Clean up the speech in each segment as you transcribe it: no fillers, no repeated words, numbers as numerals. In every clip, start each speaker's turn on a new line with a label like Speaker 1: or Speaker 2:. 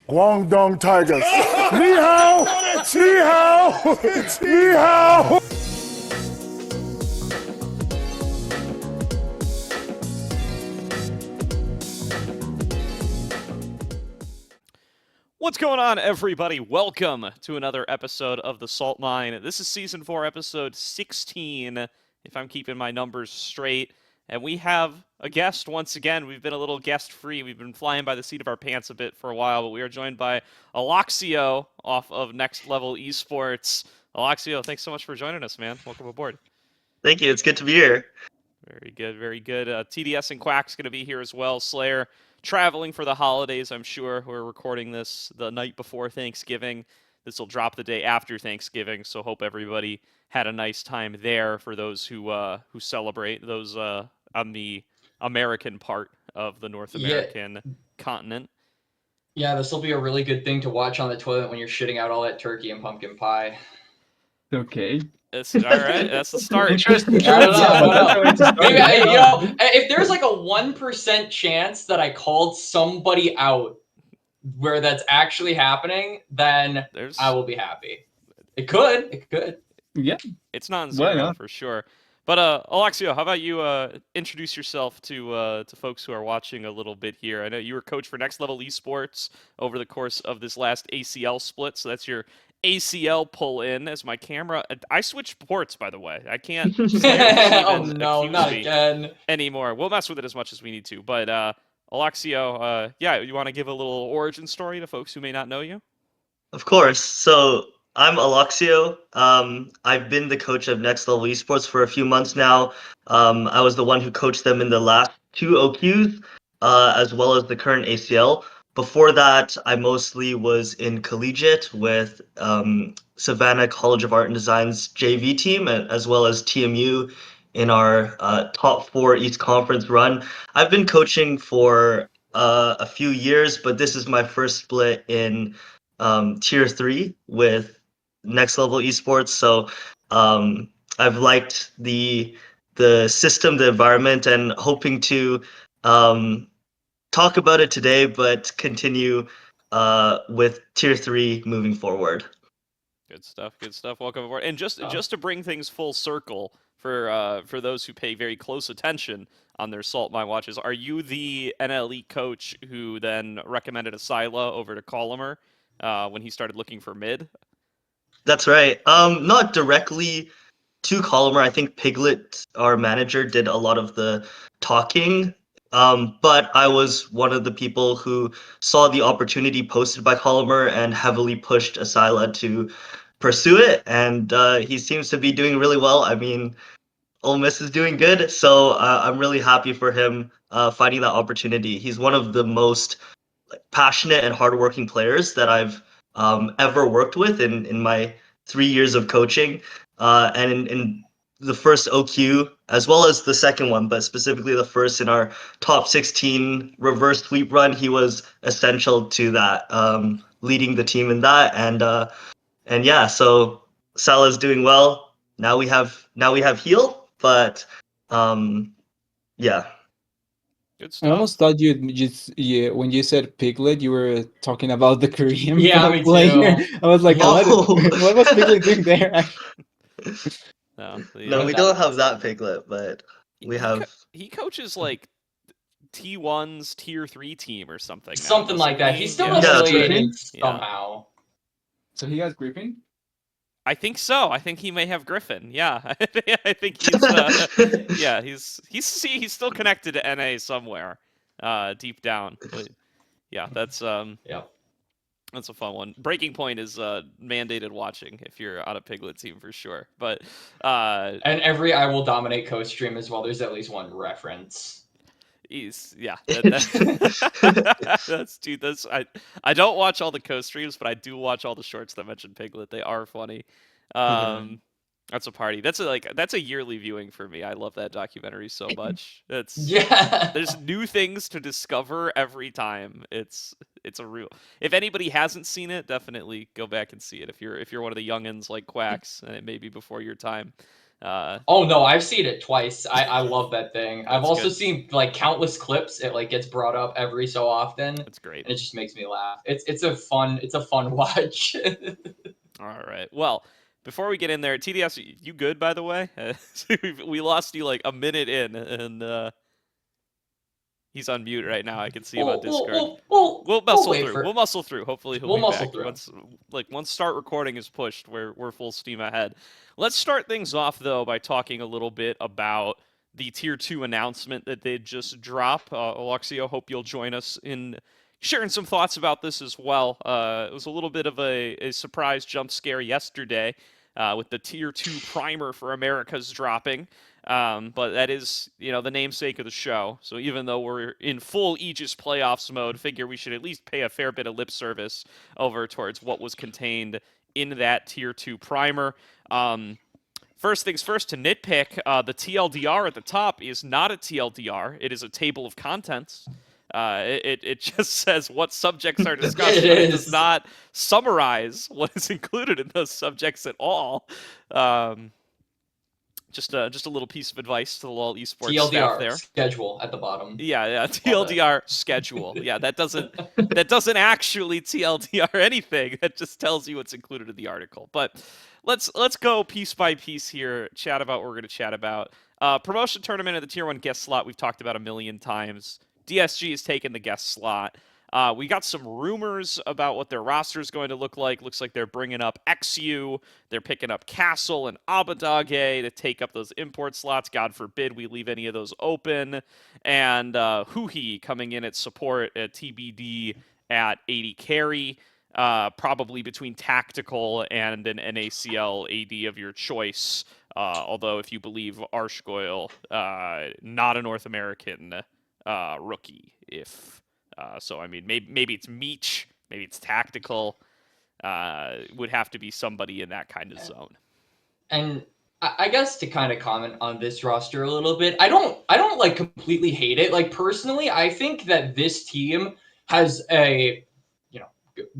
Speaker 1: Guangdong Tigers. Ni hao! Ni hao! Ni hao!
Speaker 2: What's going on, everybody? Welcome to another episode of the Salt Line. This is Season 4, Episode 16, if I'm keeping my numbers straight. And we have a guest once again. We've been a little guest-free. We've been flying by the seat of our pants a bit for a while, but we are joined by Aloxeo off of NLE Esports. Aloxeo, thanks so much for joining us, man. Welcome aboard.
Speaker 3: Thank you. It's good to be here.
Speaker 2: Very good, very good. TDS and Quax going to be here as well. Slayer traveling for the holidays, I'm sure. We're recording this the night before Thanksgiving. This will drop the day after Thanksgiving, so hope everybody had a nice time there for those who celebrate, those on the American part of the North American continent.
Speaker 4: Yeah, this will be a really good thing to watch on the toilet when you're shitting out all that turkey and pumpkin pie.
Speaker 5: Okay.
Speaker 2: All right, that's the start.
Speaker 5: Interesting.
Speaker 4: I don't know. Maybe
Speaker 5: Yeah.
Speaker 4: if there's like a 1% chance that I called somebody out where that's actually happening, then I will be happy. It could.
Speaker 5: Yeah.
Speaker 2: It's not
Speaker 5: Why
Speaker 2: zero
Speaker 5: not?
Speaker 2: for sure. But Aloxeo, how about you introduce yourself to folks who are watching a little bit here? I know you were coach for Next Level Esports over the course of this last ACL split, so that's your ACL pull in as my camera. I switched ports, by the way. I can't.
Speaker 4: Oh no, not again.
Speaker 2: Anymore. We'll mess with it as much as we need to. But Aloxeo, yeah, you want to give a little origin story to folks who may not know you?
Speaker 3: Of course. So I'm Aloxeo. I've been the coach of Next Level Esports for a few months now. I was the one who coached them in the last two OQs, as well as the current ACL. Before that, I mostly was in collegiate with Savannah College of Art and Design's JV team, as well as TMU in our top 4 East Conference run. I've been coaching for a few years, but this is my first split in Tier 3 with Next Level Esports. So I've liked the system, the environment, and hoping to talk about it today, but continue with Tier 3 moving forward.
Speaker 2: Good stuff. Good stuff. Welcome aboard. And just to bring things full circle for those who pay very close attention on their Salt Mine watches, are you the NLE coach who then recommended Asila over to Colomer when he started looking for mid?
Speaker 3: That's right. Not directly to Colomer. I think Piglet, our manager, did a lot of the talking. But I was one of the people who saw the opportunity posted by Colomer and heavily pushed Asila to pursue it. And he seems to be doing really well. I mean, Ole Miss is doing good, so I'm really happy for him finding that opportunity. He's one of the most passionate and hardworking players that I've ever worked with in my 3 years of coaching. And in the first OQ, as well as the second one, but specifically the first in our top 16 reverse sweep run, he was essential to that, leading the team in that. And yeah, so Salah's doing well. Now we have Heal, but yeah.
Speaker 2: Good
Speaker 5: I
Speaker 2: stuff.
Speaker 5: almost thought when you said Piglet, you were talking about the Korean
Speaker 4: Me
Speaker 5: player.
Speaker 4: too.
Speaker 5: I was like,
Speaker 3: No.
Speaker 5: what was Piglet doing there?
Speaker 2: No,
Speaker 3: No, we don't have that Piglet, but we have.
Speaker 2: He coaches like T1's Tier 3 team or something. now,
Speaker 4: Something like
Speaker 2: doesn't
Speaker 4: that.
Speaker 2: he?
Speaker 4: He's still
Speaker 3: Yeah, that's
Speaker 4: affiliated
Speaker 2: right.
Speaker 4: somehow.
Speaker 5: So he has Griffin?
Speaker 2: I think so. I think he may have Griffin. Yeah, I think he's. Yeah, he's still connected to NA somewhere, deep down. But yeah, that's
Speaker 4: Yep.
Speaker 2: That's a fun one. Breaking Point is mandated watching if you're on a Piglet team for sure. But
Speaker 4: And every I Will Dominate co-stream as well, there's at least one reference.
Speaker 2: that's dude. I don't watch all the co-streams, but I do watch all the shorts that mention Piglet. They are funny. That's a party. That's a yearly viewing for me. I love that documentary so much.
Speaker 4: Yeah.
Speaker 2: There's new things to discover every time. It's a real. If anybody hasn't seen it, definitely go back and see it. If you're one of the youngins like Quax, and it may be before your time.
Speaker 4: Oh no, I've seen it twice. I love that thing. I've also
Speaker 2: good.
Speaker 4: seen like countless clips. It like gets brought up every so often.
Speaker 2: That's great.
Speaker 4: And it just makes me laugh. It's a fun watch.
Speaker 2: All right. Well, before we get in there, TDS, you good by the way? We lost you like a minute in, and he's on mute right now. I can see him on Discord. We'll muscle through. We'll muscle through. Hopefully he'll be back. Once start recording is pushed, we're full steam ahead. Let's start things off though by talking a little bit about the Tier 2 announcement that they just dropped. Aloxeo, hope you'll join us in sharing some thoughts about this as well. It was a little bit of a surprise jump scare yesterday with the Tier 2 primer for Americas dropping. But that is, the namesake of the show. So even though we're in full Aegis playoffs mode, figure we should at least pay a fair bit of lip service over towards what was contained in that Tier 2 primer. First things first, to nitpick, the TLDR at the top is not a TLDR. It is a table of contents. It just says what subjects are discussed, but it does not summarize what is included in those subjects at all. Just a little piece of advice to the LoL esports
Speaker 4: TLDR
Speaker 2: staff there.
Speaker 4: Schedule at the bottom.
Speaker 2: Yeah, TLDR schedule. Yeah, that doesn't actually TLDR anything. That just tells you what's included in the article. But let's go piece by piece here. Chat about what we're going to chat about. Promotion tournament at the Tier 1 guest slot we've talked about a million times. DSG has taken the guest slot. We got some rumors about what their roster is going to look like. Looks like they're bringing up XU. They're picking up Castle and Abadage to take up those import slots. God forbid we leave any of those open. And Huhi coming in at support at TBD at 80 carry. Probably between tactical and an NACL AD of your choice. Although if you believe Arshgoil, not a North American rookie. So, I mean, maybe it's Meech, maybe it's tactical. Would have to be somebody in that kind of zone.
Speaker 4: And I guess to kind of comment on this roster a little bit, I don't like completely hate it. Like personally, I think that this team has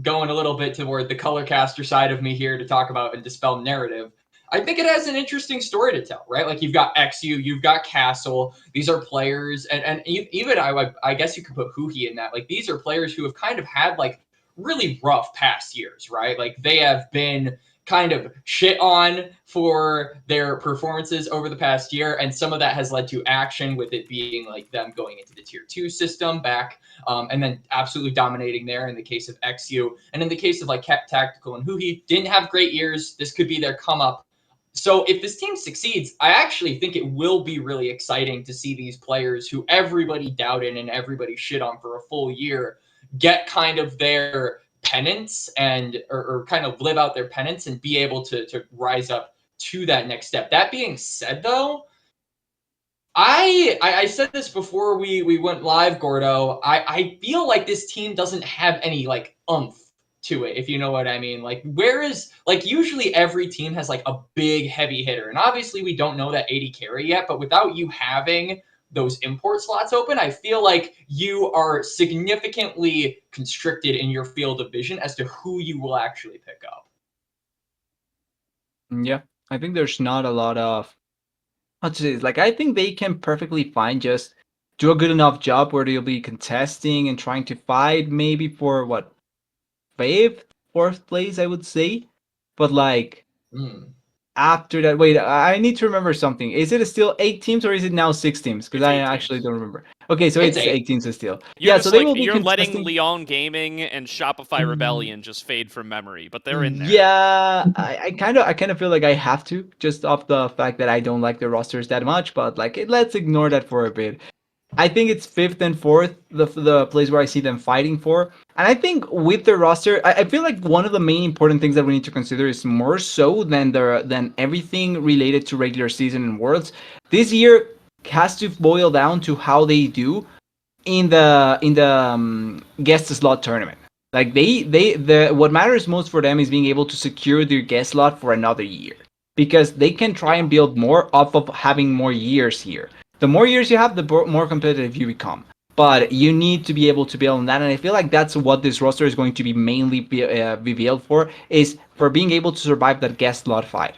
Speaker 4: going a little bit toward the color caster side of me here to talk about and dispel narrative. I think it has an interesting story to tell, right? Like you've got XU, you've got Castle. These are players, and even I guess you could put Huhi in that. Like these are players who have kind of had like really rough past years, right? Like they have been kind of shit on for their performances over the past year, and some of that has led to action with it being like them going into the Tier 2 system back, and then absolutely dominating there in the case of XU. And in the case of like Tactical and Huhi, didn't have great years. This could be their come up. So if this team succeeds, I actually think it will be really exciting to see these players who everybody doubted and everybody shit on for a full year get kind of their penance and or kind of live out their penance and be able to rise up to that next step. That being said, though, I said this before we went live, Gordo. I feel like this team doesn't have any like oomph to it, if you know what I mean. Like, whereas like usually every team has like a big heavy hitter, and obviously we don't know that 80 carry yet, but without you having those import slots open, I feel like you are significantly constricted in your field of vision as to who you will actually pick up.
Speaker 5: Yeah, I think there's not a lot of like I think they can perfectly fine just do a good enough job where they'll be contesting and trying to fight maybe for what, 5th, 4th place, I would say. But like after that, wait, I need to remember something. Is it still 8 teams or is it now 6 teams? Because I actually don't remember. Okay, so it's 8 teams still.
Speaker 2: So they will be letting Leon Gaming and Shopify Rebellion just fade from memory, but they're in there.
Speaker 5: Yeah, I kind of feel like I have to, just off the fact that I don't like the rosters that much. But like, let's ignore that for a bit. I think it's 5th and 4th, the place where I see them fighting for. And I think with the roster, I feel like one of the main important things that we need to consider is more so than everything related to regular season and Worlds. This year has to boil down to how they do in the guest slot tournament. Like what matters most for them is being able to secure their guest slot for another year, because they can try and build more off of having more years here. The more years you have, the more competitive you become. But you need to be able to build on that, and I feel like that's what this roster is going to be mainly be built for, is for being able to survive that guest slot fight.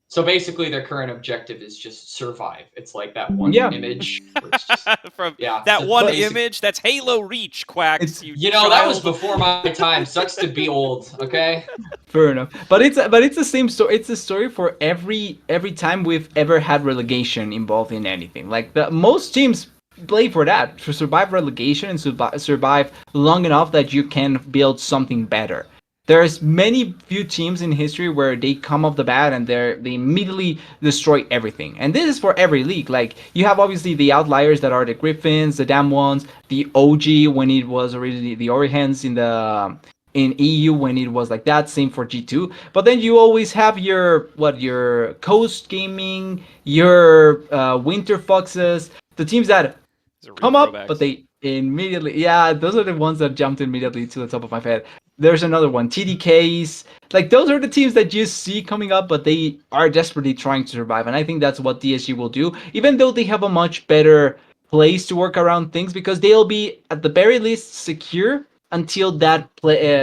Speaker 4: So basically, their current objective is just survive. It's like that one
Speaker 5: Yeah.
Speaker 4: image where it's just
Speaker 2: From
Speaker 4: yeah.
Speaker 2: that
Speaker 4: so
Speaker 2: one
Speaker 4: basic-
Speaker 2: image, that's Halo Reach, Quax,
Speaker 5: It's-
Speaker 2: you
Speaker 4: that was
Speaker 2: child.
Speaker 4: before my time. Sucks to be old. Okay.
Speaker 5: Fair enough, but it's the same story. It's a story for every time we've ever had relegation involved in anything. Like the most teams play for that, to survive relegation and survive long enough that you can build something better. There's many few teams in history where they come off the bat and they immediately destroy everything. And this is for every league. Like you have obviously the outliers that are the Griffins, the Damn Ones, the OG when it was originally the Orihans in EU when it was like that. Same for G2. But then you always have your Coast Gaming, your Winter Foxes, the teams that
Speaker 2: These are real
Speaker 5: come up,
Speaker 2: throwbacks.
Speaker 5: but they immediately, yeah, those are the ones that jumped immediately to the top of my head. There's another one, TDKs. Like those are the teams that you see coming up, but they are desperately trying to survive, and I think that's what DSG will do. Even though they have a much better place to work around things, because they'll be at the very least secure until that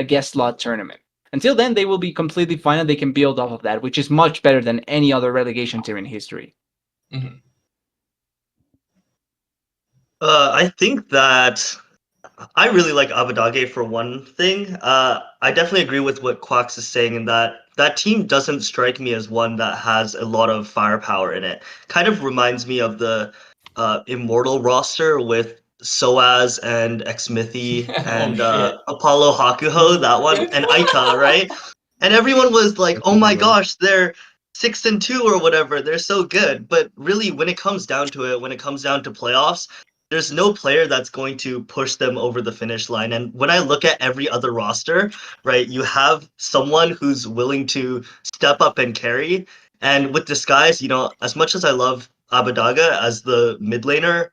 Speaker 5: guest slot tournament. Until then, they will be completely fine, and they can build off of that, which is much better than any other relegation team in history.
Speaker 4: Mm-hmm.
Speaker 3: I think that I really like Abadage for one thing. I definitely agree with what Quax is saying in that team doesn't strike me as one that has a lot of firepower in it. Kind of reminds me of the Immortal roster with Soaz and Xmithy and
Speaker 4: shit.
Speaker 3: Apollo Hakuho, that one, and Aita, right? And everyone was like,
Speaker 5: That's a
Speaker 3: "Oh my
Speaker 5: good one.
Speaker 3: gosh, they're 6-2 or whatever. They're so good." But really, when it comes down to it, when it comes down to playoffs, there's no player that's going to push them over the finish line. And when I look at every other roster, right, you have someone who's willing to step up and carry. And with Disguise, as much as I love Abadaga as the mid laner,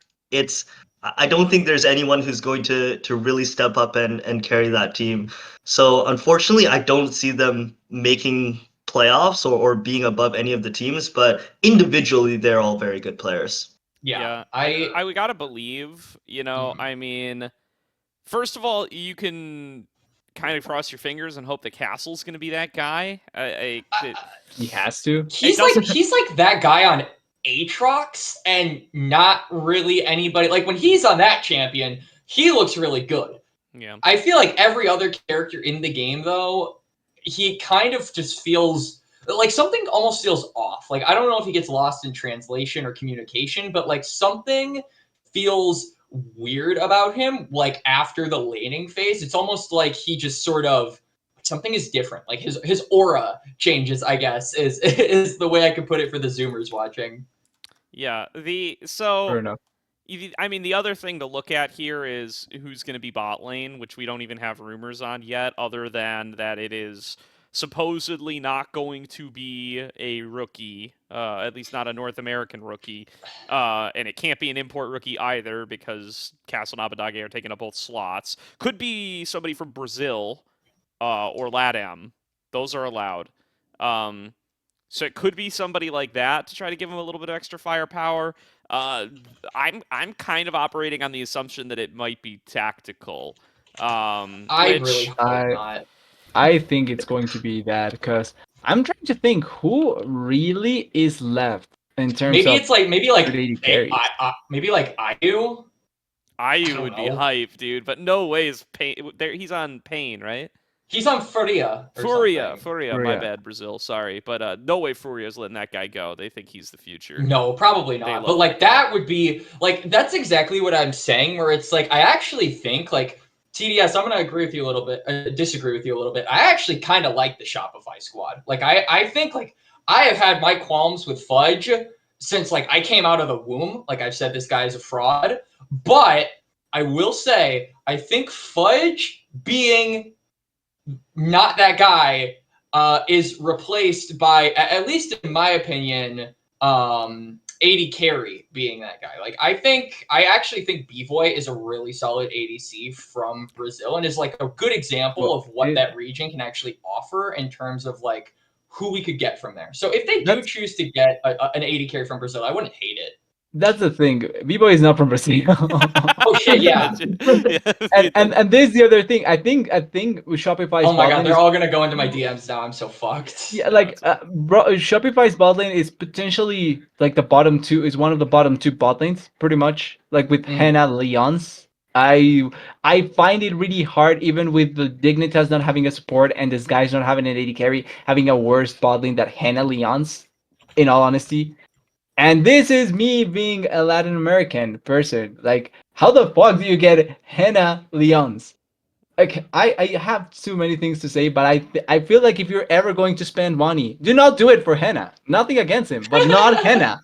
Speaker 3: I don't think there's anyone who's going to really step up and carry that team. So unfortunately, I don't see them making playoffs or being above any of the teams, but individually, they're all very good players.
Speaker 4: Yeah.
Speaker 2: We gotta believe,
Speaker 4: Mhm.
Speaker 2: I mean, first of all, you can kind of cross your fingers and hope that Castle's gonna be that guy.
Speaker 5: He has to.
Speaker 4: He's
Speaker 2: doesn't-
Speaker 4: like that guy on Aatrox and not really anybody. Like when he's on that champion, he looks really good.
Speaker 2: Yeah.
Speaker 4: I feel like every other character in the game, though, he kind of just feels like something almost feels off. Like I don't know if he gets lost in translation or communication, but like something feels weird about him. Like after the laning phase, it's almost like he just sort of something is different. Like his aura changes. I guess is the way I could put it for the Zoomers watching.
Speaker 2: Yeah.
Speaker 5: Fair enough.
Speaker 2: I mean, the other thing to look at here is who's going to be bot lane, which we don't even have rumors on yet, other than that it is supposedly not going to be a rookie, at least not a North American rookie, and it can't be an import rookie either because Castle and Abadage are taking up both slots. Could be somebody from Brazil or LATAM. Those are allowed. So it could be somebody like that to try to give him a little bit of extra firepower. I'm kind of operating on the assumption that it might be tactical.
Speaker 4: I
Speaker 2: Which
Speaker 4: really hope
Speaker 5: I-
Speaker 4: not.
Speaker 5: I think it's going to be that because I'm trying to think who really is left in terms
Speaker 4: Maybe
Speaker 5: of
Speaker 4: it's like maybe like
Speaker 5: carries.
Speaker 4: maybe like IU.
Speaker 2: IU
Speaker 4: don't
Speaker 2: would be
Speaker 4: know.
Speaker 2: hype, dude, but no way is Pain. There, he's on Pain, right?
Speaker 4: He's on Furia.
Speaker 2: Furia, my
Speaker 5: Furia.
Speaker 2: bad, Brazil. Sorry, but no way Furia's letting that guy go. They think he's the future.
Speaker 4: No, probably
Speaker 2: They
Speaker 4: not.
Speaker 2: love
Speaker 4: But like
Speaker 2: that guy.
Speaker 4: that would be like that's exactly what I'm saying. Where it's like I actually think like TDS. I'm gonna agree with you a little bit. Disagree with you a little bit. I actually kind of like the Shopify squad. Like I think like I have had my qualms with Fudge since like I came out of the womb. Like I've said, this guy is a fraud. But I will say I think Fudge being not that guy is replaced by, at least in my opinion, 80 Carry being that guy. Like I actually think Bvoy is a really solid ADC from Brazil and is like a good example of what that region can actually offer in terms of like who we could get from there. So if they do choose to get an 80 Carry from Brazil, I wouldn't hate it.
Speaker 5: That's the thing. B-Boy is not from Brazil.
Speaker 4: Oh shit, yeah.
Speaker 5: and this is the other thing. I think with Shopify's
Speaker 4: Oh my
Speaker 5: bot
Speaker 4: god,
Speaker 5: lane
Speaker 4: they're
Speaker 5: is
Speaker 4: all gonna go into my DMs now. I'm so fucked.
Speaker 5: yeah,
Speaker 2: Yeah,
Speaker 5: like
Speaker 2: it's a-
Speaker 5: Shopify's bot lane is potentially like the bottom two is one of the bottom two bot lanes, pretty much. Like with
Speaker 4: Mhm.
Speaker 5: Hannah Leons. I find it really hard, even with the Dignitas not having a support and this guy's not having an AD carry, having a worse bot lane than Hannah Leons, in all honesty. And this is me being a Latin American person. Like, how the fuck do you get Hannah Leons? Like, I have too many things to say, but I feel like if you're ever going to spend money, do not do it for Henna. Nothing against him, but not Henna.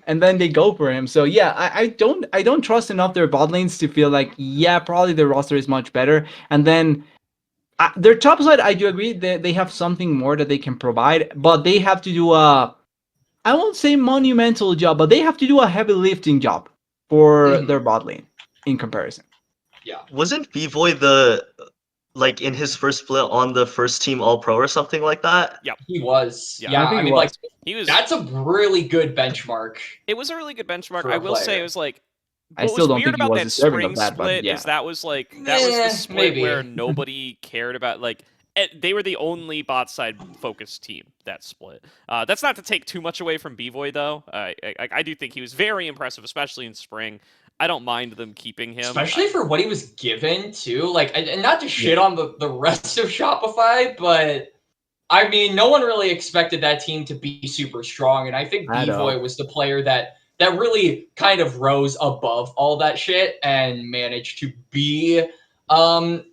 Speaker 5: And then they go for him. So yeah, I don't trust enough their bot lanes to feel like yeah, probably their roster is much better. And then their top side, I do agree they have something more that they can provide, but they have to do a I won't say monumental job, but they have to do a heavy lifting job for
Speaker 4: Mhm.
Speaker 5: their bot lane in comparison.
Speaker 4: Yeah.
Speaker 3: Wasn't B-Boy the like in his first split on the first team All Pro or something like that?
Speaker 4: He was.
Speaker 2: Yeah.
Speaker 4: Yeah,
Speaker 5: I think
Speaker 4: I
Speaker 5: it
Speaker 4: mean, like,
Speaker 5: was.
Speaker 2: he was.
Speaker 4: that's a really good benchmark
Speaker 2: It was a really good benchmark.
Speaker 4: for
Speaker 2: I
Speaker 4: a
Speaker 2: will say it
Speaker 4: player.
Speaker 2: was like
Speaker 5: I
Speaker 2: what
Speaker 5: still
Speaker 2: was
Speaker 5: don't
Speaker 2: weird
Speaker 5: think he
Speaker 2: about
Speaker 5: was
Speaker 2: that
Speaker 5: deserving
Speaker 2: spring
Speaker 5: of that, but
Speaker 2: split
Speaker 5: yeah.
Speaker 2: is that was the
Speaker 4: Eh,
Speaker 2: split where
Speaker 4: maybe.
Speaker 2: nobody cared about like they were the only bot side focused team that split. That's not to take too much away from B-Boy though. I do think he was very impressive, especially in spring. I don't mind them keeping him.
Speaker 4: Especially for what he was given too. Like, and not to shit
Speaker 5: Yeah.
Speaker 4: on the rest of Shopify, but I mean, no one really expected that team to be super strong, and I think
Speaker 5: At
Speaker 4: B-Boy
Speaker 5: all.
Speaker 4: was the player that really kind of rose above all that shit and managed to be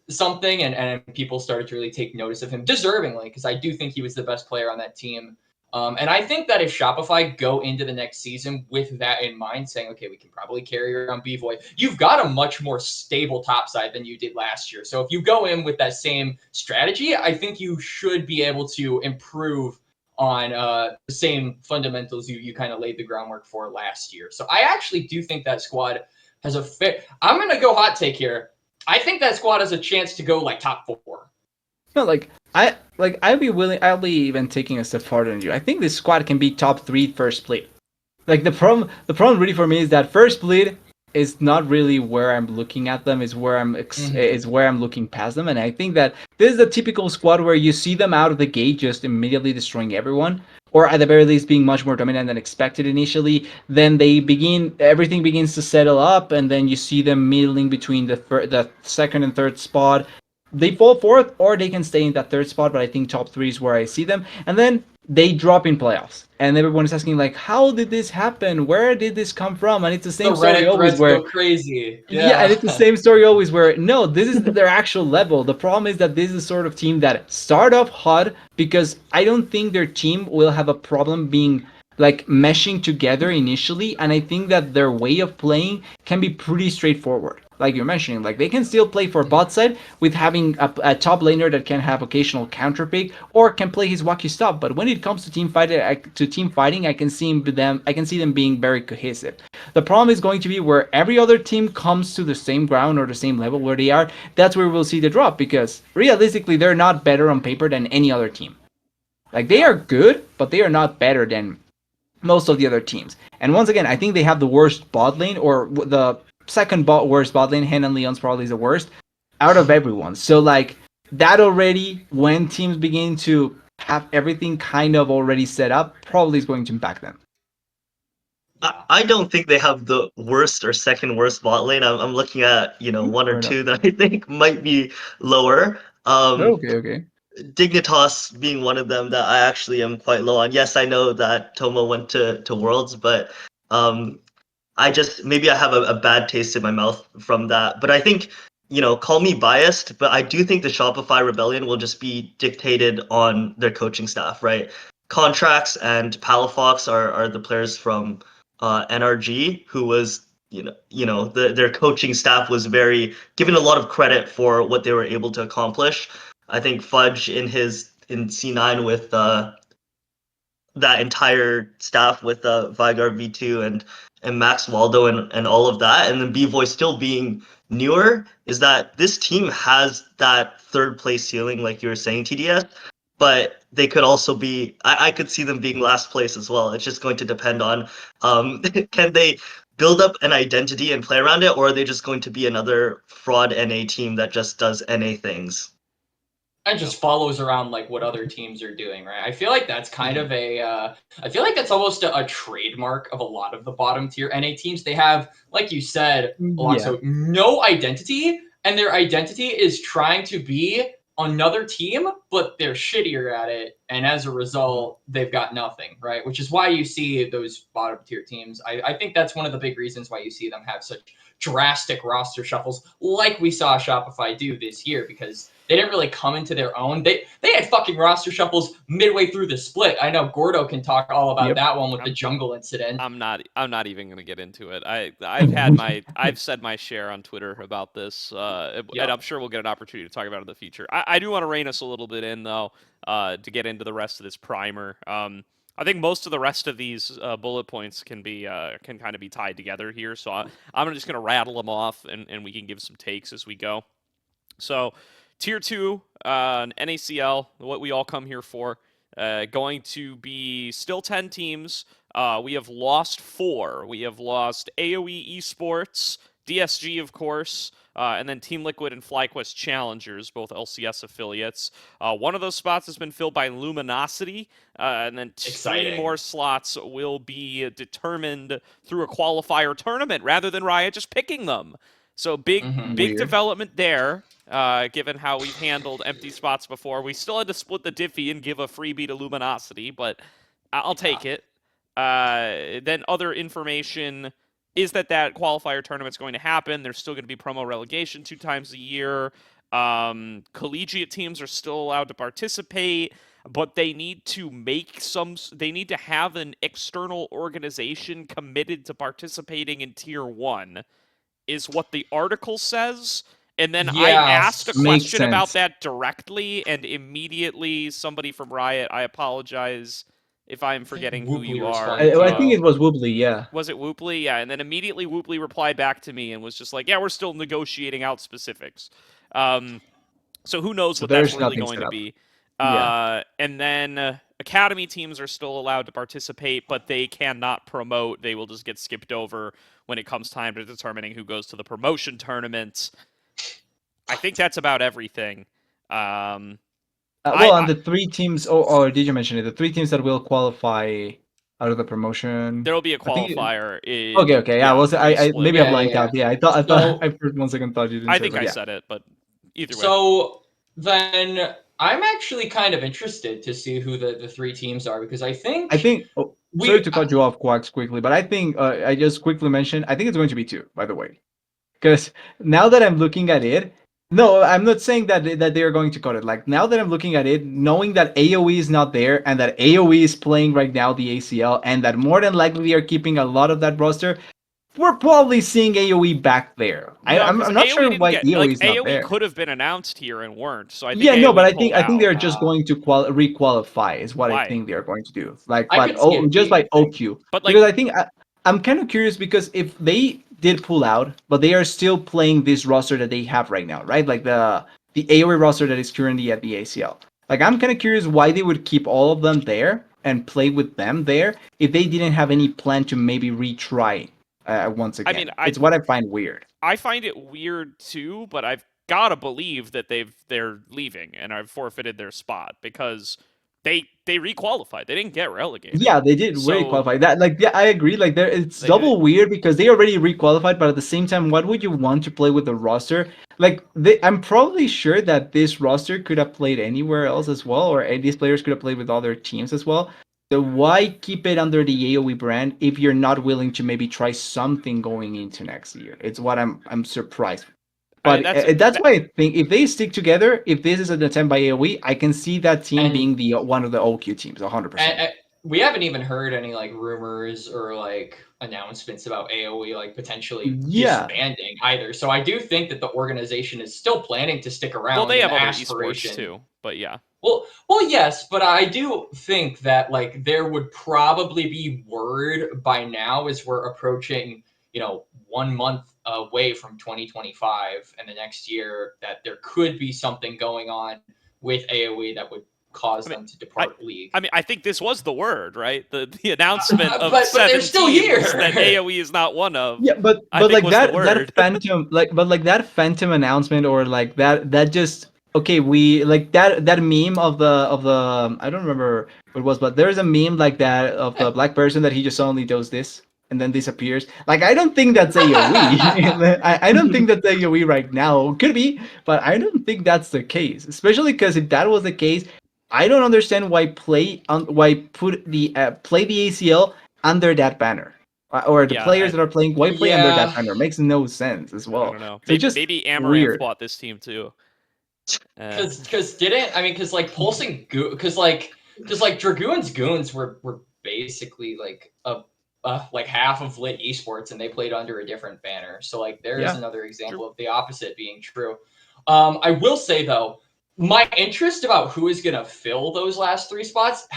Speaker 4: something, and people started to really take notice of him deservingly, because I do think he was the best player on that team. And I think that if Shopify go into the next season with that in mind, saying, okay, we can probably carry around B-Boy, you've got a much more stable top side than you did last year. So if you go in with that same strategy, I think you should be able to improve on the same fundamentals you kind of laid the groundwork for last year. So I actually do think that squad has a fit. I'm going to go hot take here. I think that squad has a chance to go like top 4.
Speaker 5: No, I'd be willing. I'll be even taking a step farther than you. I think this squad can be top 3 first split. Like the problem really for me is that first split is not really where I'm looking at them. Is where is where I'm looking past them. And I think that this is a typical squad where you see them out of the gate just immediately destroying everyone, or at the very least being much more dominant than expected initially. Then everything begins to settle up, and then you see them middling between the second and third spot. They fall fourth, or they can stay in that third spot, but I think top 3 is where I see them. And then they drop in playoffs, and everyone is asking like, how did this happen? Where did this come from? And it's the
Speaker 4: The
Speaker 5: same story
Speaker 4: Reddit
Speaker 5: always
Speaker 4: threads
Speaker 5: where
Speaker 4: go crazy.
Speaker 5: yeah, and
Speaker 4: Yeah.
Speaker 5: it's the same story always where no, this is their actual level. The problem is that this is the sort of team that start off hot because I don't think their team will have a problem being like meshing together initially, and I think that their way of playing can be pretty straightforward. Like you're mentioning, like they can still play for bot side with having a top laner that can have occasional counter pick or can play his wacky stuff. But when it comes to team fighting, I can see them being very cohesive. The problem is going to be where every other team comes to the same ground or the same level where they are. That's where we'll see the drop because realistically, they're not better on paper than any other team. Like they are good, but they are not better than most of the other teams. And once again, I think they have the worst bot lane or the second worst bot lane. Hen and Leon's probably the worst out of everyone. So like that already, when teams begin to have everything kind of already set up, probably is going to impact them.
Speaker 3: I don't think they have the worst or second worst bot lane. I'm looking at, one
Speaker 5: Fair
Speaker 3: or
Speaker 5: enough.
Speaker 3: two that I think might be lower.
Speaker 5: Okay.
Speaker 3: Dignitas being one of them that I actually am quite low on. Yes, I know that Tomo went to Worlds, but I just maybe I have a bad taste in my mouth from that. But I think, call me biased, but I do think the Shopify Rebellion will just be dictated on their coaching staff, right? Contracts and Palafox are the players from NRG who was their coaching staff was very given a lot of credit for what they were able to accomplish. I think Fudge in C9 with that entire staff with Vigar V2 and Max Waldo and all of that, and then B-Boy still being newer, is that this team has that third place ceiling, like you were saying, TDS. but they could also be. I could see them being last place as well. It's just going to depend on can they build up an identity and play around it, or are they just going to be another fraud NA team that just does NA things?
Speaker 4: And just follows around like what other teams are doing, right? I feel like that's kind of I feel like that's almost a trademark of a lot of the bottom tier NA teams. They have, like you said,
Speaker 5: Yeah.
Speaker 4: Aloxeo, no identity, and their identity is trying to be another team, but they're shittier at it, and as a result, they've got nothing, right? Which is why you see those bottom tier teams. I think that's one of the big reasons why you see them have such drastic roster shuffles, like we saw Shopify do this year, because they didn't really come into their own. They had fucking roster shuffles midway through the split. I know Gordo can talk all about that one with the jungle incident.
Speaker 2: I'm not even gonna get into it. I've said my share on Twitter about this, and I'm sure we'll get an opportunity to talk about it in the future. I do want to rein us a little bit in though, to get into the rest of this primer. I think most of the rest of these bullet points can kind of be tied together here. So I'm just gonna rattle them off, and we can give some takes as we go. So, Tier 2, NACL, what we all come here for, going to be still 10 teams. We have lost 4. We have lost AOE Esports, DSG, of course, and then Team Liquid and FlyQuest Challengers, both LCS affiliates. One of those spots has been filled by Luminosity, and then 3 more slots will be determined through a qualifier tournament rather than Riot just picking them. So big development there, given how we've handled empty spots before. We still had to split the Diffie and give a freebie to Luminosity, but I'll take it. Then other information is that qualifier tournament's going to happen. There's still going to be promo relegation 2 times a year. Collegiate teams are still allowed to participate, but they need to have an external organization committed to participating in Tier 1. Is what the article says. And then I asked a question about that directly, and immediately somebody from Riot, I apologize if I'm forgetting who you are.
Speaker 5: I think it was Woobly, yeah.
Speaker 2: Was it Wooply? Yeah, and then immediately Wooply replied back to me and was just like, yeah, we're still negotiating out specifics. So who knows what that's really going to be. And then Academy teams are still allowed to participate, but they cannot promote. They will just get skipped over when it comes time to determining who goes to the promotion tournament. I think that's about everything.
Speaker 5: On the 3 teams, or did you mention it? The 3 teams that will qualify out of the promotion.
Speaker 2: There will be a qualifier.
Speaker 5: Okay, yeah. I maybe I blanked out. Yeah, I thought I for 1 second thought you didn't.
Speaker 2: I think I said it, but either way.
Speaker 4: So then I'm actually kind of interested to see who the 3 teams are, because I think.
Speaker 5: Sorry to cut you off, Quax, quickly, but I think I just quickly mentioned. I think it's going to be 2, by the way, because now that I'm looking at it. No, I'm not saying that they are going to cut it. Like, now that I'm looking at it, knowing that AOE is not there and that AOE is playing right now the ACL, and that more than likely they are keeping a lot of that roster, we're probably seeing AOE back there. I'm not sure why AOE is not there.
Speaker 2: AOE could have been announced here and weren't. So I think
Speaker 5: but I think they're just going to requalify is what I think they're going to do. Like, just by OQ. Because I think I'm kind of curious, because if they did pull out, but they are still playing this roster that they have right now, right? Like the AOE roster that is currently at the ACL. Like, I'm kind of curious why they would keep all of them there and play with them there if they didn't have any plan to maybe retry once again. I mean, it's what I find weird.
Speaker 2: I find it weird too, but I've got to believe that they're leaving and have forfeited their spot, because they requalified. They didn't get relegated.
Speaker 5: Yeah, they did requalify. I agree. Like, it's double weird, because they already requalified, but at the same time, what would you want to play with the roster? Like, I'm probably sure that this roster could have played anywhere else as well, or these players could have played with other teams as well. So why keep it under the AOE brand if you're not willing to maybe try something going into next year? It's what I'm surprised. But that's why I think if they stick together, if this is an attempt by AOE, I can see that team being one of the OQ teams, 100%.
Speaker 4: We haven't even heard any like rumors or like announcements about AOE like potentially disbanding either. So I do think that the organization is still planning to stick around.
Speaker 2: Well, they have other esports too, but yeah.
Speaker 4: Well, yes, but I do think that like there would probably be word by now, as we're approaching, 1 month away from 2025 and the next year, that there could be something going on with AOE that would cause them to depart league.
Speaker 2: I mean, I think this was the word, right? The announcement of
Speaker 4: But
Speaker 2: 7
Speaker 4: they're still
Speaker 2: teams
Speaker 4: here.
Speaker 2: that AOE is not one of.
Speaker 5: Yeah, but
Speaker 2: I think
Speaker 5: like
Speaker 2: was the
Speaker 5: that
Speaker 2: word.
Speaker 5: phantom that phantom announcement, or like that just okay, we like that meme of the I don't remember what it was, but there's a meme like that of the black person that he just suddenly does this and then disappears. Like, I don't think that's AOE. I don't think that's AOE right now. Could be, but I don't think that's the case. Especially because if that was the case, I don't understand why put the play the ACL under that banner. Or the
Speaker 2: Yeah,
Speaker 5: players that are playing, why play under
Speaker 4: Yeah.
Speaker 5: that banner? Makes no sense as
Speaker 2: I
Speaker 5: well.
Speaker 2: don't know.
Speaker 5: So just
Speaker 2: Maybe Amaranth
Speaker 5: weird.
Speaker 2: bought this team too.
Speaker 4: Because like pulsing because like Dragoon's goons were basically like like half of lit esports, and they played under a different banner. So like there is
Speaker 5: Yeah,
Speaker 4: another example of the opposite being true. I will say though, my interest about who is gonna fill those last 3 spots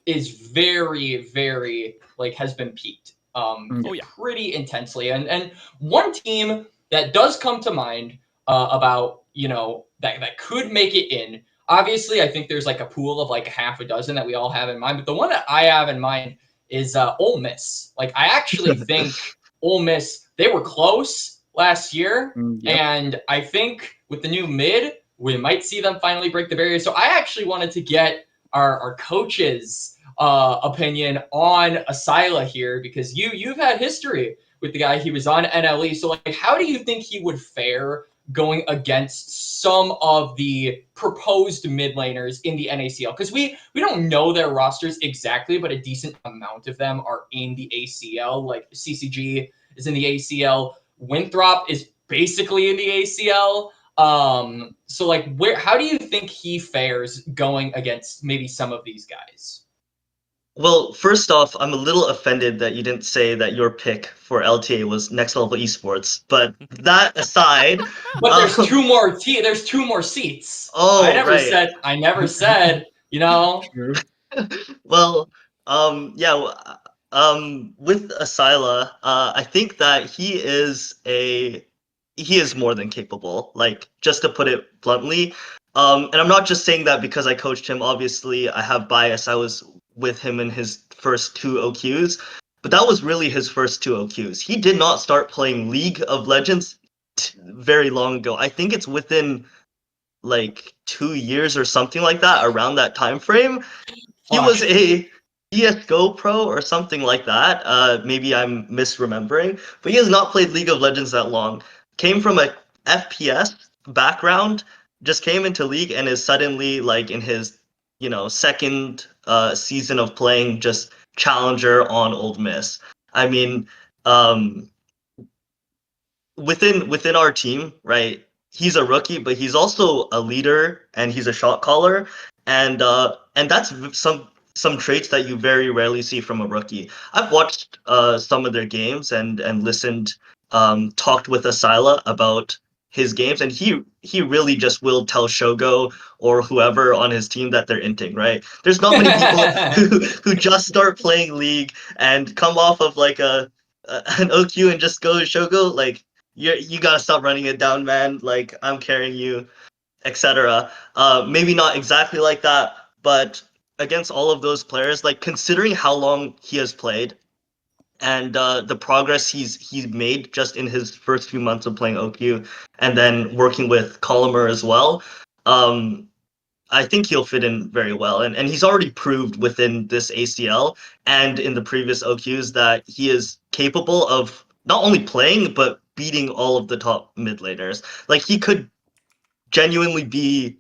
Speaker 4: is very like has been peaked
Speaker 2: Oh yeah.
Speaker 4: pretty intensely. And one team that does come to mind about, you know, that could make it in. Obviously, I think there's like a pool of like half a dozen that we all have in mind, but the one that I have in mind is Ole Miss. Like, I actually think Ole Miss, they were close last year,
Speaker 5: Yep.
Speaker 4: and I think with the new mid, we might see them finally break the barrier. So I actually wanted to get our coach's opinion on Asila here, because you've had history with the guy. He was on NLE. So like, how do you think he would fare going against some of the proposed mid laners in the NACL? Because we don't know their rosters exactly, but a decent amount of them are in the ACL. Like CCG is in the ACL. Winthrop is basically in the ACL. So like, how do you think he fares going against maybe some of these guys?
Speaker 3: Well, first off, I'm a little offended that you didn't say that your pick for LTA was Next Level Esports. But that aside,
Speaker 4: But there's
Speaker 3: um,
Speaker 4: there's 2 more seats.
Speaker 3: oh right.
Speaker 4: I never said, you know.
Speaker 5: True.
Speaker 3: Well, yeah, with Asila, I think that he is more than capable. Like, just to put it bluntly, and I'm not just saying that because I coached him. Obviously, I have bias. I was with him in his first 2 OQs, but that was really his first 2 OQs. He did not start playing League of Legends very long ago. I think it's within like 2 years or something like that, around that time frame. He
Speaker 4: Fuck.
Speaker 3: was a CSGO pro or something like that. Maybe I'm misremembering, but he has not played League of Legends that long. Came from a FPS background, just came into League and is suddenly like in his, second season of playing, just challenger on Ole Miss. I mean, um, within our team, right? He's a rookie, but he's also a leader and he's a shot caller, and that's some traits that you very rarely see from a rookie. I've watched some of their games and listened, talked with Asila about his games, and he really just will tell Shogo or whoever on his team that they're inting, right? There's not many people who just start playing League and come off of like an OQ and just go to Shogo. Like, you gotta stop running it down, man. Like, I'm carrying you, etc. Maybe not exactly like that, but against all of those players, like, considering how long he has played and the progress he's made just in his first few months of playing OQ, and then working with Colomer as well, I think he'll fit in very well. And he's already proved within this ACL and in the previous OQs that he is capable of not only playing, but beating all of the top mid laners. Like, he could genuinely be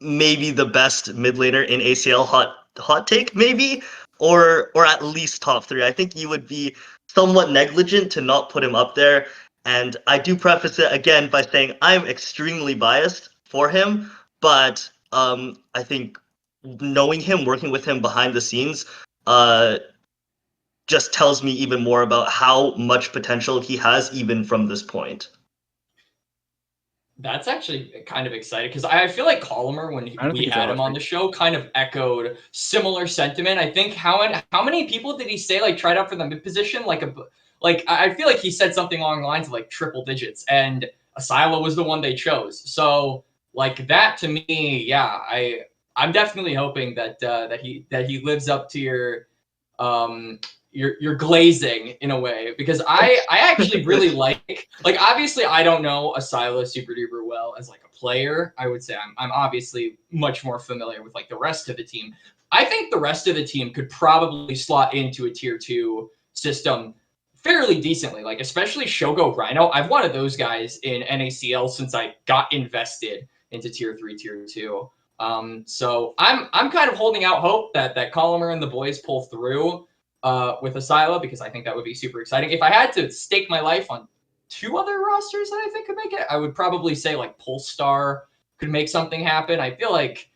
Speaker 3: maybe the best mid laner in ACL, hot take maybe, or at least top 3. I think you would be somewhat negligent to not put him up there. And I do preface it again by saying I'm extremely biased for him, but I think knowing him, working with him behind the scenes, just tells me even more about how much potential he has even from this point.
Speaker 4: That's actually kind of exciting, because I feel like Colomer, when
Speaker 5: I don't
Speaker 4: we
Speaker 5: think it's
Speaker 4: had him on the show, kind of echoed similar sentiment. I think how many people did he say like tried out for the mid position? Like I feel like he said something along the lines of like triple digits, and Asila was the one they chose. So like that to me, yeah, I'm definitely hoping that he lives up to your glazing in a way, because I actually really like obviously I don't know Asila super duper well as like a player. I would say I'm obviously much more familiar with like the rest of the team. I think the rest of the team could probably slot into a tier 2 system fairly decently, like especially Shogo Rhino. I've wanted those guys in NACL since I got invested into tier 3, tier 2. So I'm kind of holding out hope that Colomer and the boys pull through with Asila, because I think that would be super exciting. If I had to stake my life on 2 other rosters that I think could make it, I would probably say like Polestar could make something happen. I feel like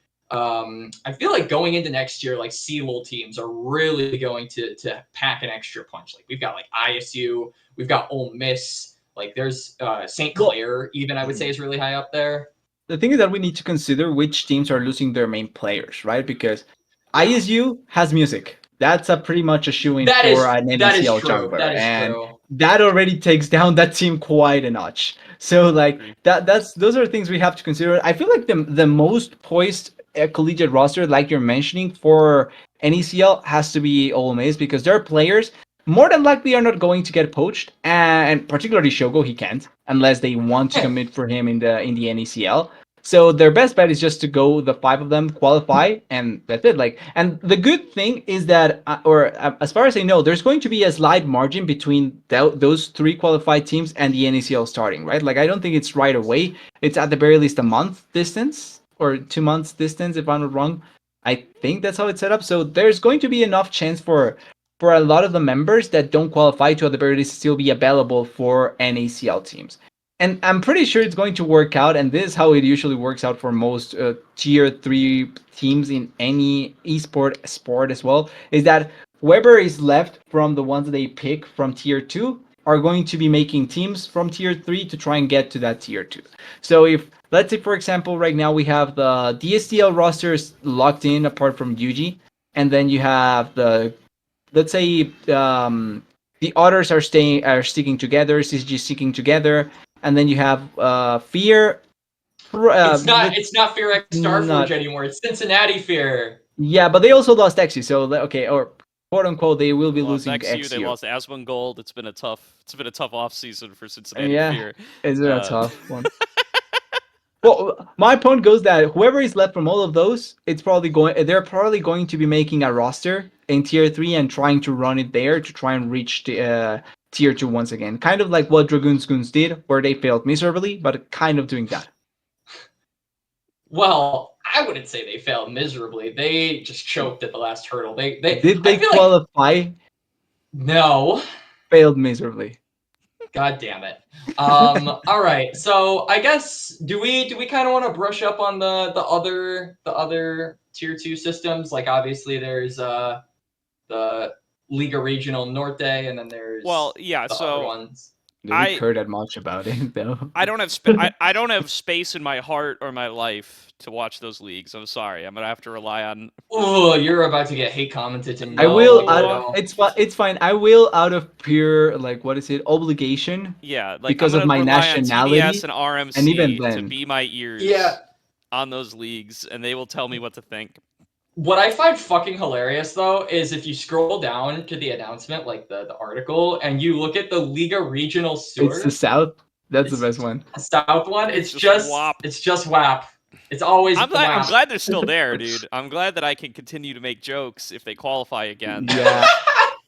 Speaker 4: going into next year, like CLOL teams are really going to pack an extra punch. Like we've got like ISU, we've got Ole Miss, like there's St. Clair, even I would say is really high up there.
Speaker 5: The thing is that we need to consider which teams are losing their main players, right? Because ISU has music. That's a pretty much a shoo-in for an NACL
Speaker 4: true.
Speaker 5: jungler.
Speaker 4: That is
Speaker 5: And
Speaker 4: true.
Speaker 5: that already takes down that team quite a notch. So like those are things we have to consider. I feel like the most poised collegiate roster, like you're mentioning, for NACL has to be Ole Miss, because their players more than likely are not going to get poached, and particularly Shogo, he can't unless they want to commit for him in the NACL. So their best bet is just to go the 5 of them qualify, and that's it. Like, and the good thing is that, as far as I know, there's going to be a slight margin between those 3 qualified teams and the NACL starting, right? Like, I don't think it's right away. It's at the very least a month distance or 2 months distance, if I'm not wrong. I think that's how it's set up. So there's going to be enough chance for a lot of the members that don't qualify to at the very least still be available for NACL teams. And I'm pretty sure it's going to work out, and this is how it usually works out for most tier 3 teams in any esport sport as well, is that whoever is left from the ones that they pick from tier 2 are going to be making teams from tier 3 to try and get to that tier 2. So if, let's say for example, right now we have the DSTL rosters locked in apart from Yuji, and then you have the, let's say the others are sticking together, CCG sticking together, and then you have Fear.
Speaker 4: It's not Fear X Starforge
Speaker 5: not,
Speaker 4: anymore. It's Cincinnati Fear.
Speaker 5: Yeah, but they also lost Exy, so okay, or quote unquote, they will be losing
Speaker 2: XU, they
Speaker 5: XU.
Speaker 2: lost Asmongold. It's been a tough off season for Cincinnati Fear.
Speaker 5: It's a tough one. Well, my point goes that whoever is left from all of those, they're probably going to be making a roster in tier 3 and trying to run it there to try and reach the tier 2 once again. Kind of like what Dragoon's Goons did, where they failed miserably, but kind of doing that.
Speaker 4: Well, I wouldn't say they failed miserably. They just choked at the last hurdle. Did
Speaker 5: they qualify?
Speaker 4: No.
Speaker 5: Failed miserably.
Speaker 4: God damn it. All right. So I guess do we kind of want to brush up on the other tier 2 systems? Like obviously there's the Liga Regional Norte, and then there's other ones.
Speaker 5: I heard that much about it though.
Speaker 2: I don't have I don't have space in my heart or my life to watch those leagues. I'm sorry. I'm gonna have to rely on.
Speaker 4: Oh, you're about to get hate commented.
Speaker 5: I will. It's fine. I will, out of pure obligation.
Speaker 2: Yeah, like
Speaker 5: because of my nationality
Speaker 2: on TDS and RMC
Speaker 5: and even then,
Speaker 2: to be my ears. On those leagues, and they will tell me what to think.
Speaker 4: What I find fucking hilarious, though, is if you scroll down to the announcement, like the article, and you look at the Liga Regional source.
Speaker 5: It's the South. That's the best one.
Speaker 4: South one. It's just WAP. It's just WAP. It's always.
Speaker 2: I'm glad they're still there, dude. I'm glad that I can continue to make jokes if they qualify again.
Speaker 5: Yeah.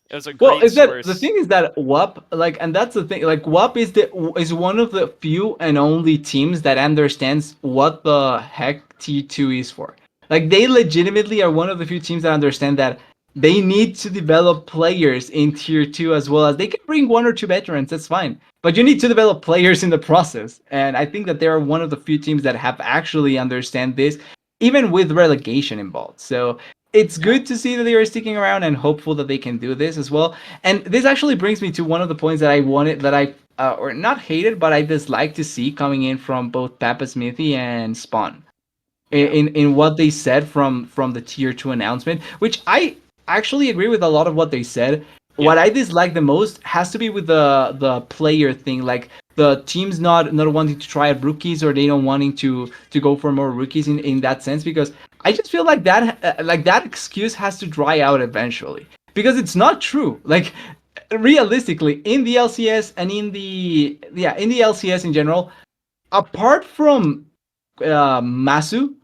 Speaker 2: It was a great source.
Speaker 5: The thing is that WAP, and that's the thing, WAP is one of the few and only teams that understands what the heck T2 is for. They legitimately are one of the few teams that understand that they need to develop players in tier 2 as well as they can bring 1 or 2 veterans, that's fine. But you need to develop players in the process. And I think that they are one of the few teams that have actually understand this, even with relegation involved. So it's good to see that they are sticking around and hopeful that they can do this as well. And this actually brings me to one of the points that or not hated, but I dislike to see coming in from both Papa Smithy and Spawn. In what they said from the tier 2 announcement, which I actually agree with a lot of what they said. Yeah. What I dislike the most has to be with the player thing. the teams not wanting to try out rookies, or they don't wanting to go for more rookies in that sense, because I just feel like that excuse has to dry out eventually, because it's not true. Like, realistically, in the LCS and in the LCS in general, apart from Masu,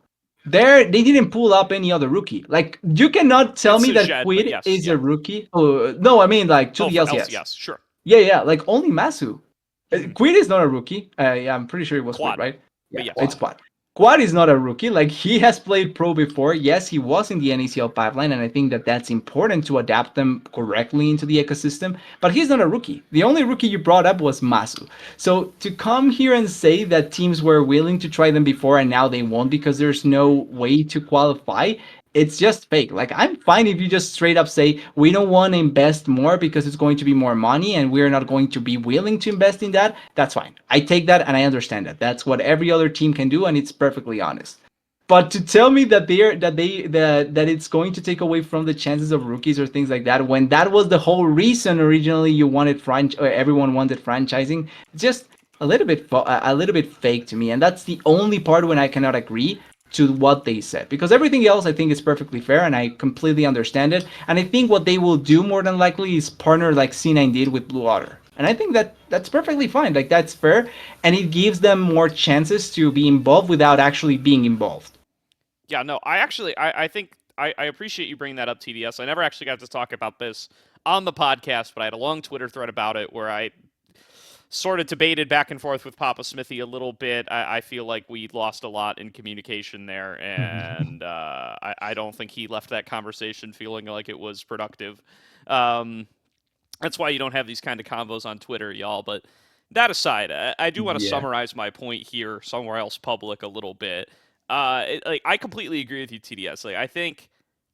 Speaker 5: they didn't pull up any other rookie. Like, you cannot tell
Speaker 2: And
Speaker 5: me that
Speaker 2: Sajed, but
Speaker 5: Quid
Speaker 2: yes,
Speaker 5: is
Speaker 2: yeah.
Speaker 5: a rookie. Oh, no, I mean, like, to
Speaker 2: Oh,
Speaker 5: the
Speaker 2: for
Speaker 5: LCS.
Speaker 2: LCS, sure.
Speaker 5: Yeah, like only Masu. Quid is not a rookie. Yeah, I'm pretty sure it was
Speaker 2: Quad.
Speaker 5: Quid, right? Yeah,
Speaker 2: But yes.
Speaker 5: it's Quad. Quad is not a rookie. Like, he has played pro before. Yes, he was in the NACL pipeline, and I think that that's important to adapt them correctly into the ecosystem. But he's not a rookie. The only rookie you brought up was Masu. So to come here and say that teams were willing to try them before and now they won't because there's no way to qualify, it's just fake. Like, I'm fine if you just straight up say we don't want to invest more because it's going to be more money and we're not going to be willing to invest in that. That's fine. I take that and I understand that. That's what every other team can do, and it's perfectly honest. But to tell me that that it's going to take away from the chances of rookies or things like that, when that was the whole reason originally you wanted or everyone wanted franchising, just a little bit fake to me, and that's the only part when I cannot agree to what they said, because everything else I think is perfectly fair and I completely understand it. And I think what they will do more than likely is partner like C9 did with Blue Otter. And I think that that's perfectly fine. Like, that's fair, and it gives them more chances to be involved without actually being involved.
Speaker 2: Yeah, no, I think I appreciate you bringing that up, TDS. I never actually got to talk about this on the podcast, but I had a long Twitter thread about it where I sort of debated back and forth with Papa Smithy a little bit. I feel like we lost a lot in communication there, and I don't think he left that conversation feeling like it was productive. That's why you don't have these kind of combos on Twitter, y'all. But that aside, I do want to summarize my point here somewhere else public a little bit. Like, I completely agree with you, TDS. Like, I think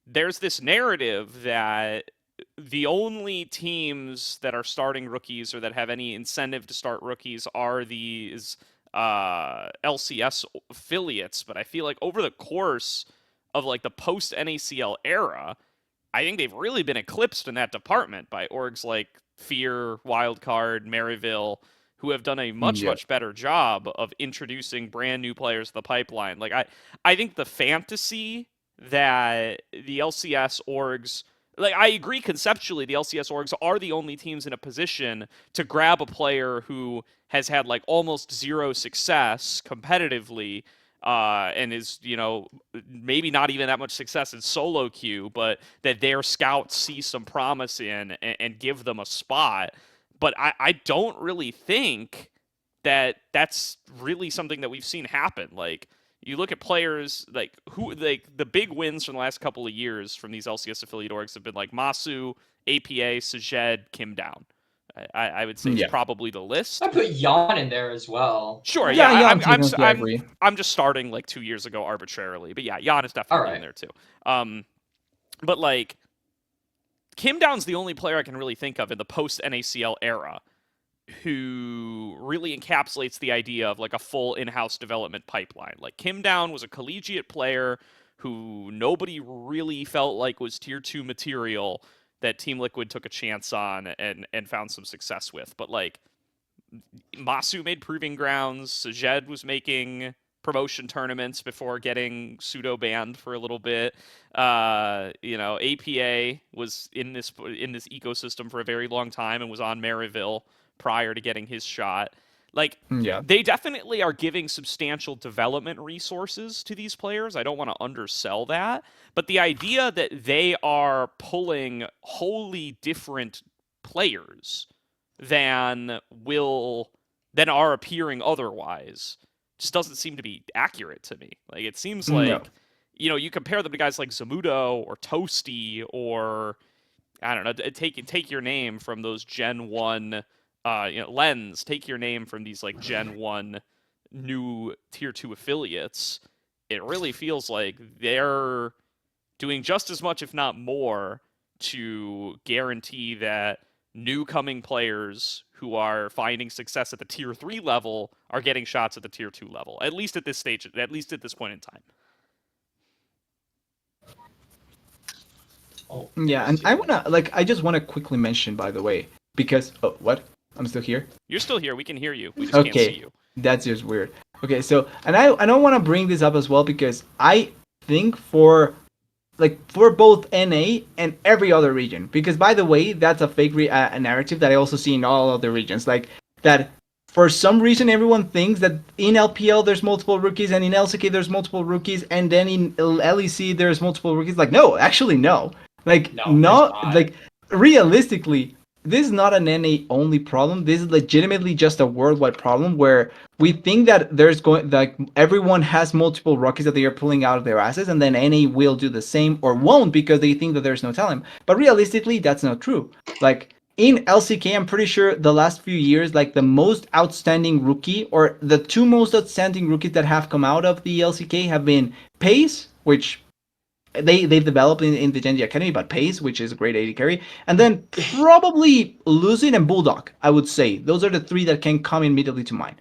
Speaker 2: there's this narrative that the only teams that are starting rookies or that have any incentive to start rookies are these LCS affiliates. But I feel like over the course of like the post NACL era, I think they've really been eclipsed in that department by orgs like Fear, Wildcard, Maryville, who have done a much better job of introducing brand new players to the pipeline. Like, I think the fantasy that the LCS orgs, like, I agree conceptually the LCS orgs are the only teams in a position to grab a player who has had like almost zero success competitively, and is, maybe not even that much success in solo queue, but that their scouts see some promise in and give them a spot. But I don't really think that that's really something that we've seen happen. Like, you look at players like the big wins from the last couple of years from these LCS affiliate orgs have been like Masu, APA, Sajed, Kim Down. I would say it's probably the list.
Speaker 4: I put Jan in there as well.
Speaker 2: Sure,
Speaker 5: Yeah,
Speaker 2: I'm just starting like 2 years ago arbitrarily, but yeah, Jan is definitely in there too. But like, Kim Down's the only player I can really think of in the post NACL era who really encapsulates the idea of like a full in-house development pipeline. Like, Kim Down was a collegiate player who nobody really felt like was tier 2 material that Team Liquid took a chance on and found some success with. But like, Masu made Proving Grounds, Sajed was making promotion tournaments before getting pseudo banned for a little bit. APA was in this ecosystem for a very long time and was on Maryville prior to getting his shot. Like, they definitely are giving substantial development resources to these players. I don't want to undersell that. But the idea that they are pulling wholly different players than are appearing otherwise just doesn't seem to be accurate to me. Like, it seems like, you compare them to guys like Zamudo or Toasty or, I don't know, take your name from those Gen 1, Lens, take your name from these like Gen 1 new tier 2 affiliates. It really feels like they're doing just as much, if not more, to guarantee that new coming players who are finding success at the tier 3 level are getting shots at the tier 2 level, at least at this stage, at least at this point in time.
Speaker 5: And I just want to quickly mention, by the way, because what? I'm still here.
Speaker 2: You're still here. We can hear you. We just can't see
Speaker 5: Okay,
Speaker 2: you.
Speaker 5: that's just weird. Okay, so and I don't want to bring this up as well because I think for both NA and every other region, because by the way, that's a fake a narrative that I also see in all other regions, like that. For some reason, everyone thinks that in LPL there's multiple rookies, and in LCK there's multiple rookies, and then in LEC there's multiple rookies. Like, no, actually, no. Like,
Speaker 4: No,
Speaker 5: not
Speaker 4: there's not.
Speaker 5: like realistically, this is not an NA only problem. This is legitimately just a worldwide problem where we think that there's going like everyone has multiple rookies that they are pulling out of their asses, and then NA will do the same or won't because they think that there's no talent. But realistically, that's not true. Like in LCK, I'm pretty sure the last few years, like the most outstanding rookie or the two most outstanding rookies that have come out of the LCK have been Pace, which they've developed in the Genji Academy, but Pace, which is a great AD carry, and then probably Lucid and Bulldog, I would say. Those are the three that can come immediately to mind.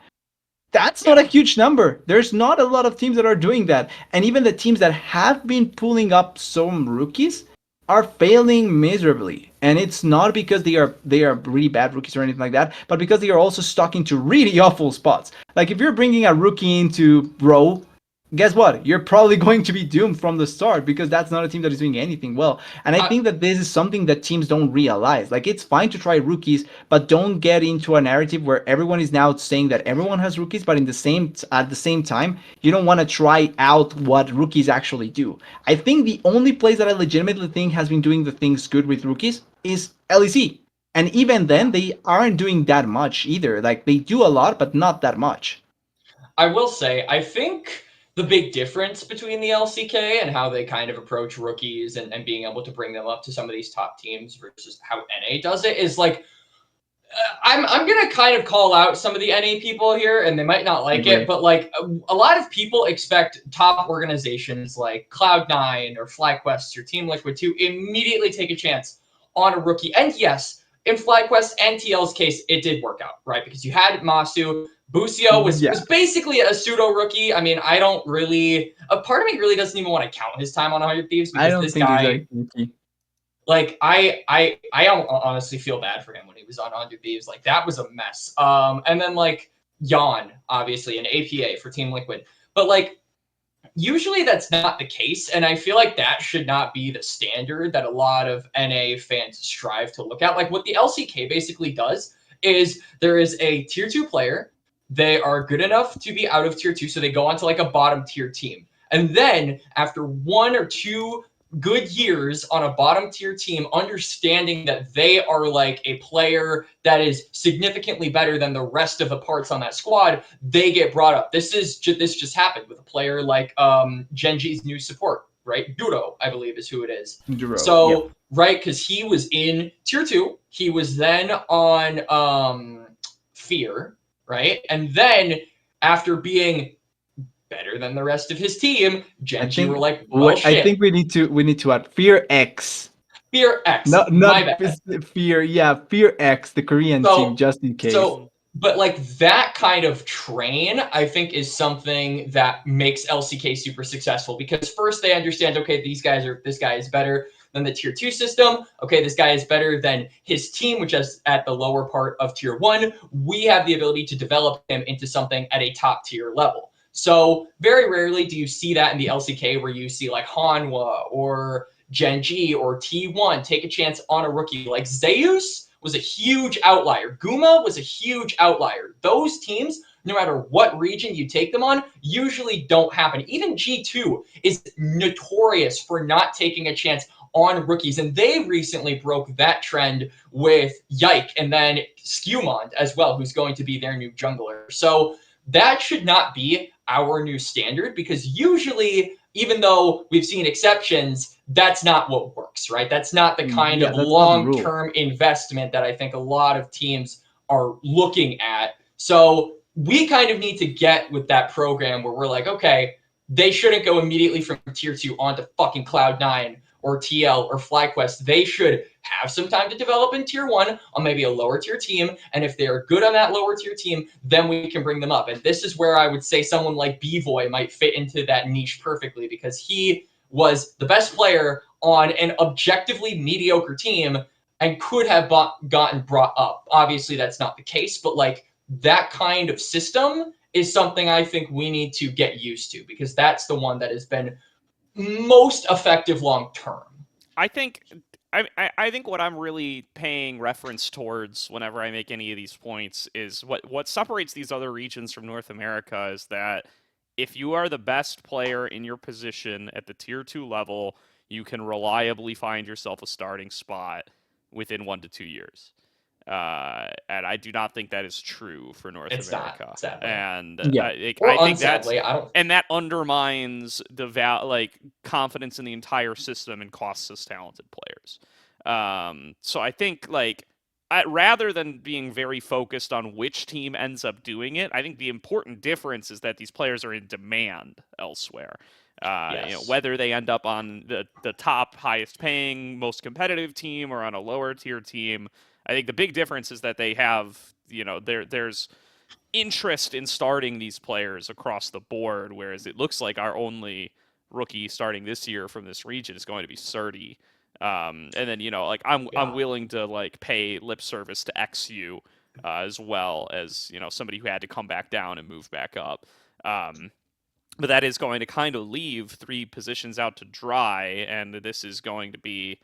Speaker 5: That's not a huge number. There's not a lot of teams that are doing that. And even the teams that have been pulling up some rookies are failing miserably. And it's not because they are really bad rookies or anything like that, but because they are also stuck into really awful spots. Like if you're bringing a rookie into Row, guess what? You're probably going to be doomed from the start because that's not a team that is doing anything well. And I think that this is something that teams don't realize. Like it's fine to try rookies, but don't get into a narrative where everyone is now saying that everyone has rookies, but at the same time, you don't want to try out what rookies actually do. I think the only place that I legitimately think has been doing the things good with rookies is LEC. And even then, they aren't doing that much either. Like they do a lot, but not that much.
Speaker 4: I will say, I think the big difference between the LCK and how they kind of approach rookies and being able to bring them up to some of these top teams versus how NA does it is like, I'm going to kind of call out some of the NA people here, and they might not like it, but like a lot of people expect top organizations like Cloud9 or FlyQuest or Team Liquid to immediately take a chance on a rookie. And yes, in FlyQuest and TL's case, it did work out, right? Because you had Masu. Busio was basically a pseudo rookie. I mean, I don't really. A part of me really doesn't even want to count his time on 100 Thieves because this guy, like, I honestly feel bad for him when he was on 100 Thieves. Like that was a mess. And then like Jan, obviously an APA for Team Liquid, but like usually that's not the case, and I feel like that should not be the standard that a lot of NA fans strive to look at. Like what the LCK basically does is there is a tier 2 player. They are good enough to be out of tier 2, so they go on to like a bottom tier team. And then after 1 or 2 good years on a bottom tier team, understanding that they are like a player that is significantly better than the rest of the parts on that squad, they get brought up. This just happened with a player like Genji's new support, right? Gordo, I believe is who it is. So right, because he was in tier 2, he was then on Fear. Right. And then after being better than the rest of his team, Genji were like, well, shit.
Speaker 5: I think we need to add Fear X.
Speaker 4: Fear X.
Speaker 5: Not Fear. Yeah, Fear X, the Korean team, just in case.
Speaker 4: But like that kind of train, I think, is something that makes LCK super successful because first they understand, okay, this guy is better than the tier 2 system. Okay, this guy is better than his team, which is at the lower part of tier 1. We have the ability to develop him into something at a top tier level. So very rarely do you see that in the LCK where you see like Hanwha or Genji or T1 take a chance on a rookie. Like Zeus was a huge outlier. Guma was a huge outlier. Those teams, no matter what region you take them on, usually don't happen. Even G2 is notorious for not taking a chance on rookies, and they recently broke that trend with Yike and then Skewmond as well, who's going to be their new jungler. So that should not be our new standard because usually, even though we've seen exceptions, that's not what works, right? That's not the kind of long-term investment that I think a lot of teams are looking at. So we kind of need to get with that program where we're like, okay, they shouldn't go immediately from tier 2 onto fucking Cloud9 or TL or FlyQuest. They should have some time to develop in tier 1 on maybe a lower tier team. And if they're good on that lower tier team, then we can bring them up. And this is where I would say someone like B-Voy might fit into that niche perfectly because he was the best player on an objectively mediocre team and could have gotten brought up. Obviously, that's not the case, but like that kind of system is something I think we need to get used to, because that's the one that has been most effective long term.
Speaker 2: I think I think what I'm really paying reference towards whenever I make any of these points is what separates these other regions from North America is that if you are the best player in your position at the tier 2 level, you can reliably find yourself a starting spot within 1 to 2 years. And I do not think that is true for North America.
Speaker 4: Not, sadly.
Speaker 2: And
Speaker 5: Yeah.
Speaker 2: I think
Speaker 4: unsadly, I don't.
Speaker 2: and that undermines the confidence in the entire system and costs us talented players. So I think rather than being very focused on which team ends up doing it, I think the important difference is that these players are in demand elsewhere.
Speaker 4: Yes.
Speaker 2: Whether they end up on the top, highest paying, most competitive team or on a lower tier team, I think the big difference is that they have, there's interest in starting these players across the board, whereas it looks like our only rookie starting this year from this region is going to be Surdy. And then, I'm willing to pay lip service to XU as well as, somebody who had to come back down and move back up. But that is going to kind of leave 3 positions out to dry, and this is going to be,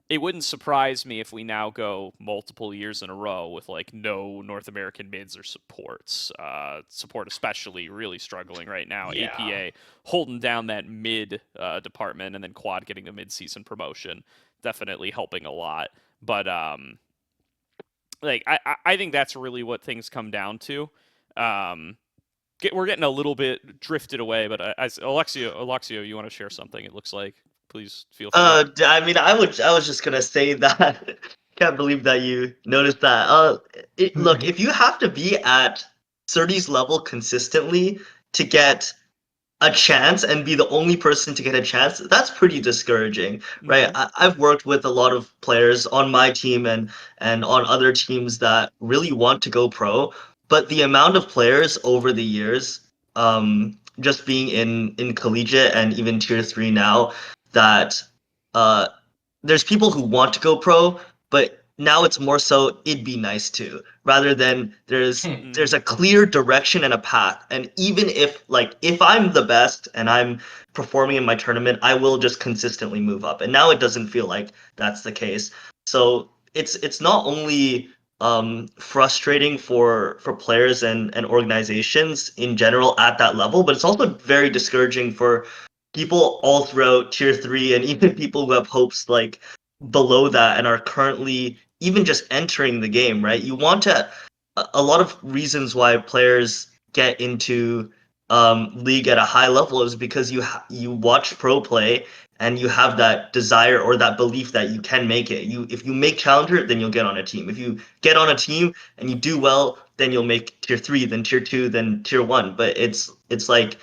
Speaker 2: it wouldn't surprise me if we now go multiple years in a row with no North American mids or supports. Support especially really struggling right now.
Speaker 4: Yeah.
Speaker 2: APA holding down that mid department, and then Quad getting the mid-season promotion, definitely helping a lot. But I think that's really what things come down to. We're getting a little bit drifted away, but as Aloxeo, you want to share something? It looks like. Please feel free.
Speaker 3: I mean, I was just gonna say that. Can't believe that you noticed that. Look, if you have to be at Surdy's level consistently to get a chance and be the only person to get a chance, that's pretty discouraging, right? I've worked with a lot of players on my team and on other teams that really want to go pro, but the amount of players over the years, just being in collegiate and even tier 3 now, that there's people who want to go pro, but now it's more so it'd be nice to, rather than there's a clear direction and a path. And even if I'm the best and I'm performing in my tournament, I will just consistently move up. And now it doesn't feel like that's the case. So it's not only frustrating for players and organizations in general at that level, but it's also very discouraging for people all throughout tier 3 and even people who have hopes below that and are currently even just entering the game, right? You want to, a lot of reasons why players get into league at a high level is because you watch pro play and you have that desire or that belief that you can make it. If you make challenger, then you'll get on a team. If you get on a team and you do well, then you'll make tier 3, then tier 2, then tier 1. But it's like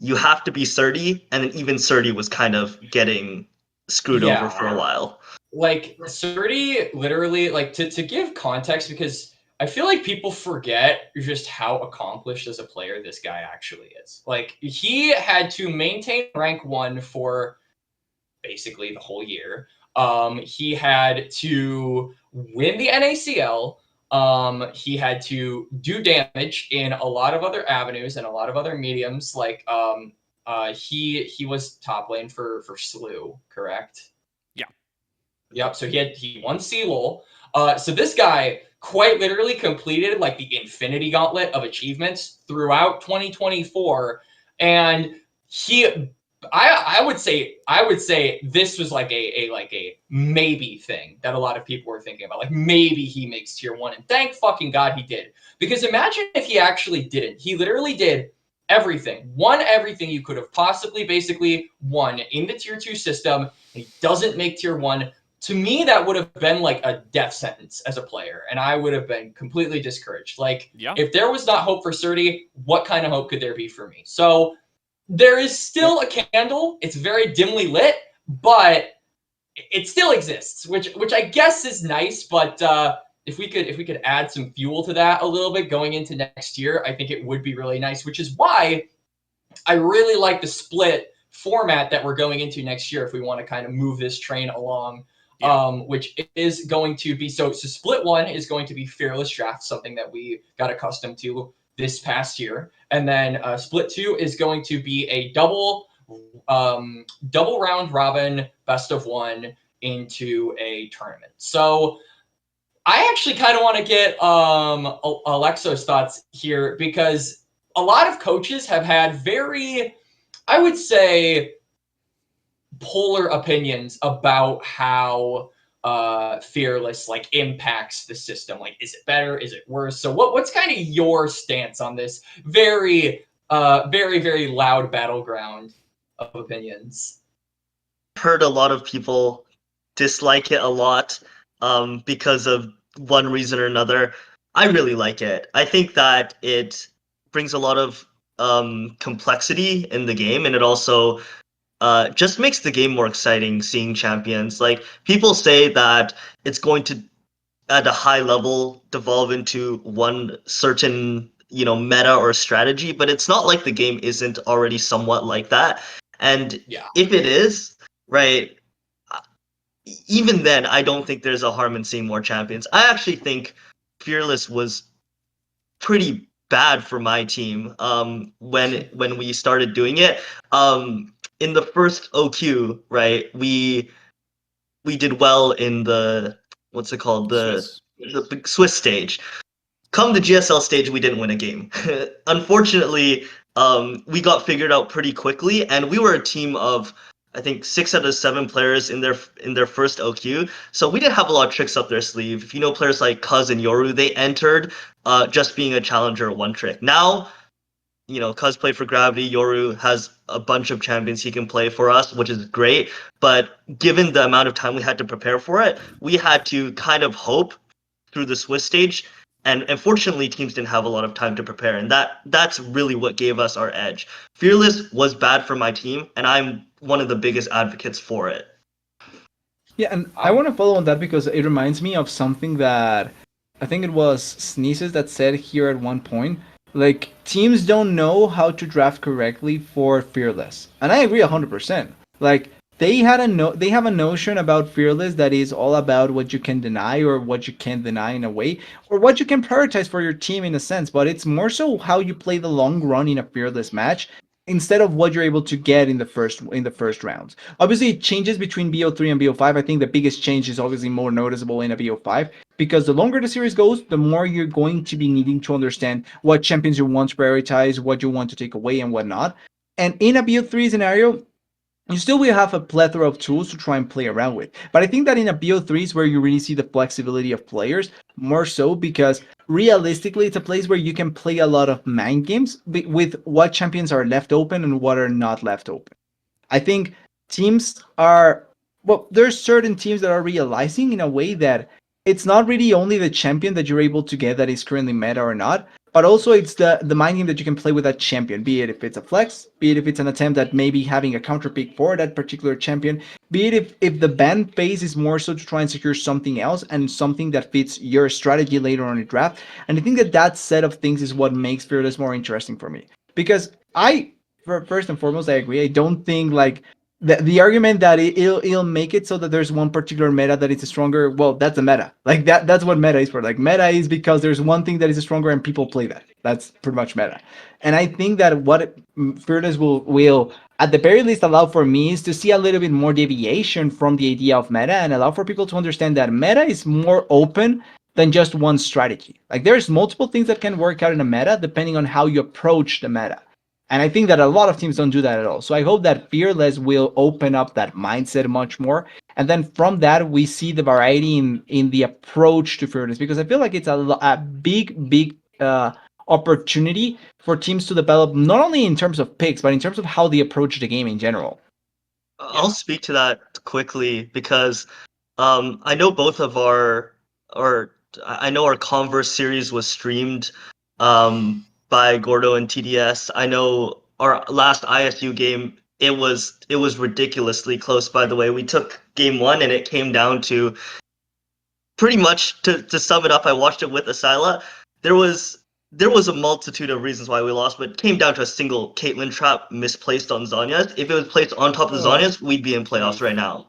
Speaker 3: you have to be Surdy, and then even Surdy was kind of getting screwed over for a while.
Speaker 4: Surdy, literally, to give context, because I feel like people forget just how accomplished as a player this guy actually is. He had to maintain rank 1 for basically the whole year. He had to win the NACL. He had to do damage in a lot of other avenues and a lot of other mediums. He was top lane for SLU, correct?
Speaker 2: Yeah.
Speaker 4: Yep. So he won CLOL. So this guy quite literally completed the infinity gauntlet of achievements throughout 2024, and I would say this was a maybe thing that a lot of people were thinking about. Maybe he makes tier 1, and thank fucking God he did. Because imagine if he actually didn't. He literally did won everything you could have possibly basically won in the tier 2 system, and he doesn't make tier 1. To me, that would have been a death sentence as a player, and I would have been completely discouraged. If there was not hope for Surdy, what kind of hope could there be for me? So there is still a candle. It's very dimly lit, but it still exists, which I guess is nice. But if we could add some fuel to that a little bit going into next year, I think it would be really nice. Which is why I really like the split format that we're going into next year if we want to kind of move this train along which is going to be so split one is going to be Fearless Draft, something that we got accustomed to this past year, and then split two is going to be a double round robin best of one into a tournament. So I actually kind of want to get Aloxeo's thoughts here, because a lot of coaches have had very, I would say, polar opinions about how Fearless like impacts the system. Like, is it better? Is it worse? So what's kind of your stance on this very very loud battleground of opinions?
Speaker 3: Heard a lot of people dislike it a lot because of one reason or another. I really like it. I think that it brings a lot of complexity in the game, and it also just makes the game more exciting seeing champions. Like, people say that it's going to, at a high level, devolve into one certain, meta or strategy, but it's not like the game isn't already somewhat like that. And if it is, right, even then, I don't think there's a harm in seeing more champions. I actually think Fearless was pretty bad for my team when we started doing it. In the first OQ, right, we did well in the, what's it called, the big Swiss stage. Come the GSL stage, we didn't win a game. Unfortunately, we got figured out pretty quickly, and we were a team of, I think, 6 out of 7 players in their first OQ. So we didn't have a lot of tricks up their sleeve. If you know players like Cuz and Yoru, they entered just being a challenger one trick. Now, Cuz played for Gravity. Yoru has a bunch of champions he can play for us, which is great. But given the amount of time we had to prepare for it, we had to kind of hope through the Swiss stage. And unfortunately, teams didn't have a lot of time to prepare. And that's really what gave us our edge. Fearless was bad for my team, and I'm one of the biggest advocates for it.
Speaker 5: Yeah, and I want to follow on that because it reminds me of something that I think it was Sneezes that said here at one point. Like, teams don't know how to draft correctly for Fearless. And I agree 100%. Like, they have a notion about Fearless that is all about what you can deny or what you can't deny in a way, or what you can prioritize for your team in a sense, but it's more so how you play the long run in a Fearless match instead of what you're able to get in the first rounds. Obviously, it changes between BO3 and BO5. I think the biggest change is obviously more noticeable in a BO5 because the longer the series goes, the more you're going to be needing to understand what champions you want to prioritize, what you want to take away, and what not. And in a BO3 scenario, you still will have a plethora of tools to try and play around with. But I think that in a BO3 is where you really see the flexibility of players, more so because realistically, it's a place where you can play a lot of mind games with what champions are left open and what are not left open. I think teams are, well, there's certain teams that are realizing in a way that it's not really only the champion that you're able to get that is currently meta or not, but also it's the mind game that you can play with that champion, be it if it's a flex, be it if it's an attempt at maybe having a counter pick for that particular champion, be it if the ban phase is more so to try and secure something else and something that fits your strategy later on in the draft. And I think that set of things is what makes Fearless more interesting for me. Because first and foremost, I agree. I don't think like the argument that it'll make it so that there's one particular meta that is stronger, well, that's a meta. Like that's what meta is for. Like meta is because there's one thing that is stronger and people play that. That's pretty much meta. And I think that what Fearless will at the very least allow for me is to see a little bit more deviation from the idea of meta and allow for people to understand that meta is more open than just one strategy. Like there's multiple things that can work out in a meta depending on how you approach the meta. And I think that a lot of teams don't do that at all. So I hope that Fearless will open up that mindset much more. And then from that, we see the variety in the approach to Fearless, because I feel like it's a big opportunity for teams to develop, not only in terms of picks, but in terms of how they approach the game in general.
Speaker 3: I'll speak to that quickly because I know both of our Converse series was streamed by Gordo and TDS. I know our last ISU game, it was ridiculously close, by the way. We took game 1 and it came down to pretty much, to sum it up, I watched it with Asila. There was a multitude of reasons why we lost, but it came down to a single Caitlyn trap misplaced on Zhonya's. If it was placed on top of the Zhonya's, we'd be in playoffs right now.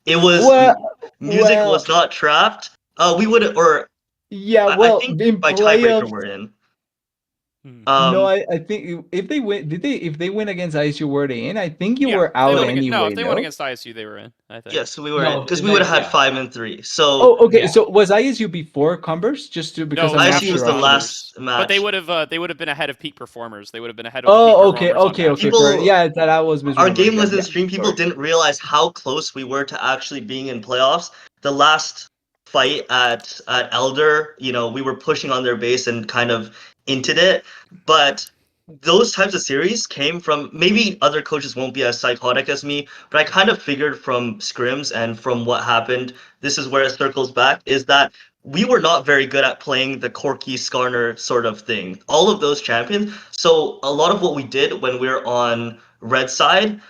Speaker 3: it was
Speaker 5: Well,
Speaker 3: music
Speaker 5: well,
Speaker 3: was not trapped. We would, or
Speaker 5: yeah.
Speaker 3: I
Speaker 5: Well,
Speaker 3: think
Speaker 5: in
Speaker 3: by tiebreaker
Speaker 5: playoffs,
Speaker 3: we're in.
Speaker 2: Hmm.
Speaker 5: no,
Speaker 3: Um,
Speaker 5: I think if they win, if they win against ISU, were they in? I think you
Speaker 2: Yeah,
Speaker 5: were
Speaker 2: if they
Speaker 5: out
Speaker 2: won against, no, if
Speaker 5: anyway,
Speaker 2: they won
Speaker 5: no?
Speaker 2: against ISU, they were in. I think.
Speaker 3: yes, we were in
Speaker 4: No,
Speaker 3: because we would have had
Speaker 4: yeah.
Speaker 3: 5-3. So
Speaker 5: Oh, okay.
Speaker 4: Yeah.
Speaker 5: So was ISU before Converse? Just to
Speaker 2: No,
Speaker 5: because
Speaker 2: it
Speaker 5: I'm
Speaker 2: was
Speaker 5: not
Speaker 3: ISU was
Speaker 2: after
Speaker 5: sure
Speaker 3: the
Speaker 5: actually.
Speaker 3: last
Speaker 2: Converse, but
Speaker 3: match.
Speaker 2: they would have been ahead of peak performers. They would have been ahead of peak
Speaker 5: Oh, okay,
Speaker 2: performers on
Speaker 5: okay,
Speaker 2: match
Speaker 5: okay.
Speaker 2: rating.
Speaker 5: Fair.
Speaker 3: People,
Speaker 5: Yeah, that I was
Speaker 3: our
Speaker 5: misremembering
Speaker 3: game
Speaker 5: then.
Speaker 3: was in
Speaker 5: Yeah,
Speaker 3: stream. People
Speaker 5: sorry.
Speaker 3: didn't realize how close we were to actually being in playoffs. The last fight at Elder, we were pushing on their base and kind of inted it. But those types of series came from, maybe other coaches won't be as psychotic as me, but I kind of figured from scrims and from what happened, this is where it circles back, is that we were not very good at playing the Corky Skarner sort of thing. All of those champions. So a lot of what we did when we were on red side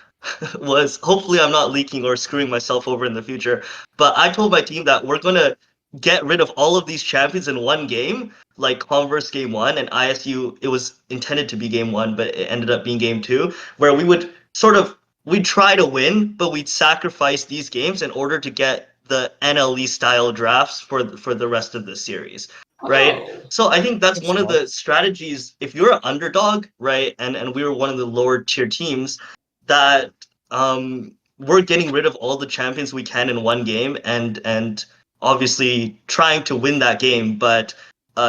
Speaker 3: was, hopefully I'm not leaking or screwing myself over in the future, but I told my team that we're gonna get rid of all of these champions in one game, like Converse game one and ISU. It was intended to be game one, but it ended up being game two, where we would we'd try to win, but we'd sacrifice these games in order to get the NLE style drafts for the rest of the series, right?
Speaker 4: Oh.
Speaker 3: So I think that's
Speaker 5: That's
Speaker 3: one of
Speaker 5: smart.
Speaker 3: the strategies. If you're an underdog, right, and we were one of the lower tier teams, that we're getting rid of all the champions we can in one game, and obviously trying to win that game, but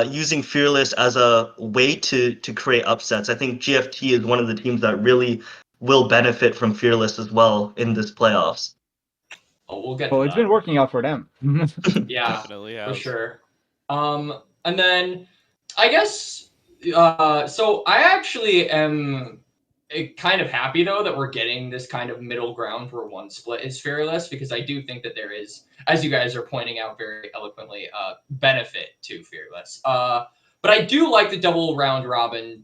Speaker 3: using Fearless as a way to create upsets. I think GFT is one of the teams that really will benefit from Fearless as well in this playoffs.
Speaker 4: Oh, we'll get
Speaker 5: Oh,
Speaker 4: to
Speaker 5: it's been
Speaker 4: that.
Speaker 5: working out for them.
Speaker 4: Yeah,
Speaker 2: Definitely
Speaker 4: for
Speaker 2: has.
Speaker 4: sure. And then I guess so I actually am kind of happy though that we're getting this kind of middle ground where one split is fearless, because I do think that there is, as you guys are pointing out very eloquently, benefit to fearless. But I do like the double round robin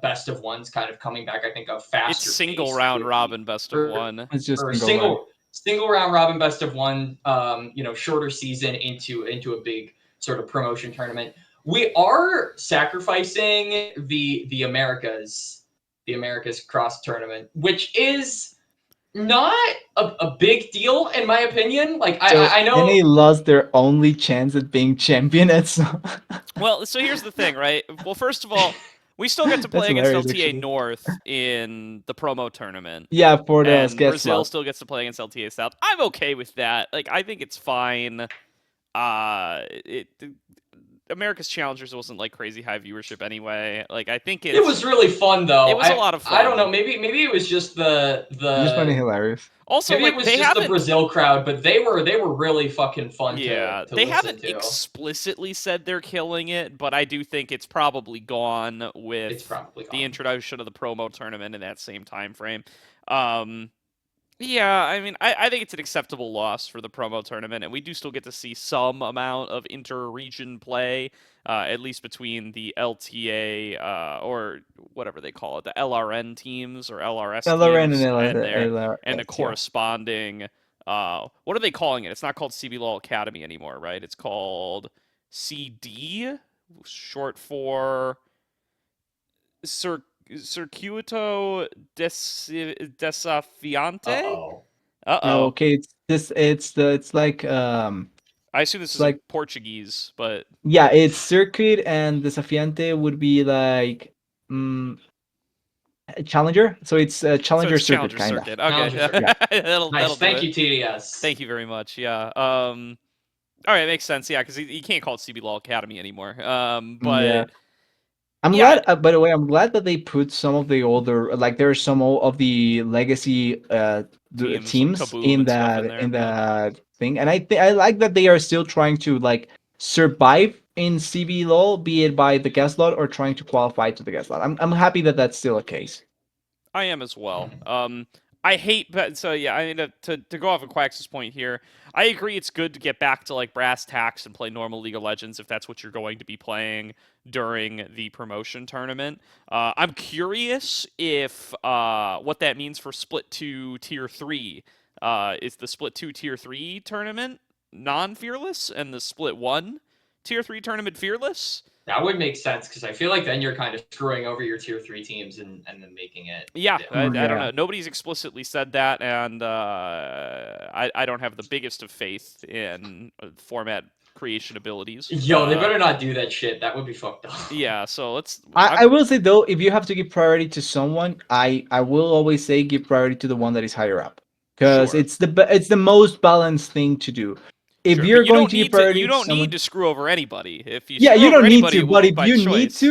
Speaker 4: best of ones kind of coming back. I think a
Speaker 2: It's
Speaker 4: faster
Speaker 2: single
Speaker 4: pace
Speaker 2: round
Speaker 4: would be,
Speaker 2: robin best of one.
Speaker 5: It's just
Speaker 4: or
Speaker 5: single run.
Speaker 4: single round robin best of one, shorter season into a big sort of promotion tournament. We are sacrificing the Americas cross tournament, which is not a big deal in my opinion. Like
Speaker 5: So
Speaker 4: I know
Speaker 5: NA lost their only chance at being champion at
Speaker 2: Well, so here's the thing, right? Well, first of all, we still get to
Speaker 5: That's
Speaker 2: play against
Speaker 5: hilarious,
Speaker 2: LTA
Speaker 5: actually.
Speaker 2: North in the promo tournament.
Speaker 5: Yeah, for the
Speaker 2: And
Speaker 5: guest
Speaker 2: Brazil
Speaker 5: slot.
Speaker 2: still gets to play against LTA South. I'm okay with that. Like, I think it's fine. America's Challengers wasn't like crazy high viewership anyway. Like, I think
Speaker 4: it was really fun though.
Speaker 2: it was a lot of
Speaker 4: I don't know.
Speaker 2: fun.
Speaker 4: Maybe it was just the
Speaker 5: You just find it hilarious.
Speaker 2: Also,
Speaker 4: maybe it
Speaker 2: like
Speaker 4: was
Speaker 2: they
Speaker 4: just the
Speaker 2: haven't.
Speaker 4: Brazil crowd, but they were really fucking fun
Speaker 2: Yeah,
Speaker 4: to
Speaker 2: they
Speaker 4: listen
Speaker 2: haven't
Speaker 4: to.
Speaker 2: explicitly said they're killing it, but I do think it's probably gone
Speaker 4: It's
Speaker 2: with
Speaker 4: probably
Speaker 2: the
Speaker 4: gone.
Speaker 2: introduction of the promo tournament in that same time frame. Yeah, I mean, I think it's an acceptable loss for the promo tournament, and we do still get to see some amount of inter-region play, at least between the LTA, or whatever they call it, the LRN teams or LRS
Speaker 5: LRN
Speaker 2: teams,
Speaker 5: and
Speaker 2: and the
Speaker 5: LRS, yeah.
Speaker 2: corresponding, what are they calling it? It's not called CB Law Academy anymore, right? It's called CD, short for Circuito Desafiante?
Speaker 4: Uh-oh.
Speaker 2: Uh-oh.
Speaker 5: Okay, it's like
Speaker 2: I assume this
Speaker 5: it's
Speaker 2: is in
Speaker 5: like
Speaker 2: Portuguese, but
Speaker 5: yeah, it's circuit and desafiante would be like mm, challenger. So it's a
Speaker 2: so
Speaker 5: challenger
Speaker 2: it's
Speaker 5: circuit
Speaker 2: Challenger
Speaker 5: kind of.
Speaker 2: Circuit.
Speaker 4: Challenger
Speaker 2: Okay.
Speaker 4: Circuit.
Speaker 5: Yeah.
Speaker 2: that'll
Speaker 4: Nice.
Speaker 2: do
Speaker 4: Thank
Speaker 2: it.
Speaker 4: you, TDS.
Speaker 2: Thank you very much. Yeah. All right, makes sense. Yeah, because you can't call it CB Law Academy anymore.
Speaker 5: Yeah.
Speaker 2: But
Speaker 5: I'm
Speaker 2: yeah,
Speaker 5: glad. By the way, I'm glad that they put some of the older, like there's some of the legacy
Speaker 2: teams like
Speaker 5: teams
Speaker 2: Kaboom and stuff in there.
Speaker 5: in
Speaker 2: Yeah.
Speaker 5: that thing, and I like that they are still trying to like survive in CB LOL, be it by the guest slot or trying to qualify to the guest slot. I'm happy that that's still a case.
Speaker 2: I am as well.
Speaker 4: Mhm.
Speaker 2: I hate, but so yeah. I mean, to go off of Quax's point here, I agree. It's good to get back to like brass tacks and play normal League of Legends if that's what you're going to be playing during the promotion tournament. I'm curious if what that means for Split 2 Tier 3. Is the Split 2 Tier 3 tournament non-fearless and the Split 1 tier 3 tournament fearless?
Speaker 4: That would make sense because I feel like then you're kind of screwing over your tier 3 teams and then making it.
Speaker 2: Yeah, I don't
Speaker 5: Yeah.
Speaker 2: know. Nobody's explicitly said that, and I don't have the biggest of faith in format creation abilities.
Speaker 4: Yo, they better not do that shit. That would be fucked up.
Speaker 2: Yeah, so let's.
Speaker 5: I will say though, if you have to give priority to someone, I will always say give priority to the one that is higher up, because
Speaker 2: Sure.
Speaker 5: it's the most balanced thing to do. If
Speaker 2: Sure,
Speaker 5: you're
Speaker 2: but you
Speaker 5: going
Speaker 2: don't
Speaker 5: to give
Speaker 2: need
Speaker 5: priority
Speaker 2: you
Speaker 5: to
Speaker 2: don't
Speaker 5: someone,
Speaker 2: need to screw over anybody. If you
Speaker 5: yeah,
Speaker 2: screw
Speaker 5: you
Speaker 2: over
Speaker 5: don't need
Speaker 2: anybody,
Speaker 5: to.
Speaker 2: it
Speaker 5: But
Speaker 2: won't
Speaker 5: if
Speaker 2: by
Speaker 5: you need
Speaker 2: choice.
Speaker 5: to,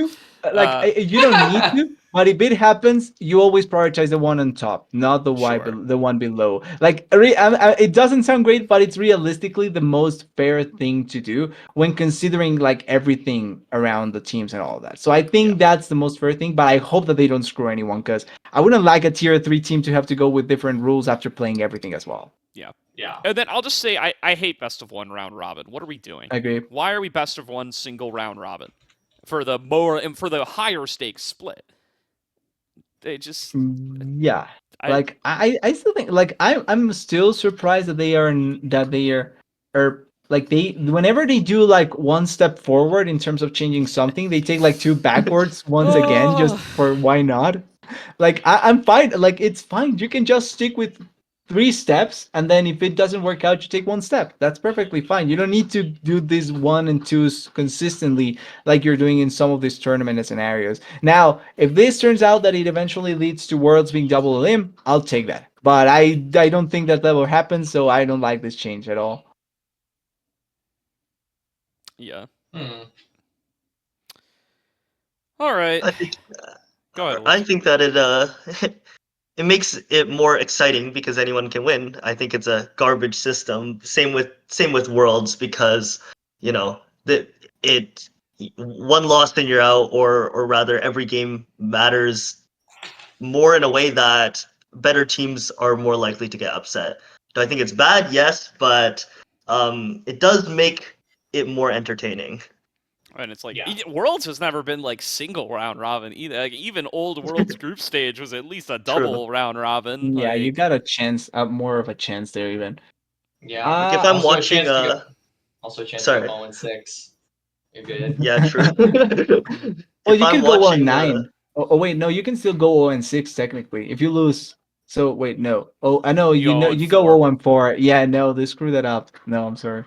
Speaker 5: you don't need to. But if it happens, you always prioritize the one on top, not the
Speaker 2: Sure.
Speaker 5: the one below. Like, it doesn't sound great, but it's realistically the most fair thing to do when considering like everything around the teams and all of that. So I think that's the most fair thing. But I hope that they don't screw anyone, because I wouldn't like a tier 3 team to have to go with different rules after playing everything as well.
Speaker 4: Yeah.
Speaker 2: And then I'll just say I hate best of one round robin. What are we doing?
Speaker 5: I agree.
Speaker 2: Why are we best of one single round robin for the higher stakes split? They just
Speaker 5: Yeah. Like I still think like I'm still surprised that they are like they whenever they do like one step forward in terms of changing something, they take like two backwards once again, just for why not? Like I'm fine. Like it's fine. You can just stick with 3 steps, and then if it doesn't work out, you take one step. That's perfectly fine. You don't need to do these 1 and 2s consistently like you're doing in some of these tournament scenarios. Now, if this turns out that it eventually leads to Worlds being double elim, I'll take that. But I don't think that will happen, so I don't like this change at all.
Speaker 2: yeah.
Speaker 4: Hmm.
Speaker 2: All right.
Speaker 3: I think,
Speaker 2: Go ahead.
Speaker 3: I think that it it makes it more exciting because anyone can win. I think it's a garbage system. Same with Worlds, because one loss and you're out, or rather every game matters more in a way that better teams are more likely to get upset. Do I think it's bad? Yes, but it does make it more entertaining.
Speaker 2: And it's like
Speaker 4: Yeah.
Speaker 2: Worlds has never been like single round robin either. Like, even old Worlds group stage was at least a double round robin.
Speaker 5: Yeah, you
Speaker 2: Like,
Speaker 5: got a chance, more of a chance there even.
Speaker 4: Yeah.
Speaker 3: Like if I'm
Speaker 4: Also a
Speaker 3: watching,
Speaker 4: chance to go, also a chance to
Speaker 3: sorry.
Speaker 4: go 0-6. You're good.
Speaker 3: Yeah, true.
Speaker 5: Well,
Speaker 3: If
Speaker 5: you
Speaker 3: I'm
Speaker 5: can go
Speaker 3: watching,
Speaker 5: 1-9. Oh wait, no, you can still go 0-6 technically if you lose. So wait, no. Oh, I know
Speaker 2: You go
Speaker 5: you go
Speaker 2: 0-4.
Speaker 5: 0-4. Yeah, no, they screwed that up. No, I'm sorry.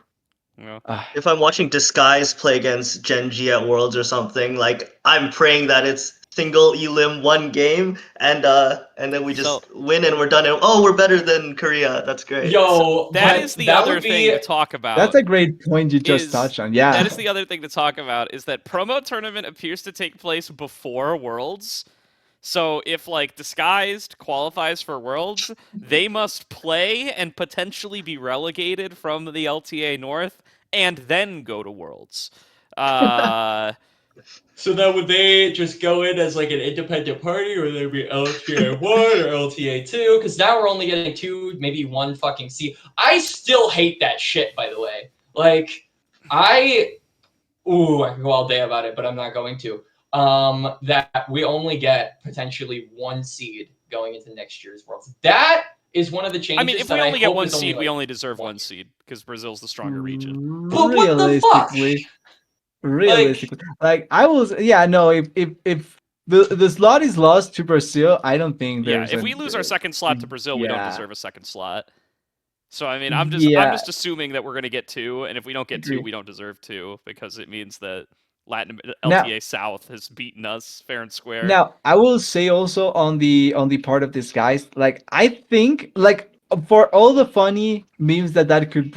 Speaker 2: yeah.
Speaker 3: if I'm watching Disguise play against Gen G at Worlds or something, like I'm praying that it's single elim one game, and then we just win and we're done. And oh, we're better than Korea. That's great.
Speaker 4: Yo,
Speaker 2: That
Speaker 4: but
Speaker 2: is the
Speaker 4: that
Speaker 2: other
Speaker 4: would
Speaker 2: thing
Speaker 4: be
Speaker 2: to talk about.
Speaker 5: That's a great point you just touched on. Yeah.
Speaker 2: That is the other thing to talk about, is that promo tournament appears to take place before Worlds. So if like Disguised qualifies for Worlds, they must play and potentially be relegated from the LTA North and then go to Worlds.
Speaker 4: So then would they just go in as like an independent party, or would there be LTA 1 or LTA 2? Because now we're only getting 2, maybe 1 fucking seed. I still hate that shit, by the way. Like, I can go all day about it, but I'm not going to. That we only get potentially 1 seed going into next year's Worlds. That is one of the changes.
Speaker 2: I mean, if
Speaker 4: that
Speaker 2: we only get
Speaker 4: hope
Speaker 2: 1
Speaker 4: is only,
Speaker 2: seed, we
Speaker 4: like,
Speaker 2: only deserve 1 seed, because Brazil's the stronger region.
Speaker 4: But what the fuck?
Speaker 5: Realistically, like I was, yeah, no. If the slot is lost to Brazil, I don't think
Speaker 2: Yeah,
Speaker 5: there's.
Speaker 2: if we lose our second slot to Brazil, we don't
Speaker 5: yeah.
Speaker 2: deserve a second slot. So I mean, I'm
Speaker 5: Yeah.
Speaker 2: just assuming that we're gonna get 2, and if we don't get 2,
Speaker 5: Agreed.
Speaker 2: we don't deserve 2, because it means that LTA
Speaker 5: Now-
Speaker 2: South has beaten us fair and square.
Speaker 5: Now, I will say also on the part of this, guys, like I think like for all the funny memes that could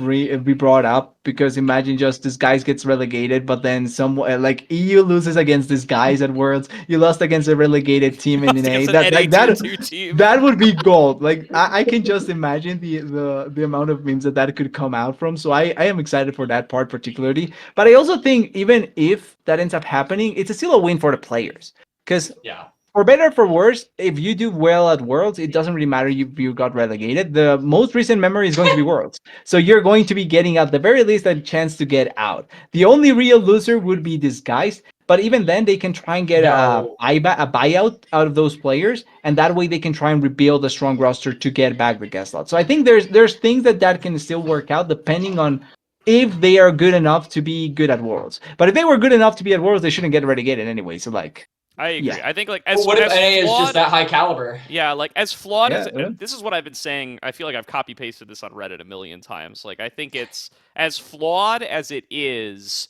Speaker 5: be brought up, because imagine just this guys gets relegated, but then some like EU loses against this guys at Worlds. You lost against a relegated team in
Speaker 2: Lost
Speaker 5: NA.
Speaker 2: against an
Speaker 5: That like
Speaker 2: NA
Speaker 5: that
Speaker 2: tier 2 team.
Speaker 5: that would be gold. Like I can just imagine the amount of memes that could come out from. So I am excited for that part particularly. But I also think even if that ends up happening, it's still a win for the players. Because
Speaker 4: Yeah.
Speaker 5: for better or for worse, if you do well at Worlds, it doesn't really matter if you got relegated. The most recent memory is going to be Worlds. So you're going to be getting at the very least a chance to get out. The only real loser would be Disguised. But even then, they can try and get a buyout out of those players, and that way they can try and rebuild a strong roster to get back the guest slot. So I think there's things that can still work out depending on if they are good enough to be good at Worlds. But if they were good enough to be at Worlds, they shouldn't get relegated anyway. So like,
Speaker 2: I agree.
Speaker 5: yeah.
Speaker 2: I think like
Speaker 4: But
Speaker 2: as
Speaker 4: what if
Speaker 2: as
Speaker 4: NA is
Speaker 2: flawed,
Speaker 4: just that high caliber?
Speaker 2: yeah, like as flawed
Speaker 5: Yeah,
Speaker 2: as
Speaker 5: yeah.
Speaker 2: this is what I've been saying. I feel like I've copy pasted this on Reddit a million times. Like I think it's as flawed as it is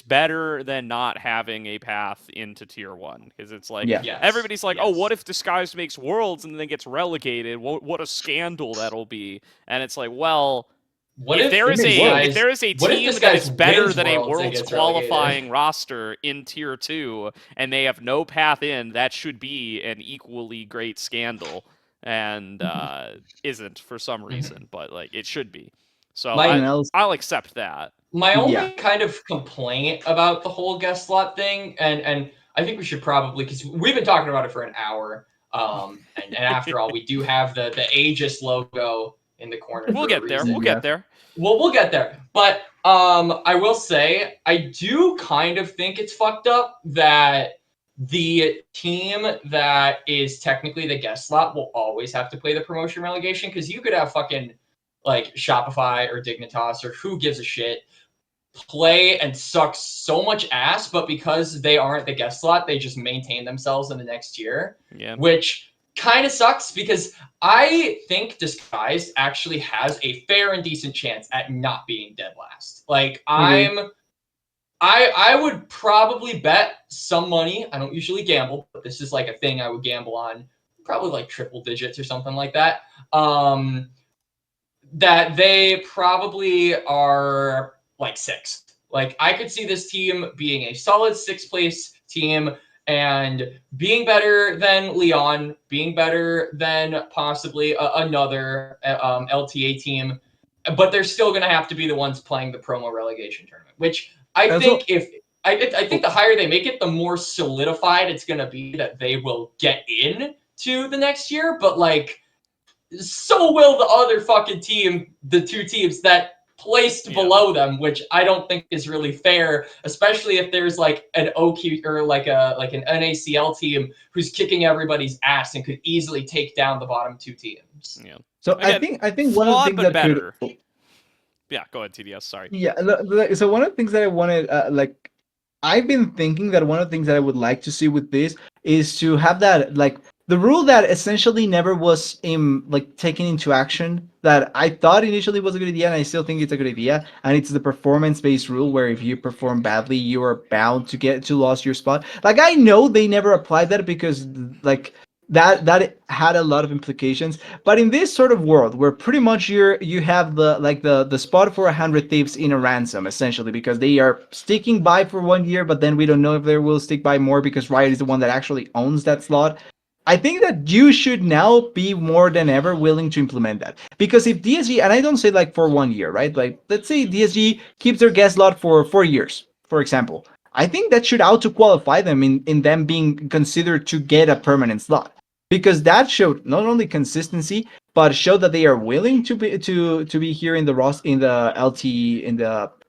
Speaker 2: better than not having a path into tier 1 because it's like
Speaker 5: Yeah.
Speaker 4: Yes.
Speaker 2: everybody's like,
Speaker 4: yes.
Speaker 2: "Oh, what if Disguised makes Worlds and then gets relegated? What a scandal that'll be." And it's like, well,
Speaker 4: What
Speaker 2: if there is
Speaker 4: Disguised-
Speaker 2: a
Speaker 4: what if
Speaker 2: team that
Speaker 4: Disguised
Speaker 2: is better
Speaker 4: wins
Speaker 2: than a
Speaker 4: Worlds and
Speaker 2: Worlds
Speaker 4: gets relegated?
Speaker 2: qualifying roster in tier 2 and they have no path in, that should be an equally great scandal and isn't for some reason, but like it should be. So
Speaker 4: My-
Speaker 5: And else,
Speaker 2: I'll accept that.
Speaker 4: My only
Speaker 5: Yeah.
Speaker 4: kind of complaint about the whole guest slot thing, and I think we should probably, because we've been talking about it for an hour, and after all, we do have the Aegis logo in the corner.
Speaker 2: We'll
Speaker 4: for a
Speaker 2: get there.
Speaker 4: reason.
Speaker 2: We'll
Speaker 5: Yeah.
Speaker 2: get there.
Speaker 4: Well, we'll get there. But I will say, I do kind of think it's fucked up that the team that is technically the guest slot will always have to play the promotion relegation, because you could have fucking like Shopify or Dignitas or who gives a shit play and suck so much ass, but because they aren't the guest slot, they just maintain themselves in the next year,
Speaker 2: Yeah.
Speaker 4: which kind of sucks because I think Disguised actually has a fair and decent chance at not being dead last. Like
Speaker 5: Agreed.
Speaker 4: I would probably bet some money. I don't usually gamble, but this is like a thing I would gamble on, probably like triple digits or something like that. That they probably are like sixth. Like I could see this team being a solid sixth place team and being better than Leon, being better than possibly another LTA team, but they're still going to have to be the ones playing the promo relegation tournament, which I
Speaker 5: Also-
Speaker 4: think if I think the higher they make it, the more solidified it's going to be that they will get in to the next year. But like, so will the other fucking team, the two teams that placed below them, which I don't think is really fair, especially if there's like an OQ or like an NACL team who's kicking everybody's ass and could easily take down the bottom two teams.
Speaker 2: Yeah.
Speaker 5: So
Speaker 2: Again,
Speaker 5: I think one of the
Speaker 2: flawed
Speaker 5: things
Speaker 2: but
Speaker 5: that
Speaker 2: better.
Speaker 5: could
Speaker 2: Yeah, go ahead, TDS. Sorry.
Speaker 5: Yeah, so one of the things that I wanted, like, I've been thinking that one of the things that I would like to see with this is to have that, like, the rule that essentially never was like taken into action that I thought initially was a good idea, and I still think it's a good idea, and it's the performance-based rule where if you perform badly, you are bound to lose your spot. Like, I know they never applied that because, like, that had a lot of implications, but in this sort of world where pretty much you have the spot for 100 thieves in a ransom essentially because they are sticking by for 1 year, but then we don't know if they will stick by more because Riot is the one that actually owns that slot. I think that you should now be more than ever willing to implement that, because if DSG, and I don't say like for 1 year, right? Like let's say DSG keeps their guest slot for 4 years, for example. I think that should auto qualify them in them being considered to get a permanent slot, because that showed not only consistency but showed that they are willing to be here in the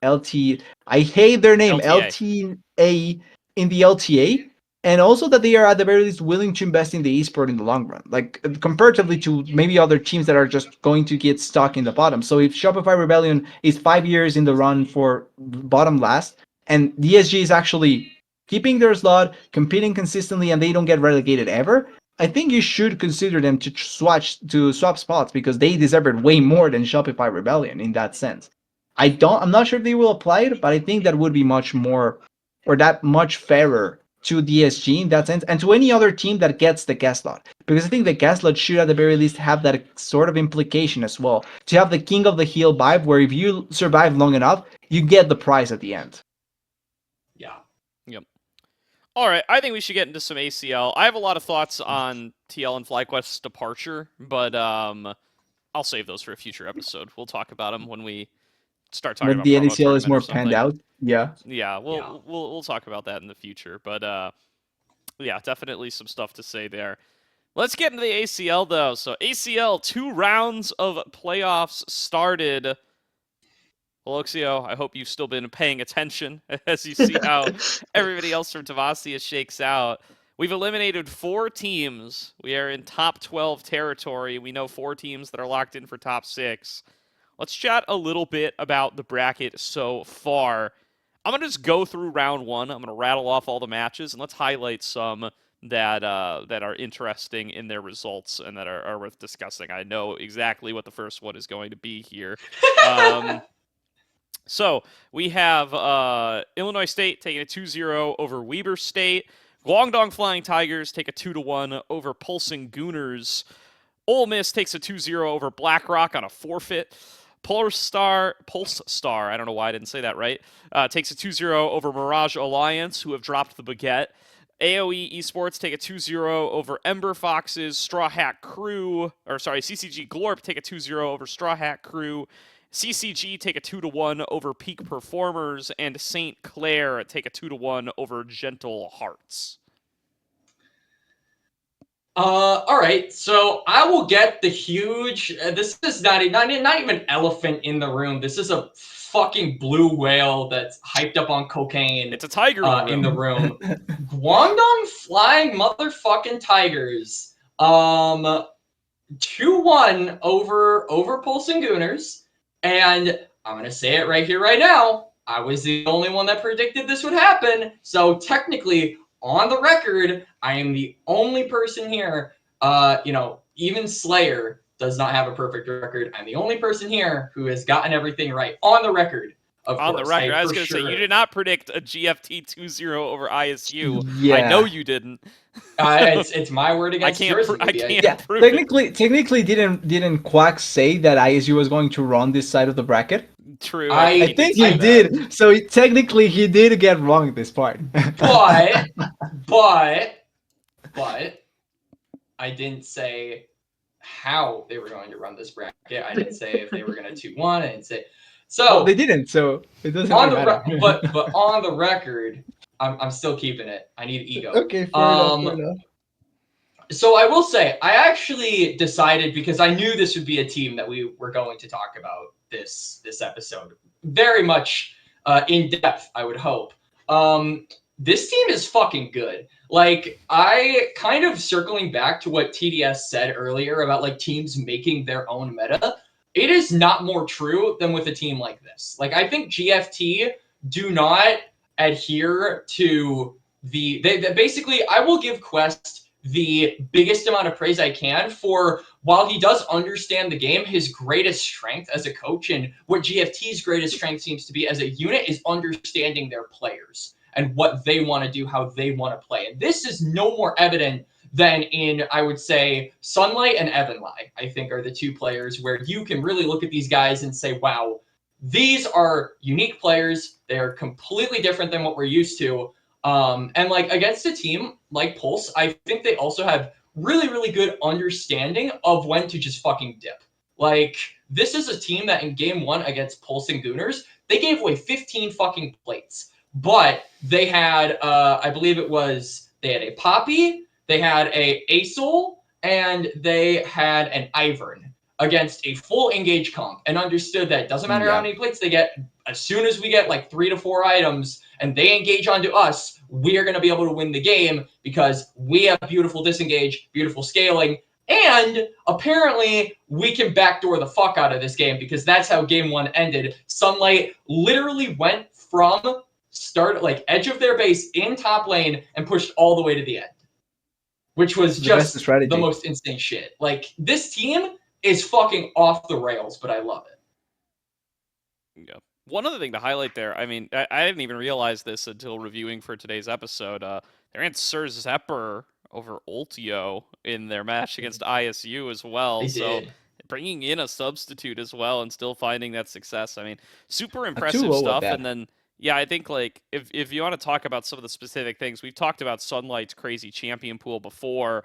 Speaker 5: LT. I hate their name,
Speaker 2: LTA.
Speaker 5: LTA, in the LTA, and also that they are at the very least willing to invest in the esport in the long run, like comparatively to maybe other teams that are just going to get stuck in the bottom. So if Shopify Rebellion is 5 years in the run for bottom last, and DSG is actually keeping their slot, competing consistently, and they don't get relegated ever, I think you should consider them to swap spots because they deserve it way more than Shopify Rebellion in that sense. I'm not sure if they will apply it, but I think that would be much more, or that much fairer to DSG in that sense, and to any other team that gets the guest slot. Because I think the guest slot should at the very least have that sort of implication as well. To have the king of the hill vibe where if you survive long enough, you get the prize at the end.
Speaker 4: Yeah.
Speaker 2: Yep. All right, I think we should get into some ACL. I have a lot of thoughts on TL and FlyQuest's departure, but I'll save those for a future episode. We'll talk about them when we start talking
Speaker 5: When
Speaker 2: about
Speaker 5: the
Speaker 2: promo
Speaker 5: NACL is
Speaker 2: tournament
Speaker 5: more
Speaker 2: or something.
Speaker 5: panned out. Yeah.
Speaker 2: Yeah, we'll talk about that in the future, but yeah, definitely some stuff to say there. Let's get into the ACL though. So ACL, 2 rounds of playoffs started. Aloxeo, I hope you've still been paying attention as you see how everybody else from Tavasia shakes out. We've eliminated 4 teams. We are in top 12 territory. We know 4 teams that are locked in for top 6. let's chat a little bit about the bracket so far. I'm going to just go through round one. I'm going to rattle off all the matches, and let's highlight some that are interesting in their results and that are worth discussing. I know exactly what the first one is going to be here. So we have Illinois State taking a 2-0 over Weber State. Guangdong Flying Tigers take a 2-1 over Pulsing Gooners. Ole Miss takes a 2-0 over BlackRock on a forfeit. Pulse Star, I don't know why I didn't say that right, takes a 2-0 over Mirage Alliance, who have dropped the baguette. AOE Esports take a 2-0 over Ember Foxes. CCG Glorp take a 2-0 over Straw Hat Crew. CCG take a 2-1 over Peak Performers, and St. Clair take a 2-1 over Gentle Hearts.
Speaker 4: All right, so I will get the huge. This is not even elephant in the room. This is a fucking blue whale that's hyped up on cocaine.
Speaker 2: It's a tiger
Speaker 4: in the room. Guangdong Flying motherfucking Tigers. 2-1 over Pulsing Gooners. And I'm going to say it right here, right now. I was the only one that predicted this would happen. So technically, on the record, I am the only person here. Even Slayer does not have a perfect record. I'm the only person here who has gotten everything right on the record.
Speaker 2: On the record, I was going to say, you did not predict a GFT 2-0 over ISU.
Speaker 5: Yeah.
Speaker 2: I know you didn't.
Speaker 4: It's my word against yours.
Speaker 2: I can't
Speaker 5: Yeah,
Speaker 2: prove
Speaker 5: technically, didn't Quax say that ISU was going to run this side of the bracket?
Speaker 2: True.
Speaker 5: I think he did. So technically, he did get wrong this part.
Speaker 4: But I didn't say how they were going to run this bracket. I didn't say if they were going to 2-1. I didn't say. So
Speaker 5: well, they didn't. So it doesn't matter.
Speaker 4: But on the record, I'm still keeping it. I need ego.
Speaker 5: Okay, fair enough.
Speaker 4: So I will say, I actually decided, because I knew this would be a team that we were going to talk about this episode very much in depth, I would hope. This team is fucking good. Like, I kind of circling back to what TDS said earlier about like teams making their own meta. It is not more true than with a team like this. Like, I think GFT do not adhere to they basically, I will give Quest the biggest amount of praise I can for, while he does understand the game, his greatest strength as a coach and what GFT's greatest strength seems to be as a unit is understanding their players and what they want to do, how they want to play. And this is no more evident than in, I would say, Sunlight and Evanlai, I think, are the two players where you can really look at these guys and say, wow, these are unique players. They're completely different than what we're used to. And like against a team like Pulse, I think they also have really, really good understanding of when to just fucking dip. Like, this is a team that in game one against Pulsing Gooners, they gave away 15 fucking plates. But they had, I believe they had a Poppy, they had a ACL, and they had an Ivern against a full engage comp, and understood that it doesn't matter how many plates they get. As soon as we get like 3 to 4 items and they engage onto us, we are going to be able to win the game because we have beautiful disengage, beautiful scaling, and apparently we can backdoor the fuck out of this game because that's how game one ended. Sunlight literally went from edge of their base in top lane and pushed all the way to the end, which was just the most insane shit. Like, this team is fucking off the rails, but I love it.
Speaker 2: Yeah. One other thing to highlight there, I mean, I didn't even realize this until reviewing for today's episode. They ran Sir Zepper over Ultio in their match against ISU as well. So bringing in a substitute as well and still finding that success. I mean, super impressive stuff. And then, yeah, I think like if you want to talk about some of the specific things, we've talked about Sunlight's crazy champion pool before.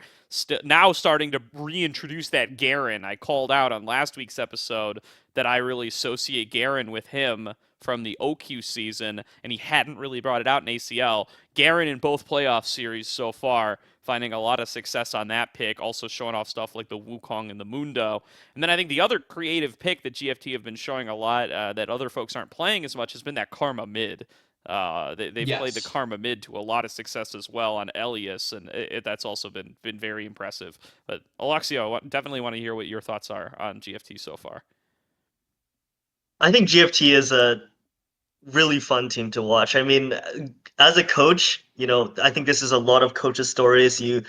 Speaker 2: Now starting to reintroduce that Garen. I called out on last week's episode that I really associate Garen with him from the OQ season, and he hadn't really brought it out in ACL. Garen in both playoff series so far, finding a lot of success on that pick, also showing off stuff like the Wukong and the Mundo. And then I think the other creative pick that GFT have been showing a lot that other folks aren't playing as much has been that Karma mid. They've played the Karma mid to a lot of success as well on Elias, and that's also been very impressive. But Aloxeo, definitely want to hear what your thoughts are on GFT so far.
Speaker 3: I think GFT is a really fun team to watch. I mean, as a coach, I think this is a lot of coaches' stories. You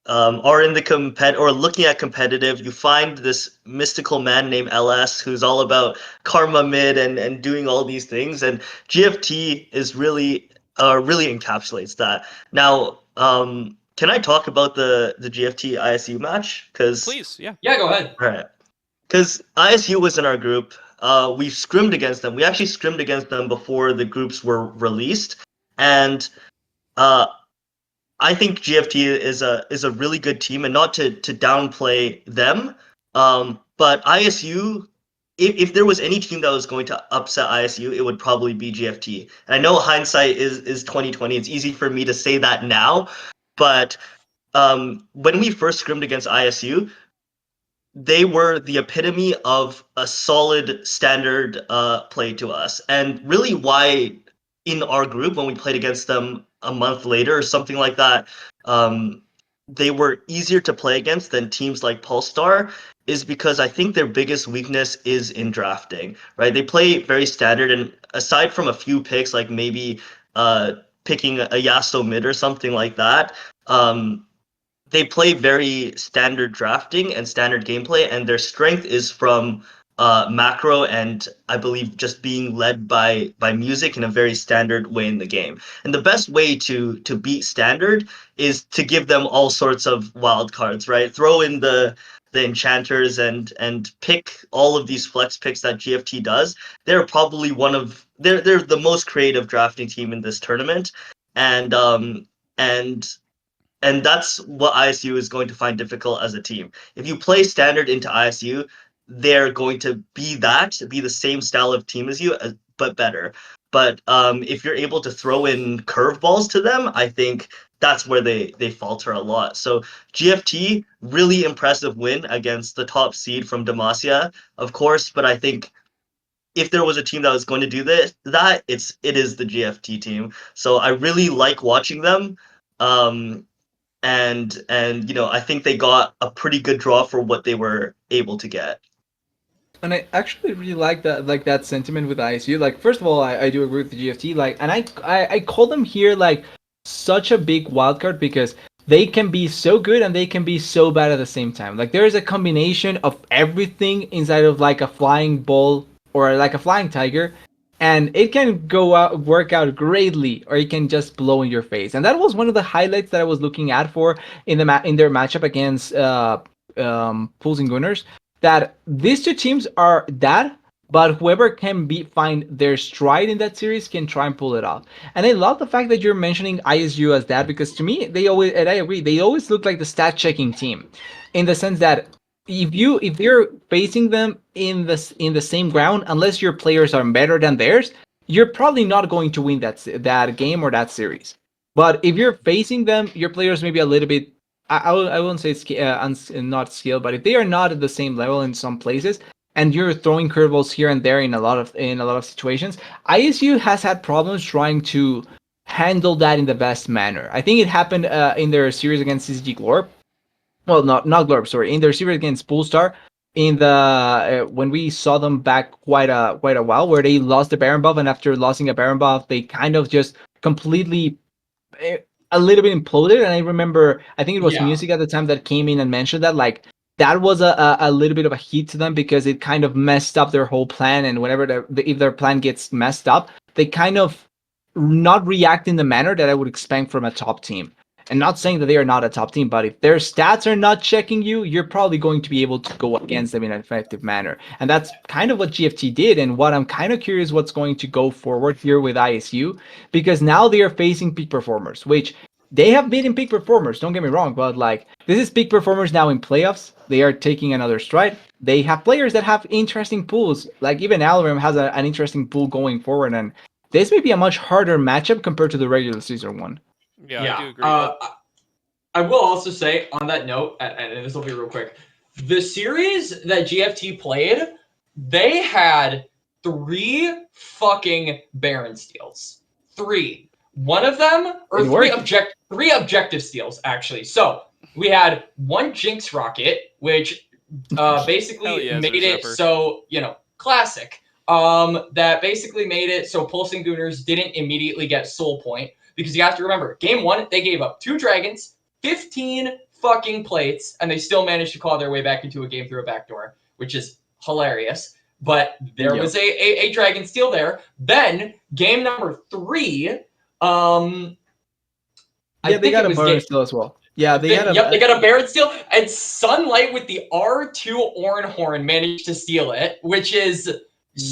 Speaker 3: are in the or looking at competitive. You find this mystical man named LS who's all about karma mid and doing all these things, and GFT is really encapsulates that. Now, can I talk about the GFT ISU match?
Speaker 2: Please, yeah.
Speaker 4: Yeah, go ahead.
Speaker 3: All right. Because ISU was in our group. We scrimmed against them. We actually scrimmed against them before the groups were released, and uh, I think GFT is a really good team, and not to downplay them. But ISU, if there was any team that was going to upset ISU, it would probably be GFT. And I know hindsight is 2020. It's easy for me to say that now, but when we first scrimmed against ISU, they were the epitome of a solid standard play to us. And really why in our group, when we played against them a month later or something like that, they were easier to play against than teams like Pulstar, is because I think their biggest weakness is in drafting, right? They play very standard, and aside from a few picks, like maybe picking a Yasuo mid or something like that, they play very standard drafting and standard gameplay, and their strength is from macro and I believe just being led by music in a very standard way in the game. And the best way to beat standard is to give them all sorts of wild cards, right? Throw in the enchanters and pick all of these flex picks that GFT does. They're probably they're the most creative drafting team in this tournament, and and and that's what ISU is going to find difficult as a team. If you play standard into ISU, they're going to be the same style of team as you, but better. But if you're able to throw in curveballs to them, I think that's where they falter a lot. So GFT, really impressive win against the top seed from Demacia, of course. But I think if there was a team that was going to do it is the GFT team. So I really like watching them. And I think they got a pretty good draw for what they were able to get.
Speaker 5: And I actually really like that sentiment with ISU. Like, first of all, I do agree with the GFT. Like, and I call them here like such a big wildcard because they can be so good and they can be so bad at the same time. Like, there is a combination of everything inside of like a flying bull or like a flying tiger, and it can work out greatly, or it can just blow in your face. And that was one of the highlights that I was looking at for in their matchup against Pulls and Gunners. That these two teams are that, but whoever can find their stride in that series can try and pull it off. And I love the fact that you're mentioning ISU as that, because to me, they always, and I agree, they always look like the stat checking team, in the sense that if you're facing them in the same ground, unless your players are better than theirs, you're probably not going to win that game or that series. But if you're facing them, your players may be a little bit, I won't say not skilled, but if they are not at the same level in some places, and you're throwing curveballs here and there in a lot of situations, ISU has had problems trying to handle that in the best manner. I think it happened in their series against CCG Glorp. Well, not Glorp, sorry. In their series against Polestar, in the when we saw them back quite a while, where they lost the Baron buff, and after losing a Baron buff, they kind of just completely a little bit imploded. And I remember, I think it was Music at the time that came in and mentioned that, like, that was a little bit of a hit to them, because it kind of messed up their whole plan. And whenever if their plan gets messed up, they kind of not react in the manner that I would expect from a top team. And not saying that they are not a top team, but if their stats are not checking you, you're probably going to be able to go against them in an effective manner. And that's kind of what GFT did, and what I'm kind of curious what's going to go forward here with ISU, because now they are facing peak performers, which they have beaten peak performers, don't get me wrong, but like, this is peak performers now in playoffs. They are taking another stride. They have players that have interesting pools, like even Alram has an interesting pool going forward, and this may be a much harder matchup compared to the regular season one.
Speaker 2: Yeah, I do agree.
Speaker 4: I will also say on that note, and this will be real quick, the series that GFT played, they had 3 fucking Baron steals. 3. One of them, or 3 objective steals, actually. So we had 1 Jinx rocket, which basically made it so, Classic. That basically made it so Pulsing Gooners didn't immediately get Soul Point, because you have to remember, game 1, they gave up 2 dragons, 15 fucking plates, and they still managed to claw their way back into a game through a backdoor, which is hilarious. But there was a dragon steal there. Then game number 3,
Speaker 5: they got a Baron steal as well. Yeah, they got
Speaker 4: a Baron steal, and Sunlight with the R2 Ornhorn managed to steal it, which is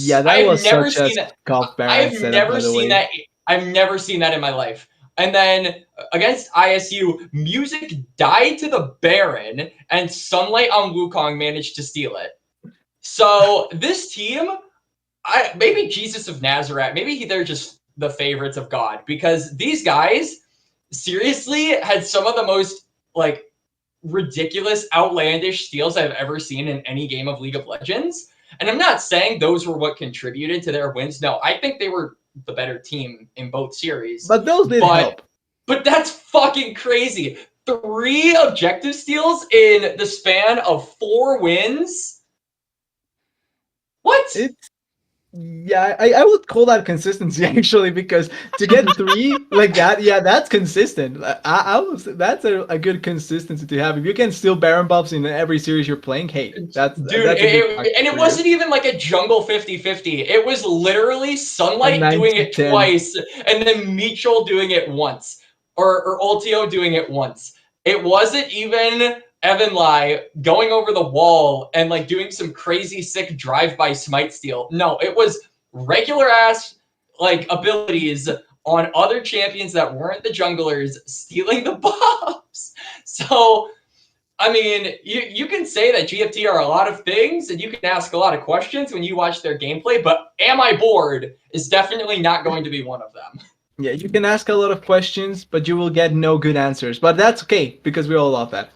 Speaker 5: that was such a scuff Baron
Speaker 4: I've never seen that. I've never seen that in my life. And then against ISU, Music died to the Baron, and Sunlight on Wukong managed to steal it. So this team, maybe Jesus of Nazareth, maybe they're just the favorites of God, because these guys seriously had some of the most like ridiculous, outlandish steals I've ever seen in any game of League of Legends. And I'm not saying those were what contributed to their wins. No, I think they were the better team in both series.
Speaker 5: But those did help.
Speaker 4: But that's fucking crazy. 3 objective steals in the span of 4 wins? What?
Speaker 5: I would call that consistency, actually, because to get 3 like that, that's consistent. That's a good consistency to have. If you can steal Baron buffs in every series you're playing, hey, that's
Speaker 4: it wasn't even like a jungle 50-50. It was literally Sunlight doing it twice, and then Mitchell doing it once, or Ultio doing it once. It wasn't even Evan Lai going over the wall and like doing some crazy sick drive-by smite steal. No, it was regular ass like abilities on other champions that weren't the junglers stealing the buffs. So, I mean, you can say that GFT are a lot of things, and you can ask a lot of questions when you watch their gameplay, but am I bored is definitely not going to be one of them.
Speaker 5: Yeah, you can ask a lot of questions, but you will get no good answers. But that's okay, because we all love that.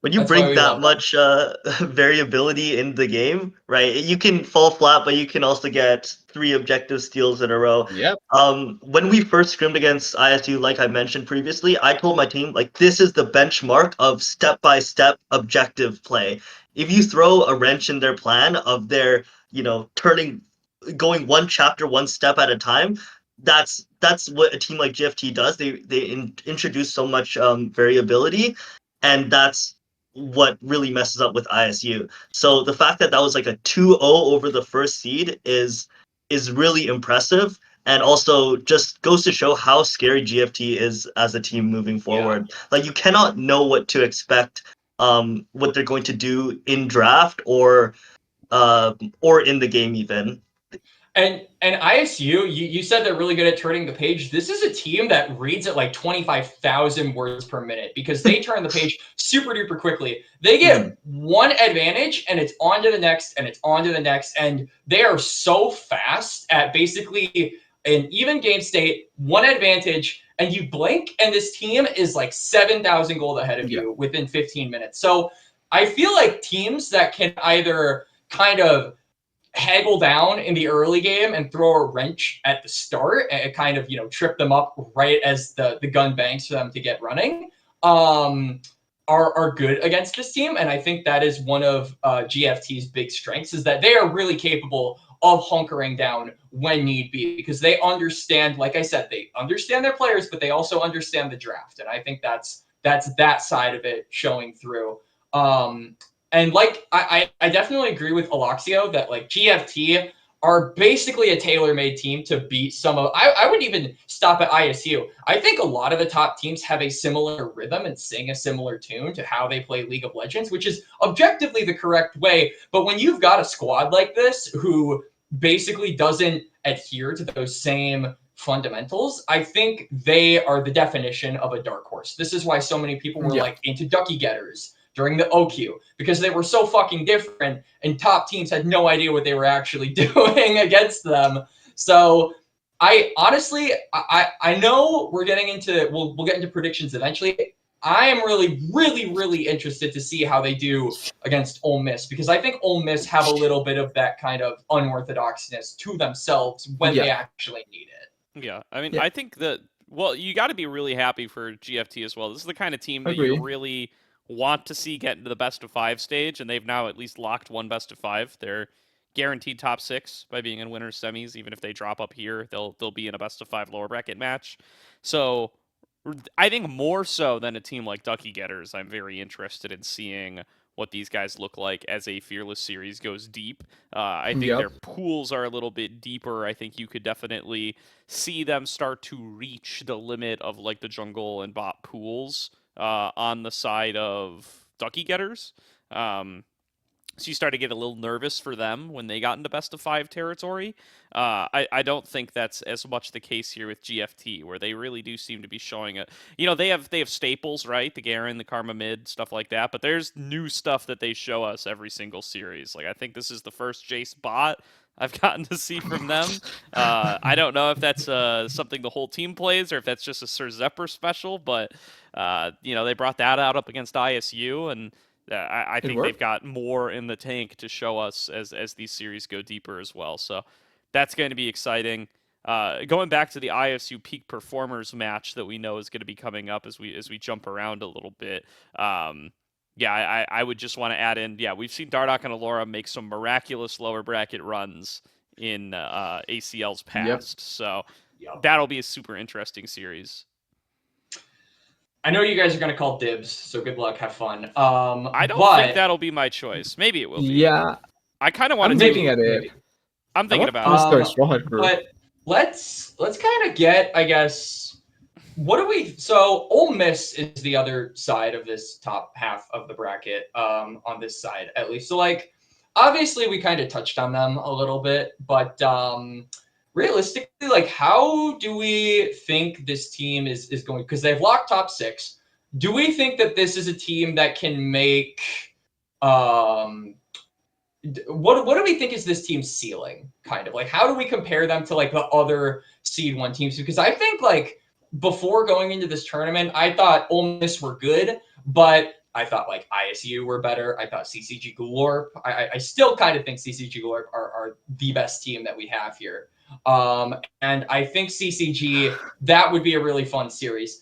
Speaker 3: When you bring that much variability in the game, right? You can fall flat, but you can also get 3 objective steals in a row.
Speaker 5: Yep.
Speaker 3: When we first scrimmed against ISU, like I mentioned previously, I told my team, like, this is the benchmark of step-by-step objective play. If you throw a wrench in their plan of their, going one chapter, one step at a time, that's what a team like GFT does. They introduce so much variability, and that's what really messes up with ISU. So the fact that was like a 2-0 over the first seed is really impressive, and also just goes to show how scary GFT is as a team moving forward. Like, you cannot know what to expect, what they're going to do in draft or in the game even.
Speaker 4: And ISU, you said they're really good at turning the page. This is a team that reads at like 25,000 words per minute, because they turn the page super duper quickly. They get one advantage and it's on to the next and it's on to the next. And they are so fast at basically an even game state, one advantage, and you blink and this team is like 7,000 gold ahead of you within 15 minutes. So I feel like teams that can either kind of haggle down in the early game and throw a wrench at the start and kind of, trip them up right as the gun banks for them to get running, are good against this team. And I think that is one of GFT's big strengths, is that they are really capable of hunkering down when need be, because they understand, like I said, they understand their players, but they also understand the draft. And I think that's that side of it showing through. And like, I definitely agree with Aloxeo that like GFT are basically a tailor-made team to beat some of, I wouldn't even stop at ISU. I think a lot of the top teams have a similar rhythm and sing a similar tune to how they play League of Legends, which is objectively the correct way. But when you've got a squad like this who basically doesn't adhere to those same fundamentals, I think they are the definition of a dark horse. This is why so many people were like into Ducky Getters during the OQ, because they were so fucking different and top teams had no idea what they were actually doing against them. So I honestly, I know we're getting into, we'll get into predictions eventually. I am really, really, really interested to see how they do against Ole Miss, because I think Ole Miss have a little bit of that kind of unorthodoxness to themselves when they actually need it.
Speaker 2: Yeah, I mean, I think that, well, you got to be really happy for GFT as well. This is the kind of team that you really want to see get into the best of 5 stage, and they've now at least locked one best of 5. They're guaranteed top 6 by being in winners semis. Even if they drop up here, they'll be in a best of 5 lower bracket match. So I think more so than a team like Ducky Getters, I'm very interested in seeing what these guys look like as a Fearless series goes deep. I think
Speaker 5: Yep.
Speaker 2: their pools are a little bit deeper. I think you could definitely see them start to reach the limit of like the jungle and bot pools on the side of Ducky Getters. So you start to get a little nervous for them when they got into best of 5 territory. I don't think that's as much the case here with GFT, where they really do seem to be showing it. They have staples, right? The Garen, the Karma Mid, stuff like that. But there's new stuff that they show us every single series. Like I think this is the first Jace bot I've gotten to see from them. I don't know if that's something the whole team plays or if that's just a Sir Zephyr special, but they brought that out up against ISU, and I think they've got more in the tank to show us as these series go deeper as well. So that's going to be exciting. Going back to the ISU Peak Performers match that we know is going to be coming up as we jump around a little bit. I would just want to add in, we've seen Dardoch and Alora make some miraculous lower bracket runs in ACL's past.
Speaker 5: Yep.
Speaker 2: So that'll be a super interesting series.
Speaker 4: I know you guys are going to call dibs, so good luck, have fun.
Speaker 2: I don't think that'll be my choice. Maybe it will be.
Speaker 5: Yeah.
Speaker 2: I kind of want
Speaker 5: I'm
Speaker 2: to
Speaker 5: thinking at it.
Speaker 2: I'm thinking about
Speaker 5: it.
Speaker 4: But let's kind of get, I guess, so Ole Miss is the other side of this top half of the bracket, on this side, at least. So, like, obviously we kind of touched on them a little bit, but realistically, like, how do we think this team is going? Because they've locked top 6. Do we think that this is a team that can make what do we think is this team's ceiling? Kind of like, how do we compare them to like the other seed 1 teams? Because I think like before going into this tournament, I thought Ole Miss were good, but I thought like ISU were better. I thought CCG Galore. I still kind of think CCG Galore are the best team that we have here. And I think CCG, that would be a really fun series.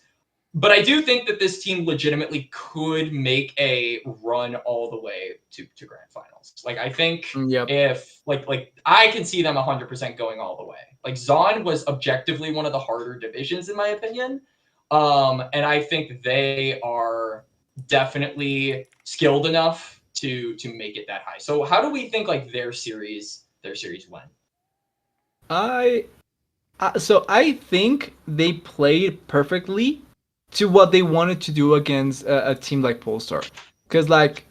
Speaker 4: But I do think that this team legitimately could make a run all the way to grand finals. Like, I think if like I can see them 100% going all the way. Like, Zon was objectively one of the harder divisions in my opinion. And I think they are definitely skilled enough to make it that high. So how do we think like their series went?
Speaker 5: I think they played perfectly to what they wanted to do against a team like Polestar. Because like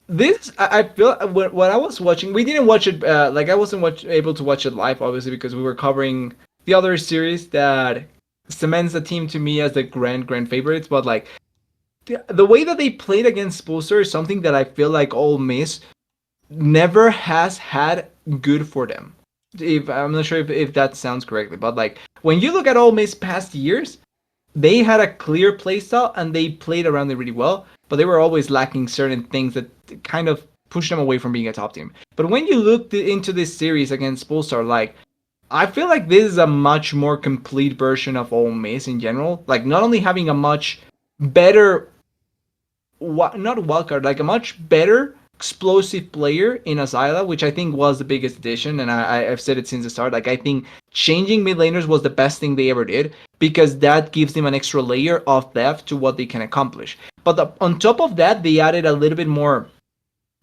Speaker 5: this, I feel when I was watching, we didn't watch it. I wasn't able to watch it live, obviously, because we were covering the other series that cements the team to me as the grand favorites. But like the way that they played against Polestar is something that I feel like Ole Miss never has had good for them. If I'm not sure if that sounds correctly, but like when you look at Ole Miss past years, they had a clear playstyle and they played around it really well, but they were always lacking certain things that kind of pushed them away from being a top team. But when you look into this series against Polestar, like I feel like this is a much more complete version of Ole Miss in general. Like not only having a much better, not wildcard, like a much better explosive player in Azayla, which I think was the biggest addition, and I've said it since the start. Like I think changing mid laners was the best thing they ever did because that gives them an extra layer of depth to what they can accomplish. But on top of that, they added a little bit more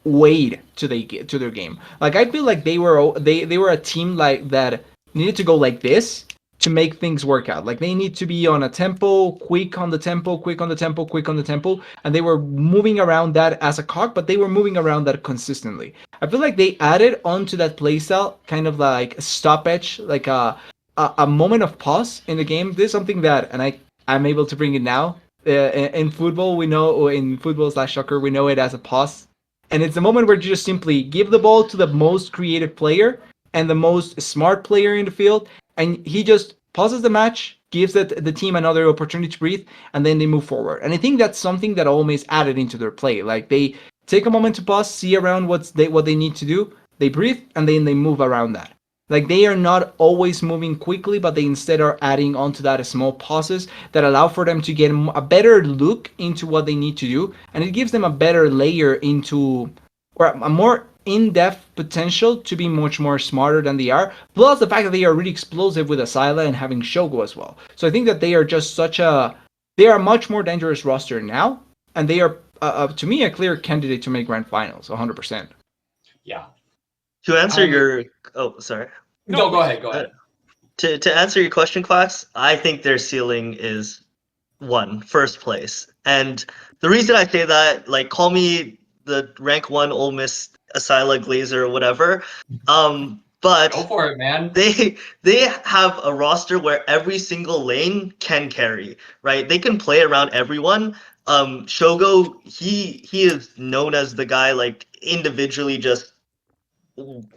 Speaker 5: weight to their game. Like I feel like they were a team like that needed to go like this to make things work out. Like they need to be on a tempo, quick on the tempo, and they were moving around that as a cog, but they were moving around that consistently. I feel like they added onto that playstyle kind of like a stoppage, like a moment of pause in the game. This is something that, and I'm able to bring it now. In football, we know, in football/soccer, we know it as a pause. And it's a moment where you just simply give the ball to the most creative player and the most smart player in the field, and he just pauses the match, gives the team another opportunity to breathe, and then they move forward. And I think that's something that Ole Miss added into their play. Like they take a moment to pause, see around what they need to do, they breathe, and then they move around that. Like they are not always moving quickly, but they instead are adding onto that small pauses that allow for them to get a better look into what they need to do, and it gives them a better layer into, or a more in-depth potential to be much more smarter than they are. Plus the fact that they are really explosive with Asila and having Shogo as well. So I think that they are just they are a much more dangerous roster now, and they are to me a clear candidate to make grand finals, 100%.
Speaker 4: Yeah.
Speaker 3: To answer your, oh, sorry.
Speaker 4: No, go ahead. Go ahead.
Speaker 3: To answer your question, Quax, I think their ceiling is first place. And the reason I say that, like, call me the rank 1 Ole Miss Asila Glazer or whatever, but
Speaker 4: Go for it, man.
Speaker 3: they have a roster where every single lane can carry, right? They can play around everyone. Shogo, he is known as the guy, like, individually just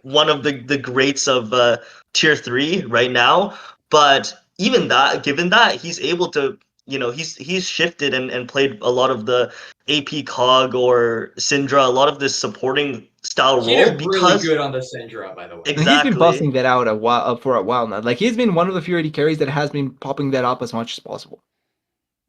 Speaker 3: one of the greats of tier 3 right now. But even that, given that, he's able to, he's shifted and played a lot of the AP Cog or Syndra, a lot of this supporting style
Speaker 4: He
Speaker 3: role
Speaker 4: did really
Speaker 3: because
Speaker 4: good on the Syndra, by the way.
Speaker 5: And he's been
Speaker 3: exactly.
Speaker 5: busting that out for a while now. Like he's been one of the few AD carries that has been popping that up as much as possible.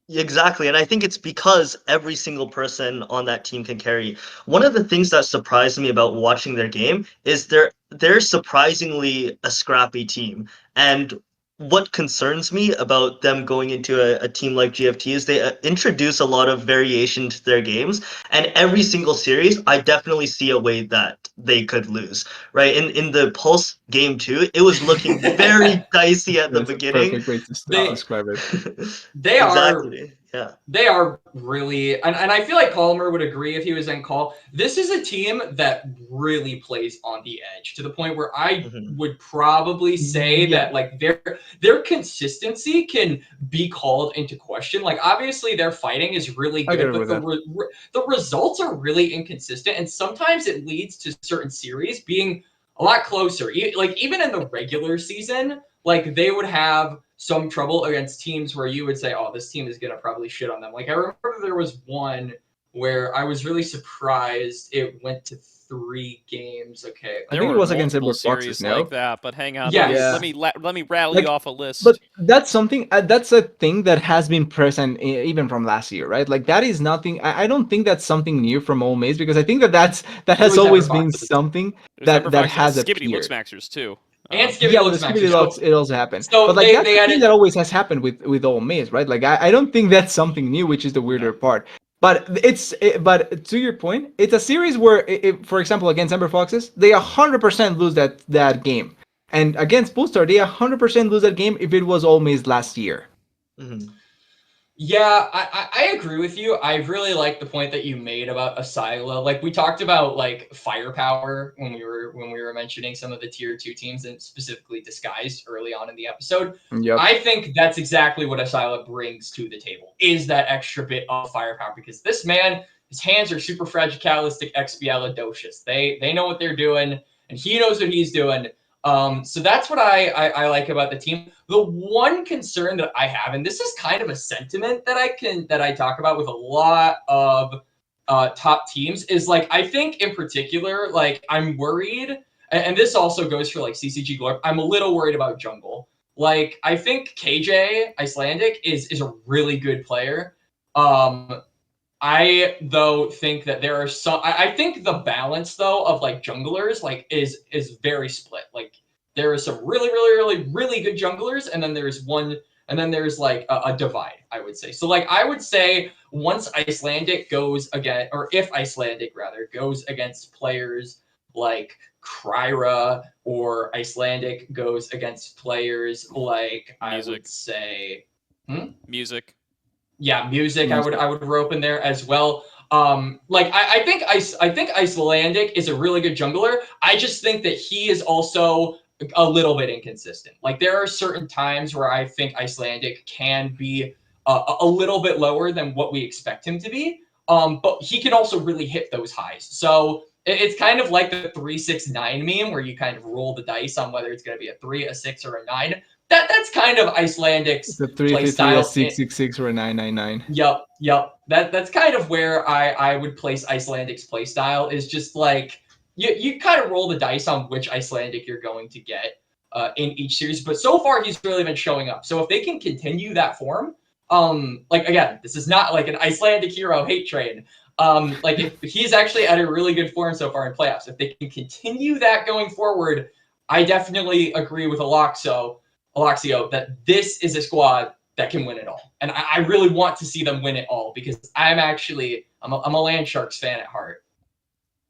Speaker 3: Exactly, and I think it's because every single person on that team can carry. One of the things that surprised me about watching their game is they're surprisingly a scrappy team. And what concerns me about them going into a team like GFT is they introduce a lot of variation to their games, and every single series, I definitely see a way that they could lose. Right in the Pulse game 2, it was looking very dicey at the
Speaker 5: That's a
Speaker 3: beginning.
Speaker 5: perfect way to
Speaker 4: They-
Speaker 5: describe it.
Speaker 4: They are
Speaker 3: Exactly. Yeah.
Speaker 4: They are really, and I feel like Polymer would agree if he was in call. This is a team that really plays on the edge to the point where I
Speaker 3: Mhm.
Speaker 4: would probably say
Speaker 5: Yeah.
Speaker 4: that like their consistency can be called into question. Like obviously their fighting is really
Speaker 5: I
Speaker 4: good,
Speaker 5: agree
Speaker 4: but
Speaker 5: with
Speaker 4: the results are really inconsistent, and sometimes it leads to certain series being a lot closer. Like even in the regular season, like they would have some trouble against teams where you would say, oh, this team is going to probably shit on them. Like I remember there was one where I was really surprised it went to 3 games. Okay.
Speaker 5: I
Speaker 2: There
Speaker 5: think it
Speaker 2: were
Speaker 5: was against
Speaker 2: multiple
Speaker 5: Edward Foxes,
Speaker 2: series
Speaker 5: no?
Speaker 2: like that, but hang on.
Speaker 4: Yes.
Speaker 2: Let me rattle
Speaker 5: Like,
Speaker 2: you off a list.
Speaker 5: But that's something that's a thing that has been present even from last year, right? Like that is nothing. I don't think that's something new from Ole Miss because I think that has
Speaker 4: was
Speaker 5: always
Speaker 4: Edward
Speaker 5: been
Speaker 4: Foxes.
Speaker 5: something
Speaker 2: There's
Speaker 5: that
Speaker 2: Everfox
Speaker 5: has
Speaker 2: and Skibbity Looks
Speaker 5: appeared.
Speaker 2: Maxers too.
Speaker 4: And Skibbity
Speaker 5: Yeah, with
Speaker 4: looks
Speaker 5: the
Speaker 4: Max.
Speaker 5: Skibidi Locks, it also happened.
Speaker 4: So
Speaker 5: But like
Speaker 4: they
Speaker 5: that's the
Speaker 4: had
Speaker 5: thing
Speaker 4: it.
Speaker 5: that always has happened with Ole Miss, right? Like I don't think that's something new, which is the weirder part. But but to your point, it's a series where, for example, against Ember Foxes, they 100% lose that game, and against Bullstar, they 100% lose that game if it was Ole Miss last year.
Speaker 3: Mhm.
Speaker 4: Yeah, I agree with you. I really like the point that you made about Asila. Like we talked about like firepower when we were mentioning some of the tier 2 teams and specifically Disguised early on in the episode.
Speaker 5: Yep.
Speaker 4: I think that's exactly what Asila brings to the table is that extra bit of firepower because this man, his hands are super fragilistic expialidocious. They know what they're doing and he knows what he's doing. So that's what I like about the team. The one concern that I have, and this is kind of a sentiment that I talk about with a lot of top teams, is like I think in particular, like I'm worried, and this also goes for like CCG Glorp. I'm a little worried about jungle. Like I think KJ Icelandic is a really good player. I though think that there are some. I think the balance though of like junglers like is very split. Like there are some really good junglers, and then there's one, and then there's like a divide. I would say so. Like I would say once Icelandic goes again, or if Icelandic rather goes against players like Kryra, or Icelandic goes against players like I
Speaker 2: Music.
Speaker 4: would say.
Speaker 2: Music.
Speaker 4: Yeah, music. I would rope in there as well. Like I think Icelandic is a really good jungler. I just think that he is also a little bit inconsistent. Like there are certain times where I think Icelandic can be a little bit lower than what we expect him to be. But he can also really hit those highs. So it's kind of like the 3-6-9 meme where you kind of roll the dice on whether it's going to be a 3, a 6, or a 9. That's kind of Icelandic's
Speaker 5: It's a
Speaker 4: play
Speaker 5: 3-3-3, a
Speaker 4: style.
Speaker 5: 6-6-6, or a 9-9-9.
Speaker 4: Yep. That's kind of where I would place Icelandic's playstyle is just like you kind of roll the dice on which Icelandic you're going to get. in each series. But so far, he's really been showing up. So if they can continue that form, like again, this is not like an Icelandic hero hate train. Like if he's actually at a really good form so far in playoffs, if they can continue that going forward, I definitely agree with Aloxeo that this is a squad that can win it all. And I really want to see them win it all because I'm a Land Sharks fan at heart.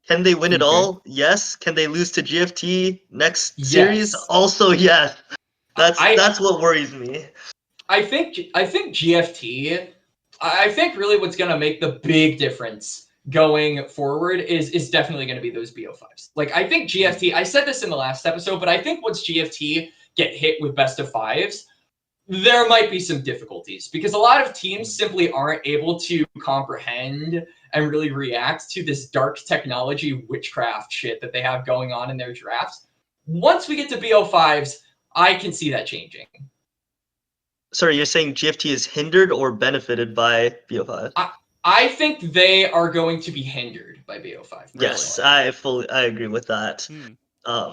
Speaker 3: Can they win it
Speaker 5: Okay.
Speaker 3: all? Yes. Can they lose to GFT next
Speaker 4: Yes.
Speaker 3: series? Also, yes. That's what worries me.
Speaker 4: I think GFT. I think really what's going to make the big difference going forward is definitely going to be those BO5s. Like I think GFT. I said this in the last episode, but I think once GFT get hit with best of fives, there might be some difficulties because a lot of teams simply aren't able to comprehend and really react to this dark technology witchcraft shit that they have going on in their drafts. Once we get to BO5s, I can see that changing.
Speaker 3: Sorry, you're saying GFT is hindered or benefited by BO5?
Speaker 4: I think they are going to be hindered by BO5.
Speaker 3: Yes,
Speaker 4: Personally.
Speaker 3: I agree with that.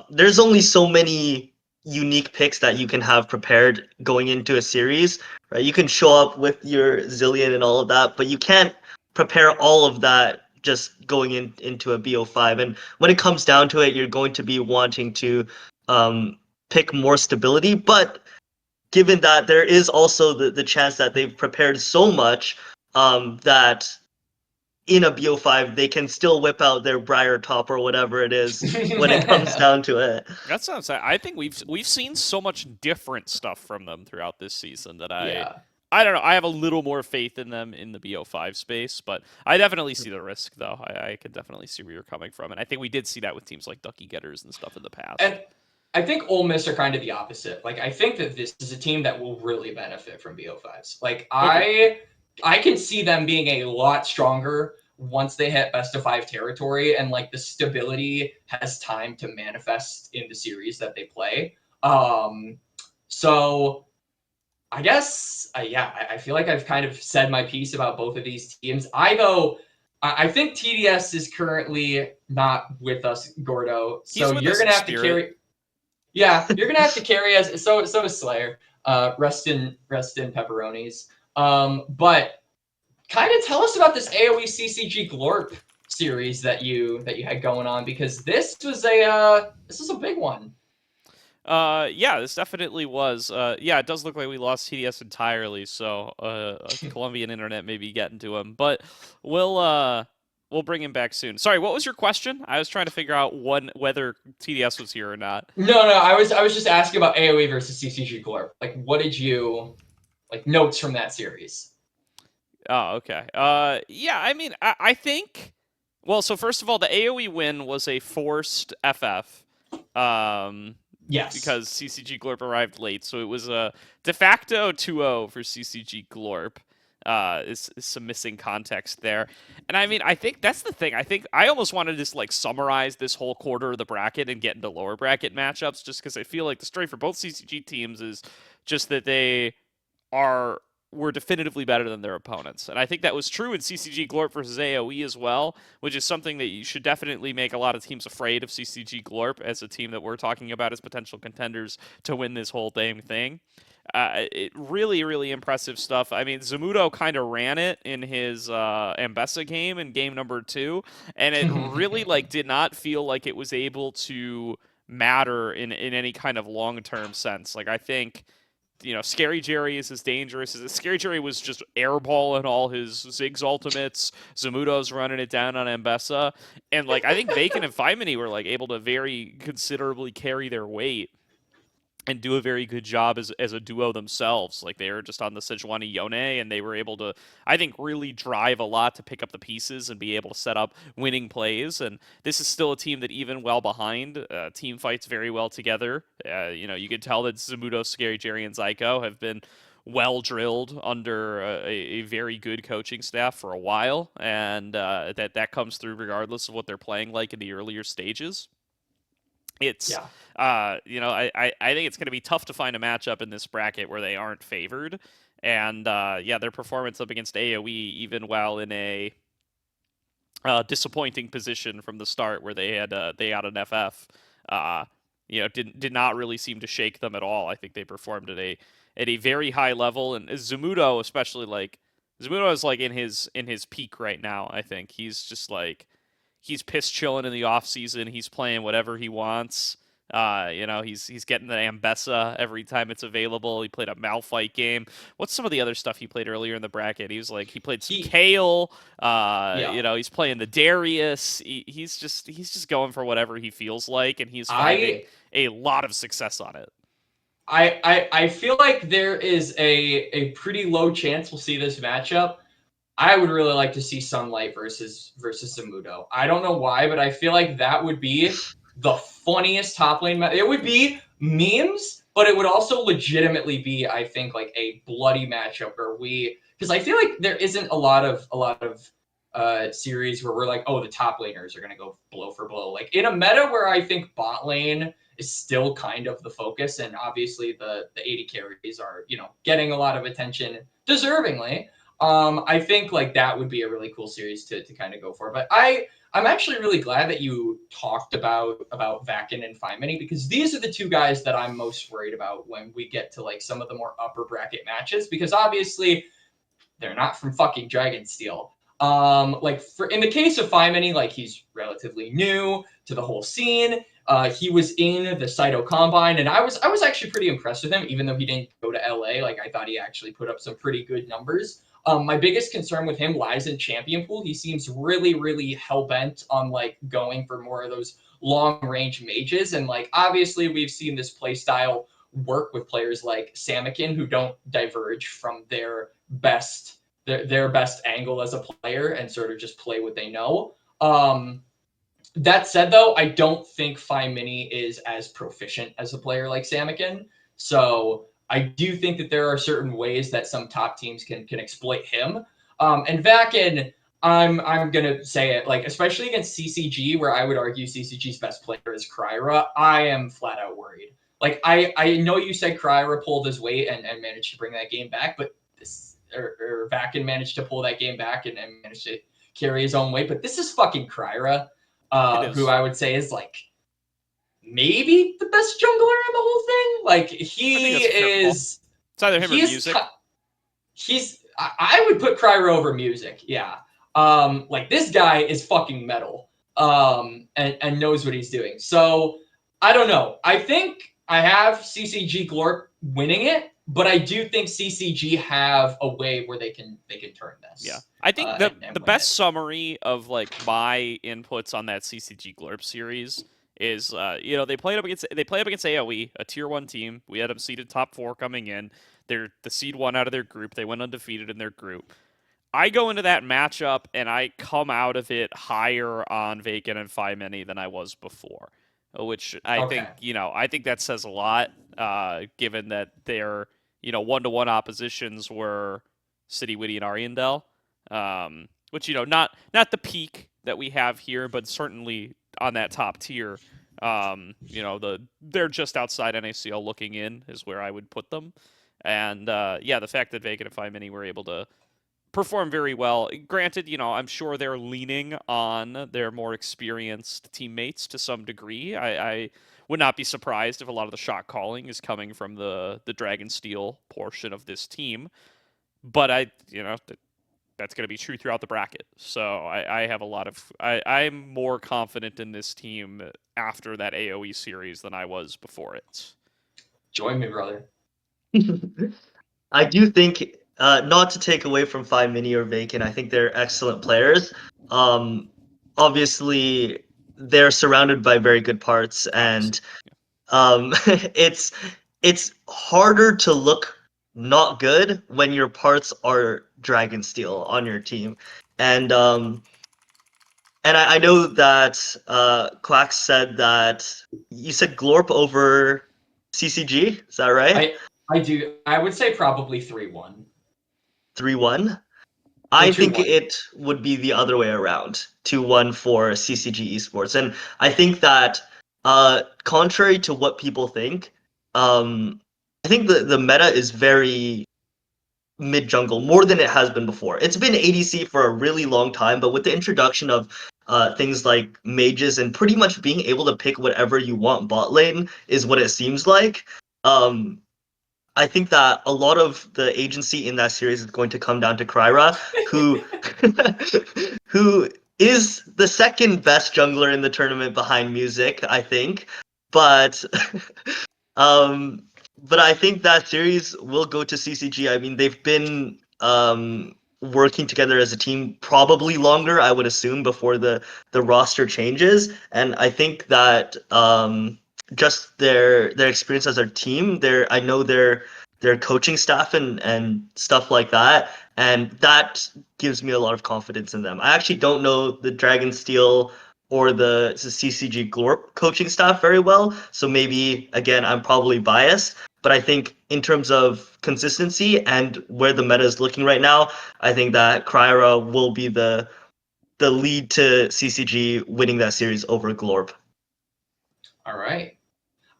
Speaker 3: There's only so many unique picks that you can have prepared going into a series, right? You can show up with your zillion and all of that, but you can't prepare all of that just going into a BO5. And when it comes down to it, you're going to be wanting to pick more stability. But given that there is also the chance that they've prepared so much that in a BO5 they can still whip out their Briar top or whatever it is when it comes down to it.
Speaker 2: That sounds. I think we've seen so much different stuff from them throughout this season that I don't know. I have a little more faith in them in the BO5 space, but I definitely see the risk though. I can definitely see where you're coming from, and I think we did see that with teams like Ducky Getters and stuff in the past.
Speaker 4: And I think Ole Miss are kind of the opposite. Like I think that this is a team that will really benefit from BO5s. Like I can see them being a lot stronger once they hit best of 5 territory and like the stability has time to manifest in the series that they play. So I guess I feel like I've kind of said my piece about both of these teams. I think TDS is currently not with us, Gordo. So you're gonna have to carry. Yeah, you're gonna have to carry us. So is Slayer. Rest in pepperonis. But kind of tell us about this AOE CCG Glorp series that you had going on because this was a big one.
Speaker 2: Yeah, this definitely was. Yeah, it does look like we lost TDS entirely, so Colombian internet may be getting to him, but we'll bring him back soon. Sorry, what was your question? I was trying to figure out whether TDS was here or not.
Speaker 4: No, I was just asking about AOE versus CCG Glorp. Like, what did you notes from that series?
Speaker 2: Oh, okay. Yeah, I mean, I think. Well, so first of all, the AOE win was a forced FF.
Speaker 4: Yes.
Speaker 2: Because CCG Glorp arrived late, so it was a de facto 2-0 for CCG Glorp. Is some missing context there. And I mean, I think that's the thing. I think I almost wanted to just like summarize this whole quarter of the bracket and get into lower bracket matchups just because I feel like the story for both CCG teams is just that they were definitively better than their opponents. And I think that was true in CCG Glorp versus AOE as well, which is something that you should definitely make a lot of teams afraid of CCG Glorp as a team that we're talking about as potential contenders to win this whole damn thing. It really, really impressive stuff. I mean, Zamudo kind of ran it in his Ambessa game in game number 2, and it really did not feel like it was able to matter in any kind of long-term sense. Like I think, Scary Jerry is as dangerous as Scary Jerry was just airballing all his Ziggs ultimates. Zamudo's running it down on Ambessa, and I think Vacant and Fimony were able to very considerably carry their weight and do a very good job as a duo themselves. They were just on the Sejuani Yone, and they were able to, I think, really drive a lot to pick up the pieces and be able to set up winning plays. And this is still a team that, even well behind, team fights very well together. You could tell that Zamudo, Scary Jerry, and Zyko have been well drilled under a very good coaching staff for a while, and that comes through regardless of what they're playing like in the earlier stages. It's, I think it's going to be tough to find a matchup in this bracket where they aren't favored. And, their performance up against AoE, even while in a disappointing position from the start where they had an FF, did not really seem to shake them at all. I think they performed at a very high level, and Zamudo especially, like Zamudo is like in his peak right now. I think he's just like he's piss chilling in the off season. He's playing whatever he wants. He's getting the Ambessa every time it's available. He played a Malphite game. What's some of the other stuff he played earlier in the bracket? He played some Kale. He's playing the Darius. He's just going for whatever he feels like, and he's finding a lot of success on it.
Speaker 4: I feel like there is a pretty low chance we'll see this matchup. I would really like to see Sunlight versus Zamudo. I don't know why, but I feel like that would be the funniest top lane match. It would be memes, but it would also legitimately be, I think, like a bloody matchup because I feel like there isn't a lot of series where we're like, oh, the top laners are gonna go blow for blow. Like in a meta where I think bot lane is still kind of the focus, and obviously the AD carries are getting a lot of attention deservingly. I think like that would be a really cool series to kind of go for. But I'm actually really glad that you talked about Vakin and Fimeny, because these are the two guys that I'm most worried about when we get to like some of the more upper bracket matches, because obviously they're not from fucking Dragonsteel. In the case of Fimeny, like he's relatively new to the whole scene. He was in the Saito Combine, and I was actually pretty impressed with him, even though he didn't go to LA. Like I thought he actually put up some pretty good numbers. My biggest concern with him lies in champion pool. He seems really, really hell-bent on like going for more of those long-range mages. And like obviously we've seen this play style work with players like Samikin, who don't diverge from their best angle as a player and sort of just play what they know. That said, though, I don't think Fimeny is as proficient as a player like Samikin. So I do think that there are certain ways that some top teams can exploit him. And Vakin, I'm gonna say it, like especially against CCG, where I would argue CCG's best player is Kryra. I am flat out worried. Like I know you said Kryra pulled his weight and managed to bring that game back, but Vakin managed to pull that game back and managed to carry his own weight. But this is fucking Kryra, who I would say is like maybe the best jungler in the whole thing. Like he is.
Speaker 2: It's either him or Music.
Speaker 4: I would put Kryra over Music. Yeah. Like this guy is fucking metal. And knows what he's doing. So I don't know. I think I have CCG Glorp winning it, but I do think CCG have a way where they can turn this.
Speaker 2: Yeah. I think the best summary of like my inputs on that CCG Glorp series is they played up against AoE, a tier 1 team. We had them seeded top 4 coming in. They're the seed 1 out of their group. They went undefeated in their group. I go into that matchup and I come out of it higher on Vakin and Fimeny than I was before, which I think that says a lot, given that their 1-to-1 oppositions were City Witty and Ariandel, which not the peak that we have here, but certainly on that top tier. They're just outside NACL looking in is where I would put them. And the fact that Vakin and Fimeny were able to perform very well. Granted, I'm sure they're leaning on their more experienced teammates to some degree. I would not be surprised if a lot of the shot calling is coming from the Dragonsteel portion of this team. But that's going to be true throughout the bracket. So I have a lot of... I'm more confident in this team after that AoE series than I was before it.
Speaker 4: Join me, brother.
Speaker 3: I do think, not to take away from Fimeny or Vakin, I think they're excellent players. Obviously, they're surrounded by very good parts, and it's harder to look not good when your parts are Dragonsteel on your team. And I know that Quax said that you said Glorp over CCG. Is that right?
Speaker 4: I do. I would say probably 3-1.
Speaker 3: 3-1? I think it would be the other way around. 2-1 for CCG Esports. And I think that, contrary to what people think, I think the meta is very mid-jungle, more than it has been before. It's been ADC for a really long time, but with the introduction of things like mages and pretty much being able to pick whatever you want bot lane is what it seems like. I think that a lot of the agency in that series is going to come down to Kryra, who who is the second best jungler in the tournament behind Music, I think. But um but I think that series will go to CCG. I mean, they've been working together as a team probably longer, I would assume, before the roster changes. And I think that just their experience as a team, I know their coaching staff and stuff like that, and that gives me a lot of confidence in them. I actually don't know the Dragonsteel or the CCG Glorp coaching staff very well, so maybe again I'm probably biased, but I think in terms of consistency and where the meta is looking right now, I think that Kryra will be the lead to CCG winning that series over Glorp.
Speaker 4: All right.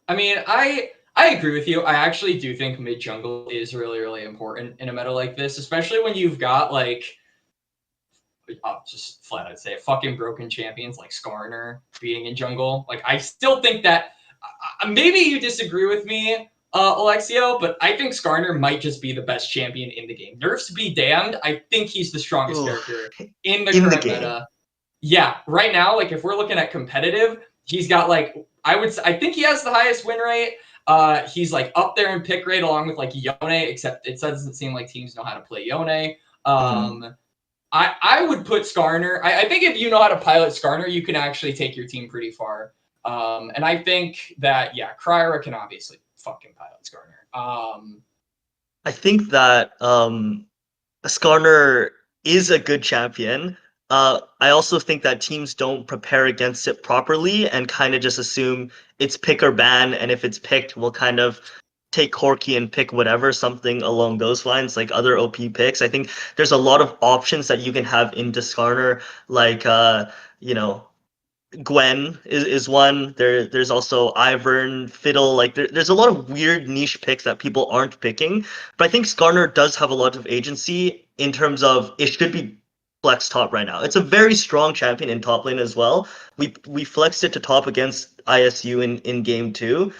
Speaker 4: I mean, I agree with you. I actually do think mid jungle is really, really important in a meta like this, especially when you've got like, I'll just flat out say it, fucking broken champions like Skarner being in jungle. Like, I still think that maybe you disagree with me, Aloxeo, but I think Skarner might just be the best champion in the game. Nerfs be damned. I think he's the strongest character in the current meta. Yeah, right now, like if we're looking at competitive, he's got like I think he has the highest win rate. He's like up there in pick rate along with like Yone, except it doesn't seem like teams know how to play Yone. I would put Skarner. I think if you know how to pilot Skarner, you can actually take your team pretty far. And I think that Kryra can obviously fucking pilot Skarner.
Speaker 3: I think that Skarner is a good champion. I also think that teams don't prepare against it properly and kind of just assume it's pick or ban, and if it's picked, we'll kind of take Corki and pick whatever, something along those lines, like other OP picks. I think there's a lot of options that you can have into Skarner, like Gwen is one. There's also Ivern, Fiddle. Like there's a lot of weird niche picks that people aren't picking. But I think Skarner does have a lot of agency in terms of it should be flex top right now. It's a very strong champion in top lane as well. We flexed it to top against ISU in game 2.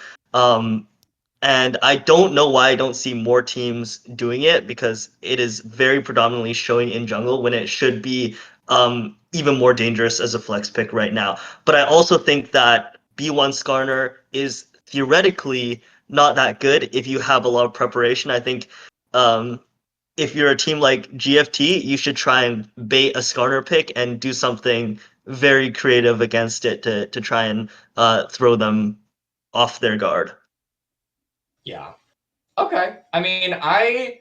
Speaker 3: And I don't know why I don't see more teams doing it, because it is very predominantly showing in jungle when it should be even more dangerous as a flex pick right now. But I also think that B1 Skarner is theoretically not that good if you have a lot of preparation. I think if you're a team like GFT, you should try and bait a Skarner pick and do something very creative against it to try and throw them off their guard.
Speaker 4: Yeah. Okay. I mean, I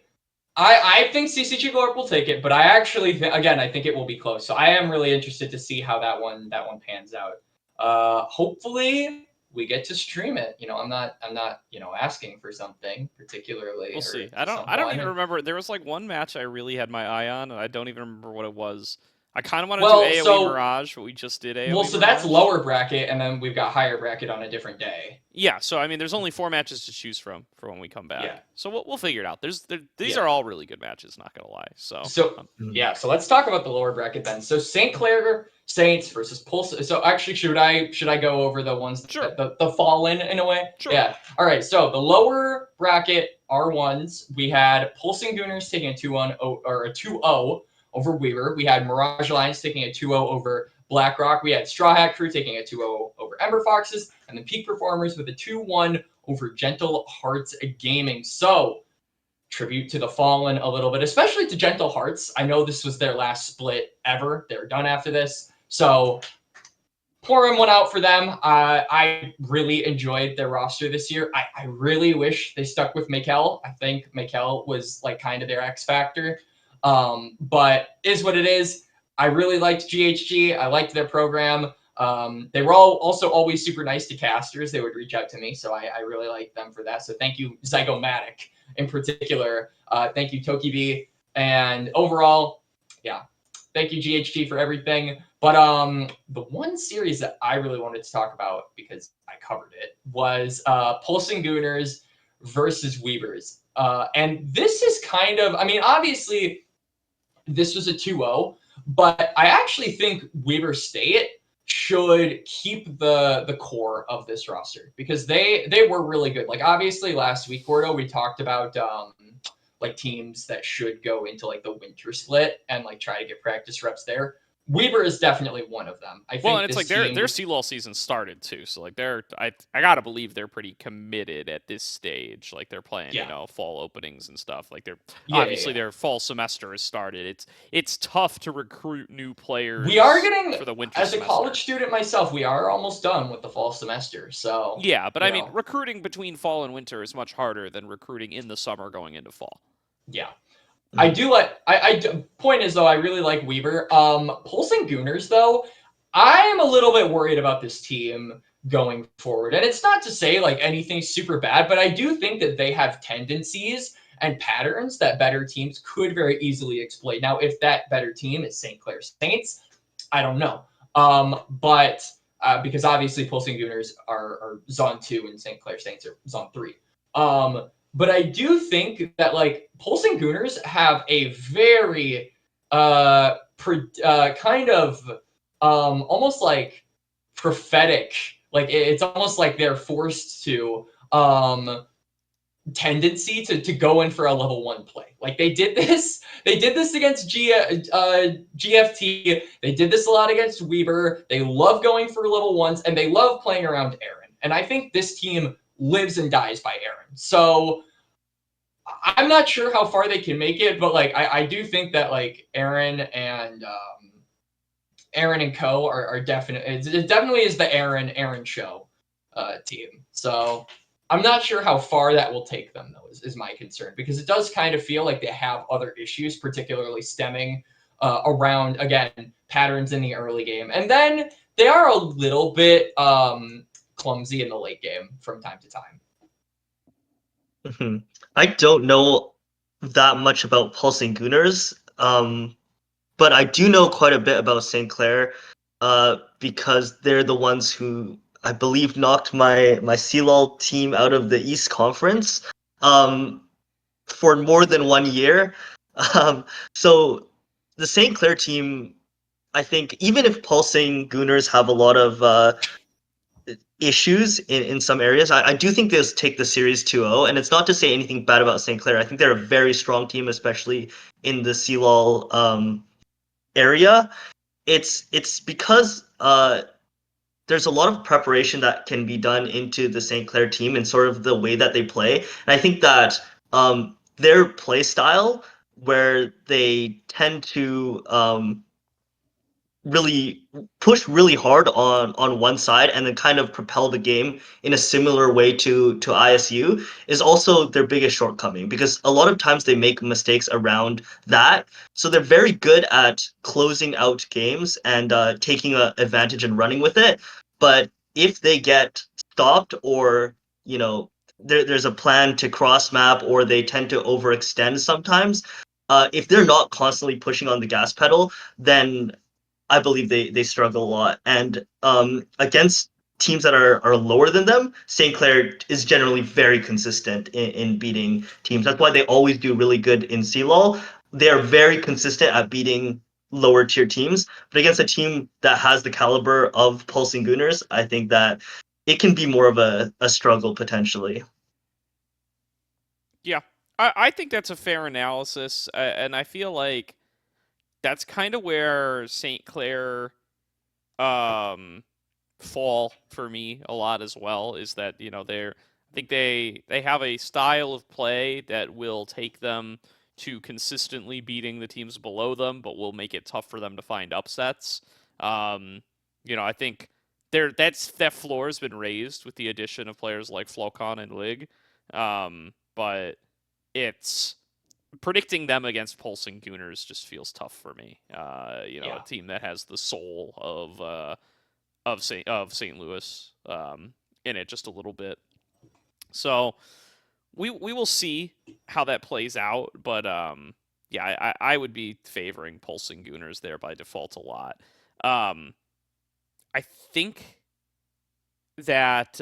Speaker 4: think CCG Glorp will take it, but I actually again I think it will be close. So I am really interested to see how that one pans out. Hopefully we get to stream it. I'm not asking for something particularly.
Speaker 2: We'll see. I don't even remember. There was like one match I really had my eye on, and I don't even remember what it was. I kind of want to do AoE Mirage, but we just did AoE Mirage.
Speaker 4: Well, so that's lower bracket, and then we've got higher bracket on a different day.
Speaker 2: Yeah, so I mean, there's only 4 matches to choose from for when we come back. Yeah. So we'll figure it out. These are all really good matches, not gonna lie. So
Speaker 4: let's talk about the lower bracket then. So St. Clair Saints versus Pulse. So actually, should I go over the ones the Fallen in a way?
Speaker 2: Sure.
Speaker 4: Yeah. All right. So the lower bracket R1s, we had Pulsing Gooners taking a 2-1 or a 2-0 over Weaver. We had Mirage Alliance taking a 2-0 over BlackRock. We had Straw Hat Crew taking a 2-0 over Ember Foxes, and the Peak Performers with a 2-1 over Gentle Hearts Gaming. So, tribute to the Fallen a little bit, especially to Gentle Hearts. I know this was their last split ever. They're done after this. So, pouring one out for them. I really enjoyed their roster this year. I really wish they stuck with Mikel. I think Mikel was like kind of their X factor. But is what it is. I really liked GHG. I liked their program. They were also always super nice to casters. They would reach out to me, so I really liked them for that. So thank you, Zygomatic in particular. Thank you, TokiB. And overall, thank you, GHG, for everything. But the one series that I really wanted to talk about, because I covered it, was Pulsing Gooners versus Weavers. And this is kind of, I mean, obviously, this was a 2-0, But I actually think Weber State should keep the core of this roster because they were really good. Like obviously last week, Gordo, we talked about like teams that should go into like the winter split and like try to get practice reps there. Weber is definitely one of them. I
Speaker 2: Well,
Speaker 4: think
Speaker 2: and it's
Speaker 4: this
Speaker 2: like
Speaker 4: team.
Speaker 2: their CLOL season started too, so like I gotta believe they're pretty committed at this stage. Like they're playing,
Speaker 4: Yeah.
Speaker 2: fall openings and stuff. Like they're
Speaker 4: Yeah.
Speaker 2: obviously their fall semester has started. It's tough to recruit new players.
Speaker 4: We are getting,
Speaker 2: for the winter
Speaker 4: as a
Speaker 2: semester.
Speaker 4: college student myself, we are almost done with the fall semester. So
Speaker 2: Yeah, but I mean,
Speaker 4: know.
Speaker 2: recruiting between fall and winter is much harder than recruiting in the summer going into fall.
Speaker 4: Yeah. I do like. Point is though, I really like Weber. Pulsing Gooners though, I am a little bit worried about this team going forward, and it's not to say like anything super bad, but I do think that they have tendencies and patterns that better teams could very easily exploit. Now, if that better team is St. Clair Saints, I don't know. But because obviously Pulsing Gooners are Zone 2 and St. Clair Saints are Zone 3. But I do think that like Pulsing Gooners have a very kind of almost like prophetic, like it's almost like they're forced to tendency to go in for a level 1 play. Like they did this against GFT. They did this a lot against Weber. They love going for level 1s and they love playing around Aaron. And I think this team lives and dies by Aaron. So I'm not sure how far they can make it, but like I do think that like Aaron and Co are definitely, it definitely is the Aaron show team. So I'm not sure how far that will take them though, is my concern, because it does kind of feel like they have other issues, particularly stemming around, again, patterns in the early game. And then they are a little bit clumsy in the late game from time to time.
Speaker 3: I don't know that much about Pulsing Gooners, but I do know quite a bit about St. Clair, because they're the ones who I believe knocked my CLOL team out of the East Conference for more than 1 year. So the St. Clair team, I think, even if Pulsing Gooners have a lot of issues in some areas, I do think they'll take the series 2-0, and it's not to say anything bad about St. Clair. I think they're a very strong team, especially in the CLOL area. It's because there's a lot of preparation that can be done into the St. Clair team and sort of the way that they play. And I think that their play style, where they tend to really push really hard on one side and then kind of propel the game in a similar way to ISU, is also their biggest shortcoming, because a lot of times they make mistakes around that. So they're very good at closing out games and taking advantage and running with it. But if they get stopped, or there's a plan to cross map, or they tend to overextend sometimes, if they're not constantly pushing on the gas pedal, then I believe they struggle a lot. And against teams that are lower than them, St. Clair is generally very consistent in beating teams. That's why they always do really good in CLOL. They are very consistent at beating lower tier teams. But against a team that has the caliber of Pulsing Gooners, I think that it can be more of a struggle potentially.
Speaker 2: Yeah, I think that's a fair analysis, and I feel like that's kind of where St. Clair fall for me a lot as well, is that I think they have a style of play that will take them to consistently beating the teams below them, but will make it tough for them to find upsets. I think that floor has been raised with the addition of players like Flocon and Lig, but it's predicting them against Pulsing Gooners just feels tough for me. A team that has the soul of St. Louis in it just a little bit. So we will see how that plays out, but I would be favoring Pulsing Gooners there by default a lot. I think that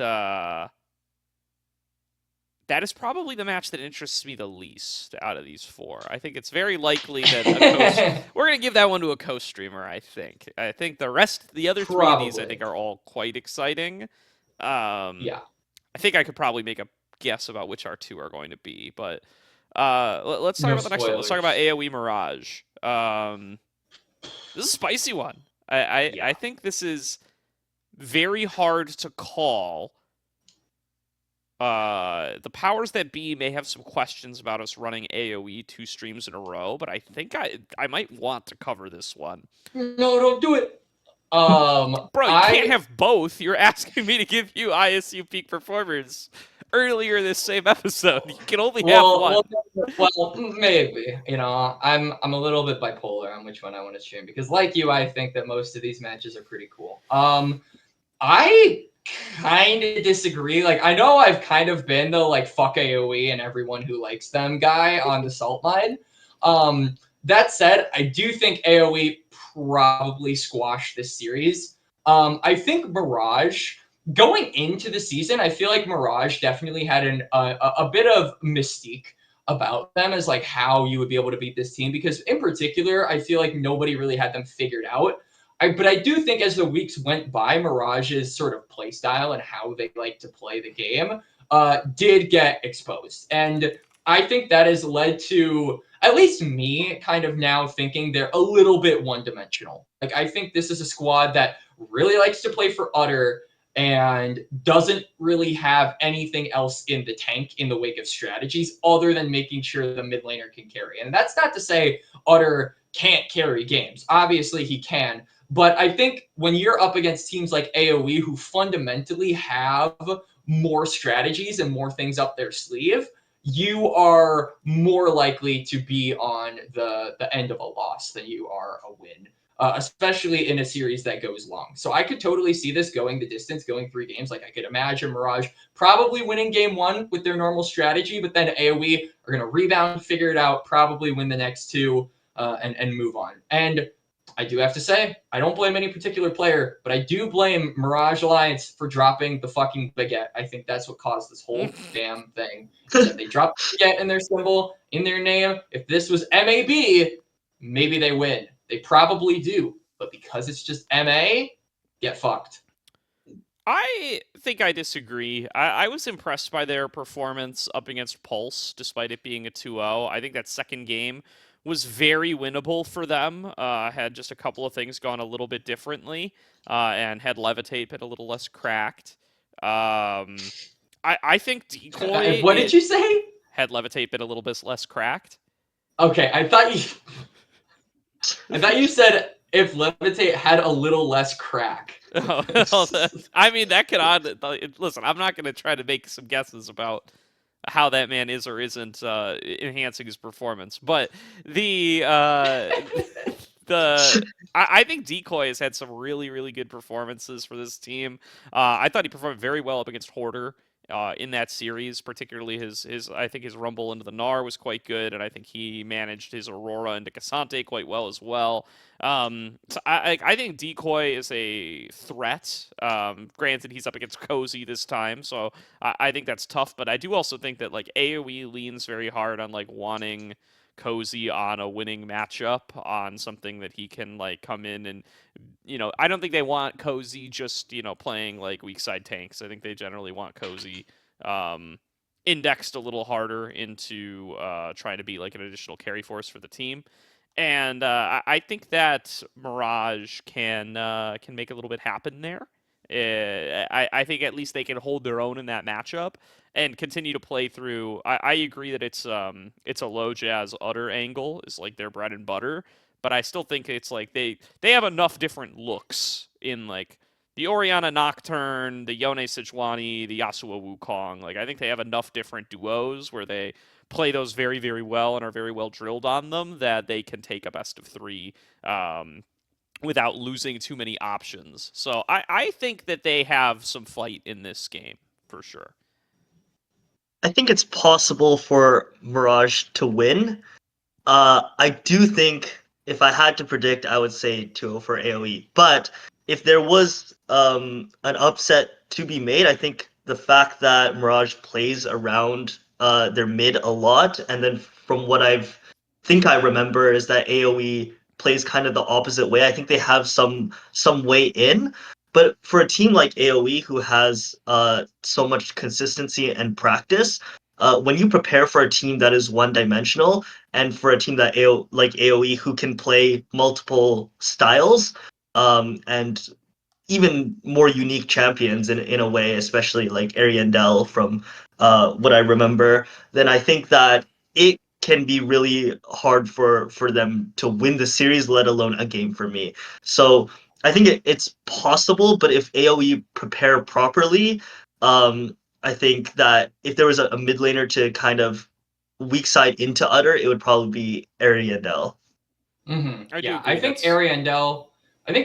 Speaker 2: that is probably the match that interests me the least out of these four. I think it's very likely that we're going to give that one to a co-streamer, I think. I think the other three of these, I think, are all quite exciting.
Speaker 4: Yeah.
Speaker 2: I think I could probably make a guess about which our two are going to be, but let's talk
Speaker 4: No
Speaker 2: about the next one. Let's talk about
Speaker 4: spoilers.
Speaker 2: AoE Mirage. This is a spicy one. I think this is very hard to call. The powers that be may have some questions about us running AoE 2 streams in a row, but I think I might want to cover this one.
Speaker 4: No, don't do it.
Speaker 2: Bro, you can't have both. You're asking me to give you ISU peak performers earlier this same episode. You can only have one.
Speaker 4: Well, maybe. You know, I'm a little bit bipolar on which one I want to stream because, like you, I think that most of these matches are pretty cool. I kind of disagree. Like, I know I've kind of been the like fuck AoE and everyone who likes them guy on the Salt line. That said, I do think AoE probably squashed this series. I think Mirage going into the season, I feel like Mirage definitely had a bit of mystique about them as like how you would be able to beat this team because in particular, I feel like nobody really had them figured out. But I do think as the weeks went by, Mirage's sort of play style and how they like to play the game did get exposed. And I think that has led to at least me kind of now thinking they're a little bit one-dimensional. Like, I think this is a squad that really likes to play for Utter and doesn't really have anything else in the tank in the wake of strategies other than making sure the mid laner can carry. And that's not to say Utter can't carry games. Obviously, he can. But I think when you're up against teams like AoE who fundamentally have more strategies and more things up their sleeve, you are more likely to be on the end of a loss than you are a win, especially in a series that goes long. So I could totally see this going the distance, going 3 games. Like I could imagine Mirage probably winning game 1 with their normal strategy, but then AoE are going to rebound, figure it out, probably win the next 2 and move on. And I do have to say, I don't blame any particular player, but I do blame Mirage Alliance for dropping the fucking baguette. I think that's what caused this whole damn thing. That they dropped the baguette in their symbol, in their name. If this was MAB, maybe they win. They probably do. But because it's just MA, get fucked.
Speaker 2: I think I disagree. I was impressed by their performance up against Pulse, despite it being a 2-0. I think that second game was very winnable for them. Had just a couple of things gone a little bit differently, and had Levitate been a little less cracked. I think Decoy.
Speaker 4: What did you say?
Speaker 2: Had Levitate been a little bit less cracked.
Speaker 4: Okay, I thought you said if Levitate had a little less crack.
Speaker 2: I mean, that could listen, I'm not going to try to make some guesses about how that man is or isn't enhancing his performance, but I think Decoy has had some really, really good performances for this team. I thought he performed very well up against Hoarder in that series, particularly I think his Rumble into the Gnar was quite good, and I think he managed his Aurora into Cassante quite well as well. So I think Decoy is a threat. Granted, he's up against Cozy this time, so I think that's tough, but I do also think that like AoE leans very hard on like wanting Cozy on a winning matchup, on something that he can like come in and, I don't think they want Cozy just, playing like weak side tanks. I think they generally want Cozy indexed a little harder into trying to be like an additional carry force for the team. And I think that Mirage can make a little bit happen there. I think at least they can hold their own in that matchup and continue to play through. I agree that it's a low jazz Utter angle is like their bread and butter, but I still think it's like they have enough different looks in like the Orianna Nocturne, the Yone Sejuani, the Yasuo Wukong. Like I think they have enough different duos where they play those very, very well and are very well drilled on them that they can take a best of 3 without losing too many options. So I think that they have some fight in this game, for sure.
Speaker 3: I think it's possible for Mirage to win. I do think, if I had to predict, I would say 2-0 for AoE. But if there was an upset to be made, I think the fact that Mirage plays around their mid a lot, and then from what I remember is that AoE plays kind of the opposite way. I think they have some way in, but for a team like AoE who has so much consistency and practice, when you prepare for a team that is one-dimensional and for a team that like AoE who can play multiple styles, and even more unique champions in a way, especially like Ariandel from what I remember, then I think that it can be really hard for them to win the series, let alone a game for me. So I think it's possible, but if AoE prepare properly, I think that if there was a mid laner to kind of weak side into Utter, it would probably be Ariandel.
Speaker 2: I do
Speaker 4: Yeah,
Speaker 2: agree.
Speaker 4: I think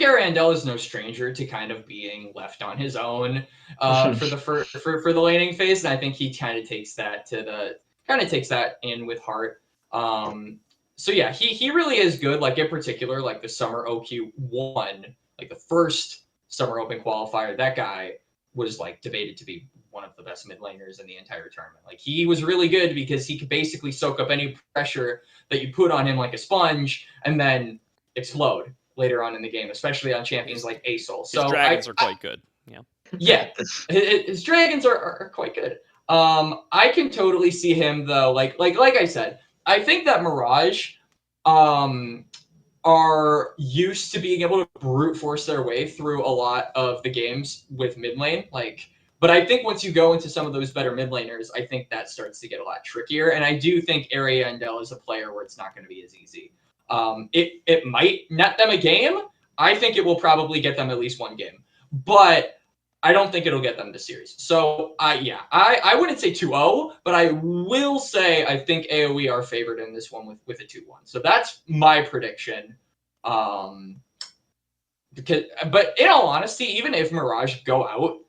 Speaker 4: Ariandel is no stranger to kind of being left on his own for the laning phase, and I think he kind of takes that in with heart. So yeah, he really is good. Like in particular, like the Summer OQ1, like the first Summer Open qualifier, that guy was like debated to be one of the best mid laners in the entire tournament. Like he was really good because he could basically soak up any pressure that you put on him like a sponge and then explode later on in the game, especially on champions like ACL.
Speaker 2: His dragons are quite good. Yeah.
Speaker 4: Yeah, his dragons are quite good. I can totally see him though. Like I said, I think that Mirage, are used to being able to brute force their way through a lot of the games with mid lane. But I think once you go into some of those better mid laners, I think that starts to get a lot trickier. And I do think Ariandel is a player where it's not going to be as easy. It might net them a game. I think it will probably get them at least one game, but I don't think it'll get them the series. So I wouldn't say 2-0, but I will say I think AoE are favored in this one with a 2-1. So that's my prediction. But in all honesty, even if Mirage go out,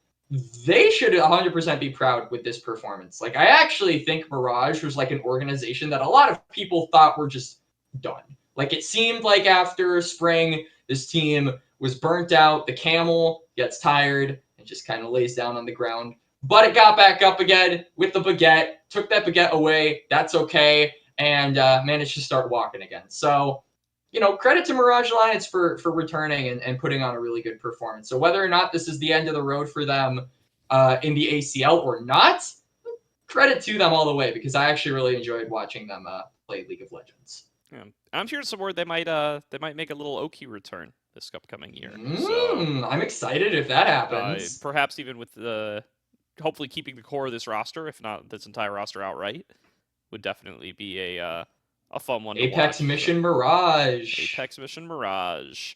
Speaker 4: they should 100% be proud with this performance. Like I actually think Mirage was like an organization that a lot of people thought were just done. Like it seemed like after spring, this team was burnt out. The camel gets tired and just kind of lays down on the ground. But it got back up again with the baguette, took that baguette away. That's okay. And managed to start walking again. So, credit to Mirage Alliance for returning and putting on a really good performance. So whether or not this is the end of the road for them in the ACL or not, credit to them all the way because I actually really enjoyed watching them play League of Legends.
Speaker 2: Yeah. I'm hearing some word they might make a little Oki return this upcoming year. So
Speaker 4: I'm excited if that happens.
Speaker 2: Perhaps even with hopefully keeping the core of this roster, if not this entire roster outright, would definitely be a fun one.
Speaker 4: Apex
Speaker 2: to watch.
Speaker 4: Mission Mirage.
Speaker 2: Apex Mission Mirage.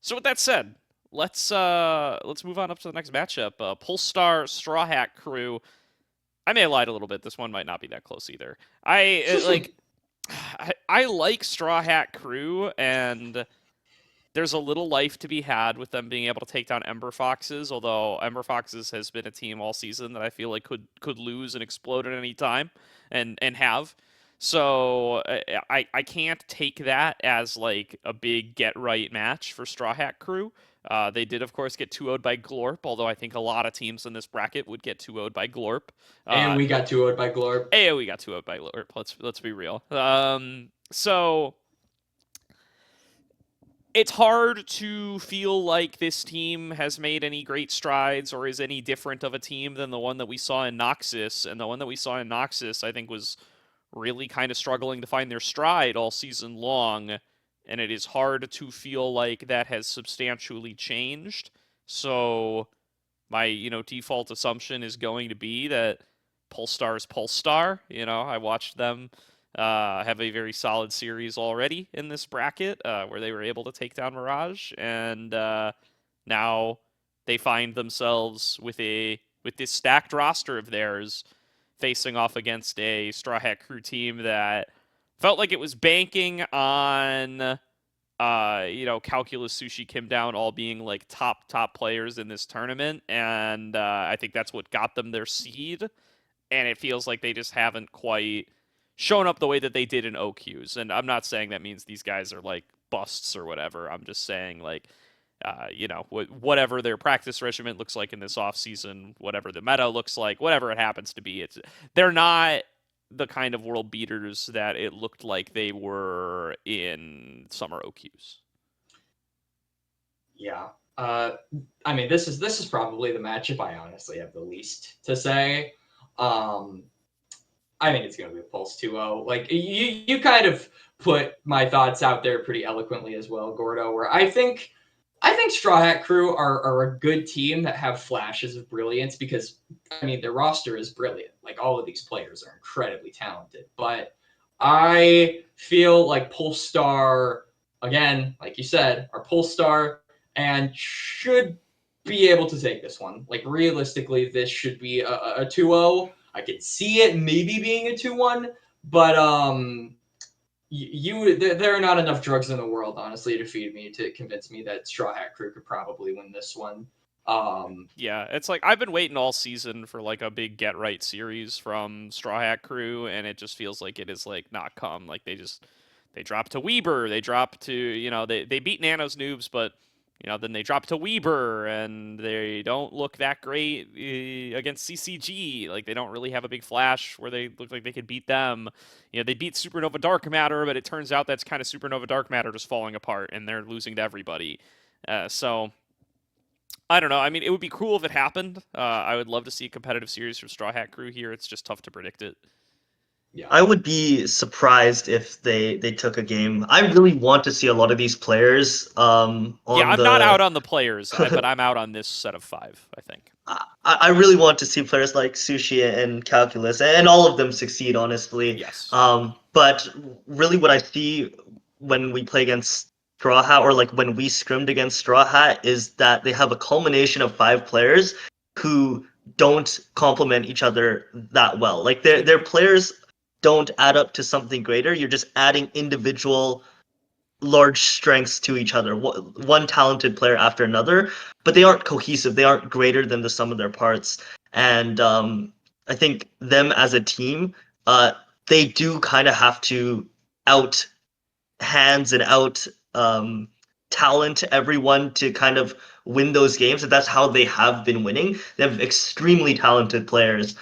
Speaker 2: So with that said, let's move on up to the next matchup. Polestar Straw Hat Crew. I may have lied a little bit. This one might not be that close either. I like Straw Hat Crew, and there's a little life to be had with them being able to take down Ember Foxes, although Ember Foxes has been a team all season that I feel like could lose and explode at any time, and have. So I can't take that as like a big get-right match for Straw Hat Crew. They did, of course, get 2-0'd by Glorp, although I think a lot of teams in this bracket would get 2-0'd by Glorp.
Speaker 4: And we got 2-0'd by Glorp.
Speaker 2: We got 2-0'd by Glorp. Let's be real. So it's hard to feel like this team has made any great strides or is any different of a team than the one that we saw in Noxus. And the one that we saw in Noxus, I think, was really kind of struggling to find their stride all season long. And it is hard to feel like that has substantially changed. So my, default assumption is going to be that Polestar is Polestar. I watched them have a very solid series already in this bracket where they were able to take down Mirage. And now they find themselves with this stacked roster of theirs facing off against a Straw Hat Crew team that felt like it was banking on, Calculus, Sushi, Kim Down all being like top players in this tournament. And I think that's what got them their seed. And it feels like they just haven't quite shown up the way that they did in OQs. And I'm not saying that means these guys are like busts or whatever. I'm just saying like whatever their practice regimen looks like in this off season, whatever the meta looks like, whatever it happens to be. They're not the kind of world beaters that it looked like they were in summer OQs.
Speaker 4: Yeah. I mean, this is probably the matchup I honestly have the least to say. I think it's going to be a Pulse 2-0. Like, you kind of put my thoughts out there pretty eloquently as well, Gordo, where I think Straw Hat Crew are a good team that have flashes of brilliance because, I mean, their roster is brilliant. Like, all of these players are incredibly talented. But I feel like Polestar, again, like you said, are Polestar and should be able to take this one. Like, realistically, this should be a 2-0. I could see it maybe being a 2-1, but there are not enough drugs in the world, honestly, to feed me to convince me that Straw Hat Crew could probably win this one.
Speaker 2: Yeah, it's like I've been waiting all season for like a big get right series from Straw Hat Crew, and it just feels like it is like not come. Like they drop to Weber, they drop to they beat Nano's Noobs, but then they drop to Weber, and they don't look that great against CCG. Like, they don't really have a big flash where they look like they could beat them. They beat Supernova Dark Matter, but it turns out that's kind of Supernova Dark Matter just falling apart, and they're losing to everybody. So, I don't know. I mean, it would be cool if it happened. I would love to see a competitive series from Straw Hat Crew here. It's just tough to predict it.
Speaker 4: Yeah.
Speaker 3: I would be surprised if they took a game. I really want to see a lot of these players. I'm
Speaker 2: not out on the players, but I'm out on this set of 5, I think.
Speaker 3: I really want to see players like Sushi and Calculus and all of them succeed, honestly.
Speaker 2: Yes.
Speaker 3: But really what I see when we play against Straw Hat, or like when we scrimmed against Straw Hat, is that they have a culmination of 5 players who don't complement each other that well. Like their players don't add up to something greater. You're just adding individual large strengths to each other, one talented player after another, but they aren't cohesive. They aren't greater than the sum of their parts. And I think them as a team, they do kind of have to out hands and out talent everyone to kind of win those games. And that's how they have been winning. They have extremely talented players.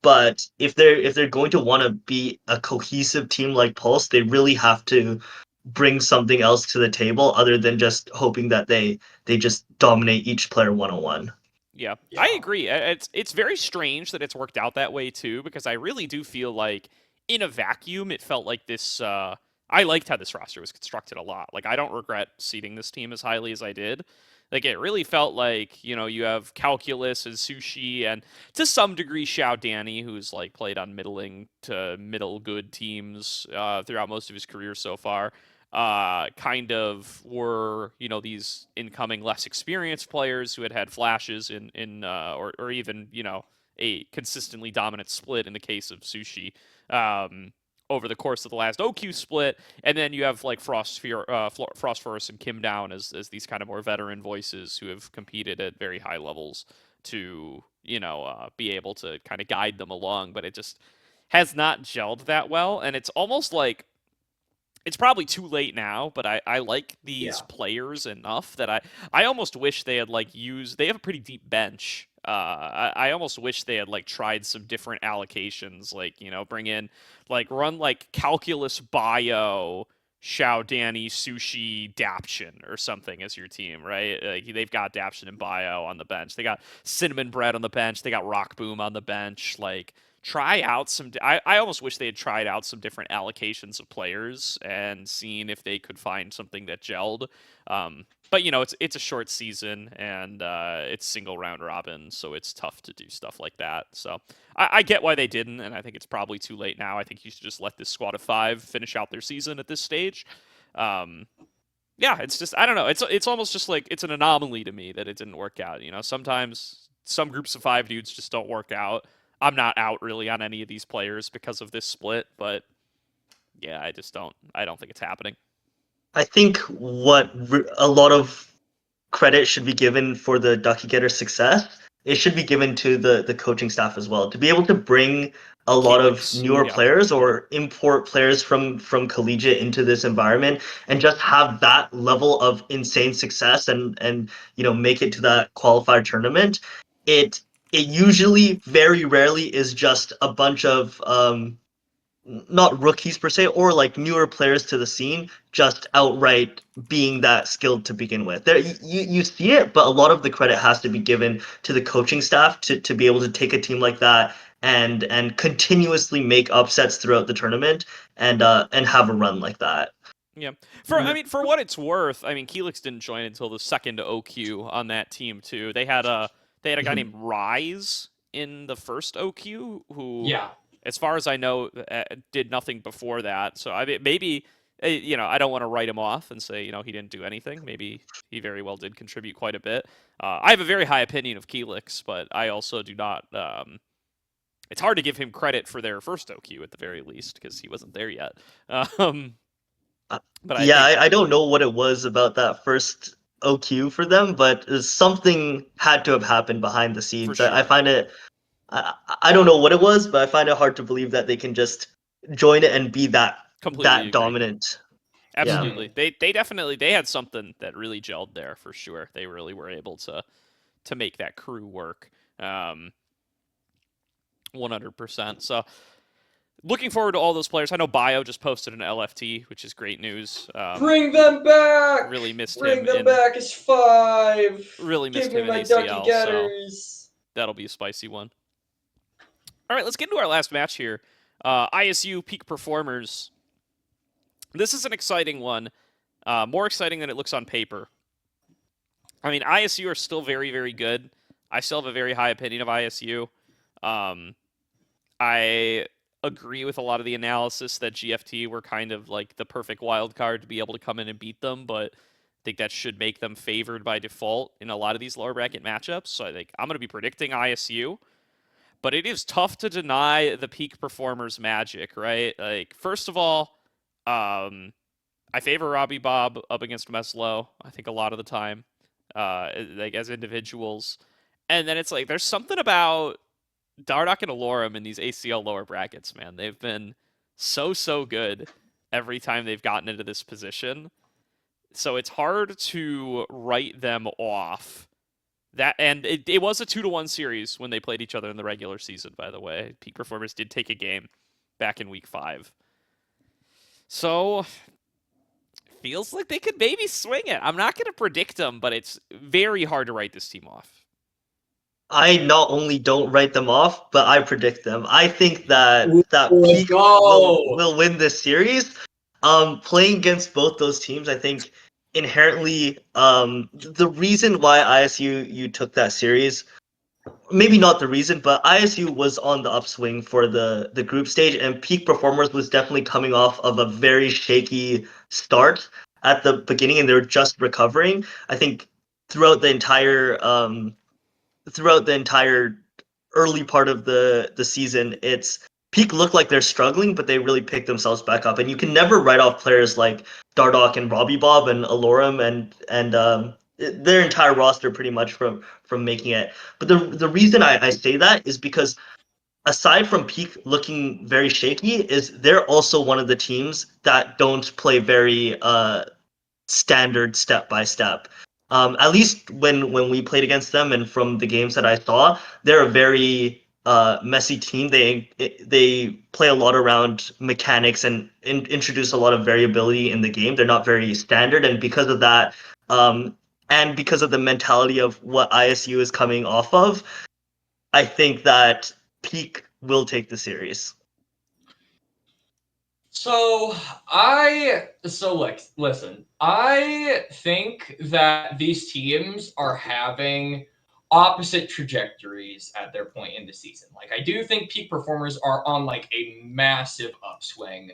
Speaker 3: But if they're going to want to be a cohesive team like Pulse, they really have to bring something else to the table other than just hoping that they just dominate each player one-on-one.
Speaker 2: Yeah, I agree. It's very strange that it's worked out that way too, because I really do feel like in a vacuum it felt like this. I liked how this roster was constructed a lot. Like, I don't regret seeding this team as highly as I did. Like, it really felt like, you have Calculus and Sushi and to some degree Xiao Danny, who's like played on middling to middle good teams throughout most of his career so far. Kind of were, these incoming less experienced players who had flashes or even, a consistently dominant split in the case of Sushi. Over the course of the last OQ split, and then you have like Frostforce and Kim Down as these kind of more veteran voices who have competed at very high levels to be able to kind of guide them along, but it just has not gelled that well, and it's almost like it's probably too late now, but I like these players enough that I almost wish they had they have a pretty deep bench. I almost wish they had tried some different allocations, bring in run Calculus Bio, Xiao Danny, Sushi, Daption or something as your team, right? They've got Daption and Bio on the bench. They got Cinnamon Bread on the bench. They got Rock Boom on the bench. Try out some. I almost wish they had tried out some different allocations of players and seen if they could find something that gelled. But it's a short season and it's single round robin, so it's tough to do stuff like that. So I get why they didn't, and I think it's probably too late now. I think you should just let this squad of 5 finish out their season at this stage. Yeah, it's just I don't know. It's almost just like it's an anomaly to me that it didn't work out. Sometimes some groups of 5 dudes just don't work out. I'm not out really on any of these players because of this split, but yeah, I don't think it's happening.
Speaker 3: I think what a lot of credit should be given for the Ducky Getter success it should be given to the coaching staff as well to be able to bring a lot of
Speaker 2: Keelix,
Speaker 3: newer
Speaker 2: yeah.
Speaker 3: players or import players from collegiate into this environment and just have that level of insane success and make it to that qualifier tournament. It usually very rarely is just a bunch of not rookies per se, or like newer players to the scene, just outright being that skilled to begin with. There, you see it, but a lot of the credit has to be given to the coaching staff to be able to take a team like that and continuously make upsets throughout the tournament and have a run like that.
Speaker 2: Yeah. For what it's worth, I mean, Keelix didn't join until the second OQ on that team too. They had a guy named Rise in the first OQ who,
Speaker 4: Yeah.
Speaker 2: as far as I know, did nothing before that. So I mean, maybe I don't want to write him off and say he didn't do anything. Maybe he very well did contribute quite a bit. I have a very high opinion of Keelix, but I also do not. It's hard to give him credit for their first OQ at the very least because he wasn't there yet. But
Speaker 3: I don't know what it was about that first OQ for them, but something had to have happened behind the scenes.
Speaker 2: sure.
Speaker 3: I find it. I don't know what it was, but I find it hard to believe that they can just join it and be
Speaker 2: Completely
Speaker 3: that
Speaker 2: agree.
Speaker 3: dominant.
Speaker 2: Absolutely. Yeah. They definitely had something that really gelled there for sure. They really were able to make that crew work. 100%. So looking forward to all those players. I know Bio just posted an LFT, which is great news.
Speaker 4: Bring them back.
Speaker 2: Really missed
Speaker 4: Bring
Speaker 2: him.
Speaker 4: them back as 5.
Speaker 2: Really missed
Speaker 4: Give
Speaker 2: him
Speaker 4: me my
Speaker 2: in
Speaker 4: ducky
Speaker 2: ACL.
Speaker 4: getters.
Speaker 2: So that'll be a spicy one. All right, let's get into our last match here. ISU Peak Performers. This is an exciting one. More exciting than it looks on paper. I mean, ISU are still very, very good. I still have a very high opinion of ISU. I agree with a lot of the analysis that GFT were kind of like the perfect wild card to be able to come in and beat them, but I think that should make them favored by default in a lot of these lower bracket matchups. So I think I'm going to be predicting ISU, but it is tough to deny the Peak Performers magic, right? Like, first of all, I favor Robbie Bob up against Meslo, I think a lot of the time, like as individuals. And then it's like, there's something about Dardoch and Alorum in these ACL lower brackets, man. They've been so good every time they've gotten into this position. So it's hard to write them off. And it was a 2-1 series when they played each other in the regular season, by the way. Peak Performers did take a game back in week 5. So feels like they could maybe swing it. I'm not going to predict them, but it's very hard to write this team off.
Speaker 3: I not only don't write them off, but I predict them. I think that Peak
Speaker 4: go.
Speaker 3: will win this series. Playing against both those teams, I think inherently the reason why ISU took that series, maybe not the reason, but ISU was on the upswing for the group stage, and Peak Performers was definitely coming off of a very shaky start at the beginning, and they were just recovering. I think throughout the entire early part of the season, it's Peak looked like they're struggling, but they really picked themselves back up. And you can never write off players like Dardoch and Robbie Bob and Alorum and their entire roster pretty much from making it. But the reason I say that is because aside from Peak looking very shaky, is they're also one of the teams that don't play very standard step by step. At least when we played against them, and from the games that I saw, they're a very messy team. They play a lot around mechanics and introduce a lot of variability in the game. They're not very standard, and because of that, and because of the mentality of what ISU is coming off of, I think that Peak will take the series.
Speaker 4: Listen, I think that these teams are having opposite trajectories at their point in the season. Like, I do think Peak Performers are on like a massive upswing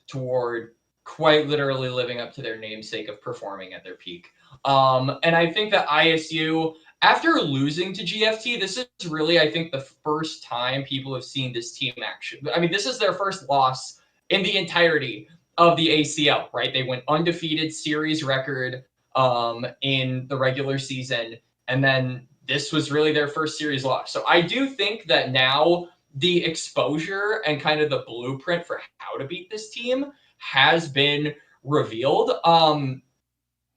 Speaker 4: toward quite literally living up to their namesake of performing at their peak. And I think that ISU, after losing to GFT, this is really, I think, the first time people have seen this team action. I mean, this is their first loss in the entirety of the ACL, right? They went undefeated, series record in the regular season, and then this was really their first series loss. So I do think that now the exposure and kind of the blueprint for how to beat this team has been revealed.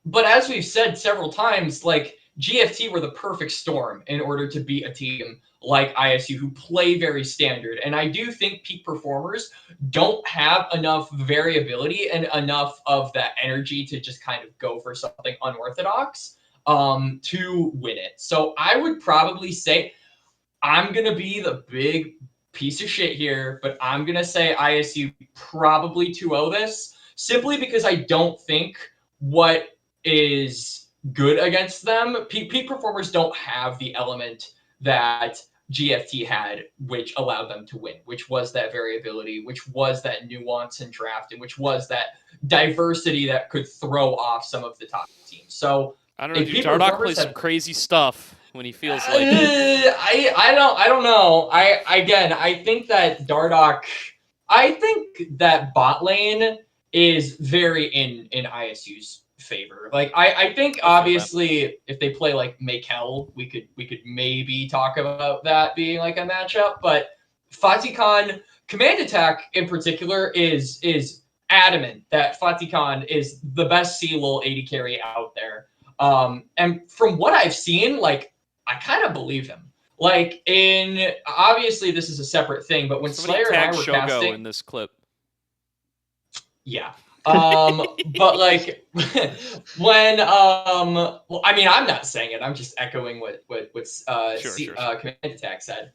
Speaker 4: But as we've said several times, like GFT were the perfect storm in order to beat a team like ISU who play very standard. And I do think peak performers don't have enough variability and enough of that energy to just kind of go for something unorthodox to win it. So I would probably say I'm going to be the big piece of shit here, but I'm going to say ISU probably 2-0 this, simply because I don't think what is good against them. Peak performers don't have the element that GFT had, which allowed them to win, which was that variability, which was that nuance in draft, and which was that diversity that could throw off some of the top teams. So
Speaker 2: I don't know,
Speaker 4: if
Speaker 2: dude.
Speaker 4: peak
Speaker 2: Dardoch
Speaker 4: performers
Speaker 2: plays some
Speaker 4: had
Speaker 2: crazy stuff when he feels like it.
Speaker 4: I don't know. I think that Dardoch, I think that bot lane is very in ISU's favor. Like I think obviously if they play like NACL, we could maybe talk about that being like a matchup. But Fatikan command attack in particular is adamant that Fatikan is the best CLOL AD carry out there. And from what I've seen, like I kind of believe him. Like obviously this is a separate thing, but when
Speaker 2: Somebody
Speaker 4: Slayer and I
Speaker 2: tag
Speaker 4: were
Speaker 2: Shogo
Speaker 4: casting,
Speaker 2: in this clip.
Speaker 4: yeah. But like when well, I mean, I'm not saying it. I'm just echoing what
Speaker 2: Sure.
Speaker 4: Command Attack said.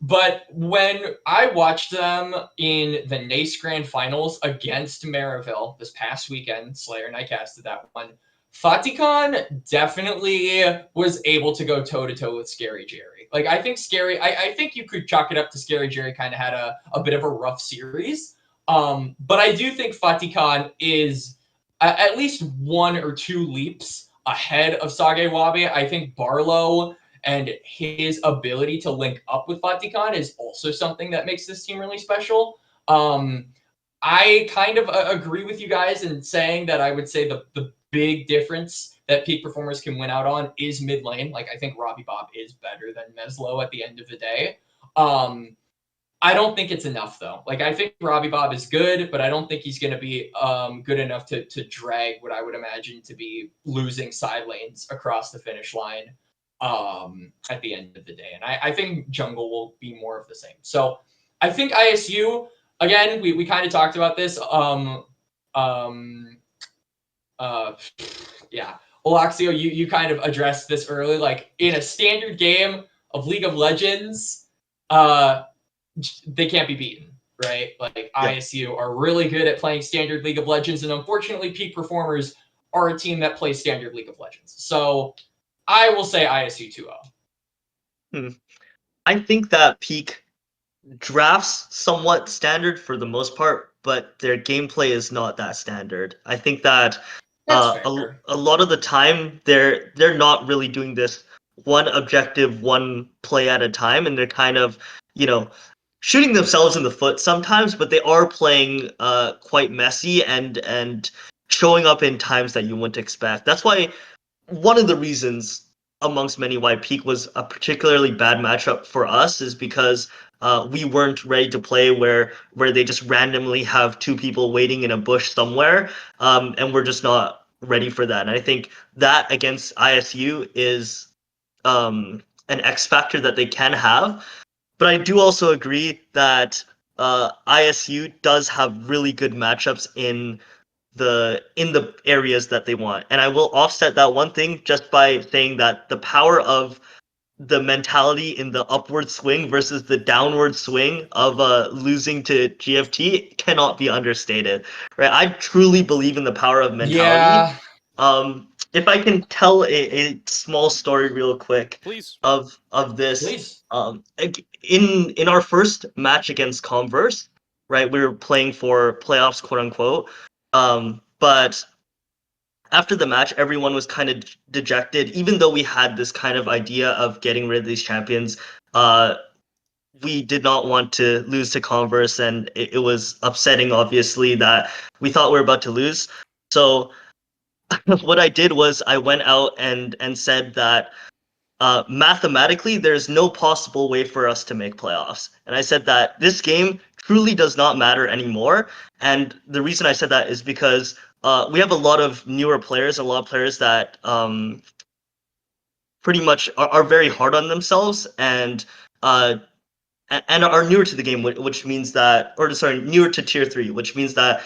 Speaker 4: But when I watched them in the NACE Grand Finals against Maryville this past weekend, Slayer and I casted that one. Fatikan definitely was able to go toe-to-toe with Scary Jerry. Like, I think I think you could chalk it up to Scary Jerry kind of had a bit of a rough series. But I do think Fatikan is at least 1 or 2 leaps ahead of Sage Wabe. I think Barlow and his ability to link up with Fatikan is also something that makes this team really special. I kind of agree with you guys in saying that I would say the big difference that peak performers can win out on is mid lane. Like, I think Robbie Bob is better than Meslo at the end of the day. I don't think it's enough, though. Like, I think Robbie Bob is good, but I don't think he's going to be good enough to drag what I would imagine to be losing side lanes across the finish line at the end of the day. And I think Jungle will be more of the same. So I think ISU, again, we kind of talked about this. Yeah. Aloxeo, you kind of addressed this early. Like, in a standard game of League of Legends, they can't be beaten, right? Like, yeah. ISU are really good at playing standard League of Legends, and unfortunately, peak performers are a team that plays standard League of Legends. So I will say ISU 2-0.
Speaker 3: I think that peak drafts somewhat standard for the most part, but their gameplay is not that standard. I think that a lot of the time they're not really doing this one objective, one play at a time, and they're kind of, shooting themselves in the foot sometimes, but they are playing quite messy and showing up in times that you wouldn't expect. That's why one of the reasons amongst many why Peak was a particularly bad matchup for us is because we weren't ready to play where they just randomly have 2 people waiting in a bush somewhere, and we're just not ready for that. And I think that against ISU is an X factor that they can have. But I do also agree that ISU does have really good matchups in the areas that they want. And I will offset that one thing just by saying that the power of the mentality in the upward swing versus the downward swing of losing to GFT cannot be understated. Right? I truly believe in the power of mentality. Yeah. If I can tell a small story real quick,
Speaker 2: please,
Speaker 3: of this.
Speaker 4: Please.
Speaker 3: In our first match against Converse, right, we were playing for playoffs, quote unquote. But after the match, everyone was kind of dejected, even though we had this kind of idea of getting rid of these champions. We did not want to lose to Converse, and it was upsetting, obviously, that we thought we were about to lose. So what I did was I went out and said that mathematically, there's no possible way for us to make playoffs. And I said that this game truly does not matter anymore. And the reason I said that is because we have a lot of newer players, a lot of players that pretty much are very hard on themselves uh, and are newer to the game, which means that, or sorry, newer to tier 3, which means that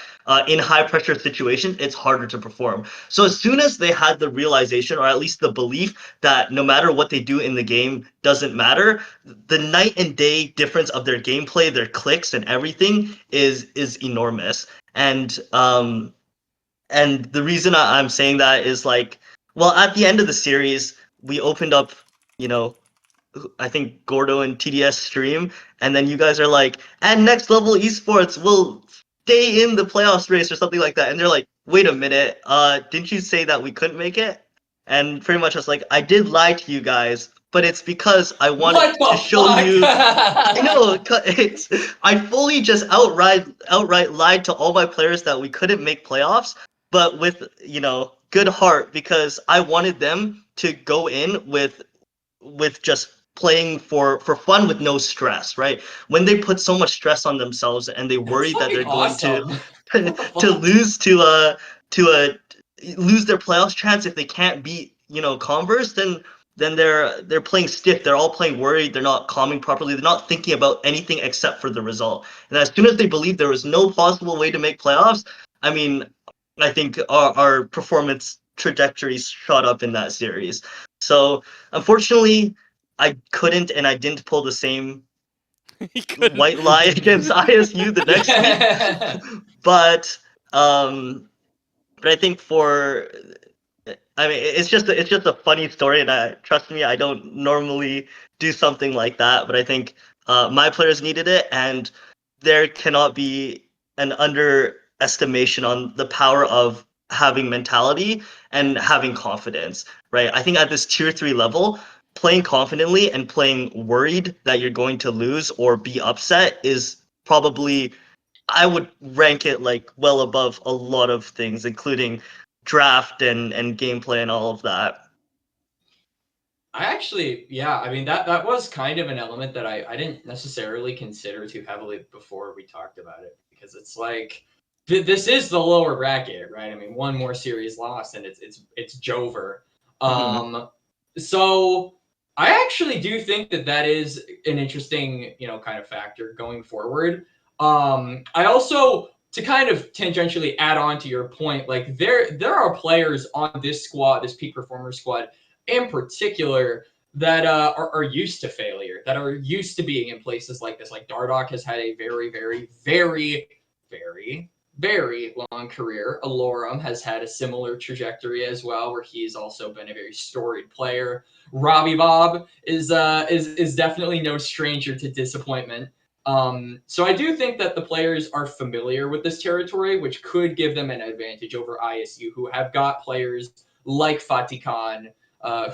Speaker 3: in high pressure situations, it's harder to perform. So as soon as they had the realization, or at least the belief, that no matter what they do in the game doesn't matter, the night and day difference of their gameplay, their clicks, and everything is enormous. And the reason I'm saying that is like, well, at the end of the series, we opened up, you know, I think Gordo and TDS stream, and then you guys are like, and next level esports will stay in the playoffs race or something like that. And they're like, wait a minute, didn't you say that we couldn't make it? And pretty much I was like, I did lie to you guys, but it's because I wanted
Speaker 4: What the
Speaker 3: to show
Speaker 4: fuck?
Speaker 3: you. I know, I fully just outright lied to all my players that we couldn't make playoffs, but with, good heart, because I wanted them to go in with just playing for fun with no stress, right? When they put so much stress on themselves and they
Speaker 4: That's
Speaker 3: worry that
Speaker 4: fucking
Speaker 3: they're going to
Speaker 4: awesome. What the
Speaker 3: to
Speaker 4: fuck?
Speaker 3: lose to a lose their playoffs chance if they can't beat, Converse, then they're playing stiff. They're all playing worried. They're not calming properly. They're not thinking about anything except for the result. And as soon as they believed there was no possible way to make playoffs, I mean, I think our performance trajectory shot up in that series. So unfortunately, I couldn't and I didn't pull the same
Speaker 2: He couldn't.
Speaker 3: white lie against ISU the next week. But I think it's just a funny story, and trust me, I don't normally do something like that. But I think my players needed it, and there cannot be an underestimation on the power of having mentality and having confidence, right? I think at this tier 3 level, playing confidently and playing worried that you're going to lose or be upset is probably, I would rank it like well above a lot of things, including draft and gameplay and all of that.
Speaker 4: I actually, yeah, I mean that was kind of an element that I didn't necessarily consider too heavily before we talked about it, because it's like this is the lower bracket, right? I mean, one more series lost and it's Jover.
Speaker 3: Mhm.
Speaker 4: So I actually do think that is an interesting, kind of factor going forward. I also, to kind of tangentially add on to your point, like there are players on this squad, this peak performer squad in particular, that are used to failure, that are used to being in places like this. Like Dardoch has had a very, very, very, very, very long career. Alorum has had a similar trajectory as well, where he's also been a very storied player. Robbie Bob is definitely no stranger to disappointment. So I do think that the players are familiar with this territory, which could give them an advantage over ISU, who have got players like Fatih Khan,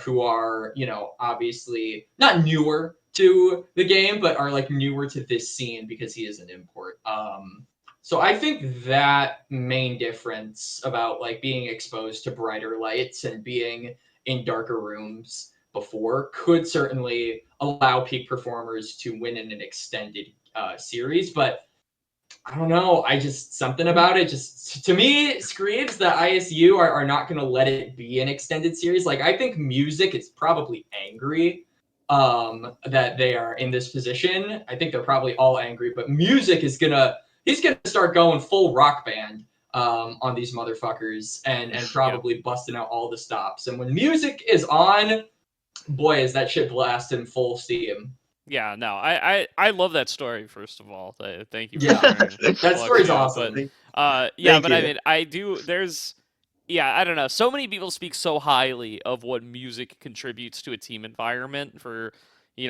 Speaker 4: who are, obviously not newer to the game, but are like newer to this scene because he is an import. So I think that main difference about like being exposed to brighter lights and being in darker rooms before could certainly allow peak performers to win in an extended series. But I don't know. I just, something about it just, to me screams that ISU are not going to let it be an extended series. Like, I think Music is probably angry that they are in this position. I think they're probably all angry, but Music is he's gonna start going full rock band on these motherfuckers and probably busting out all the stops. And when Music is on, boy, is that shit blasting full steam.
Speaker 2: Yeah, no, I love that story. First of all, thank you for
Speaker 4: Yeah,
Speaker 2: sharing,
Speaker 4: that story's
Speaker 2: Aloxeo.
Speaker 4: awesome.
Speaker 2: Yeah,
Speaker 3: Thank
Speaker 2: but I
Speaker 3: you.
Speaker 2: mean, I do. Yeah, I don't know. So many people speak so highly of what music contributes to a team environment for,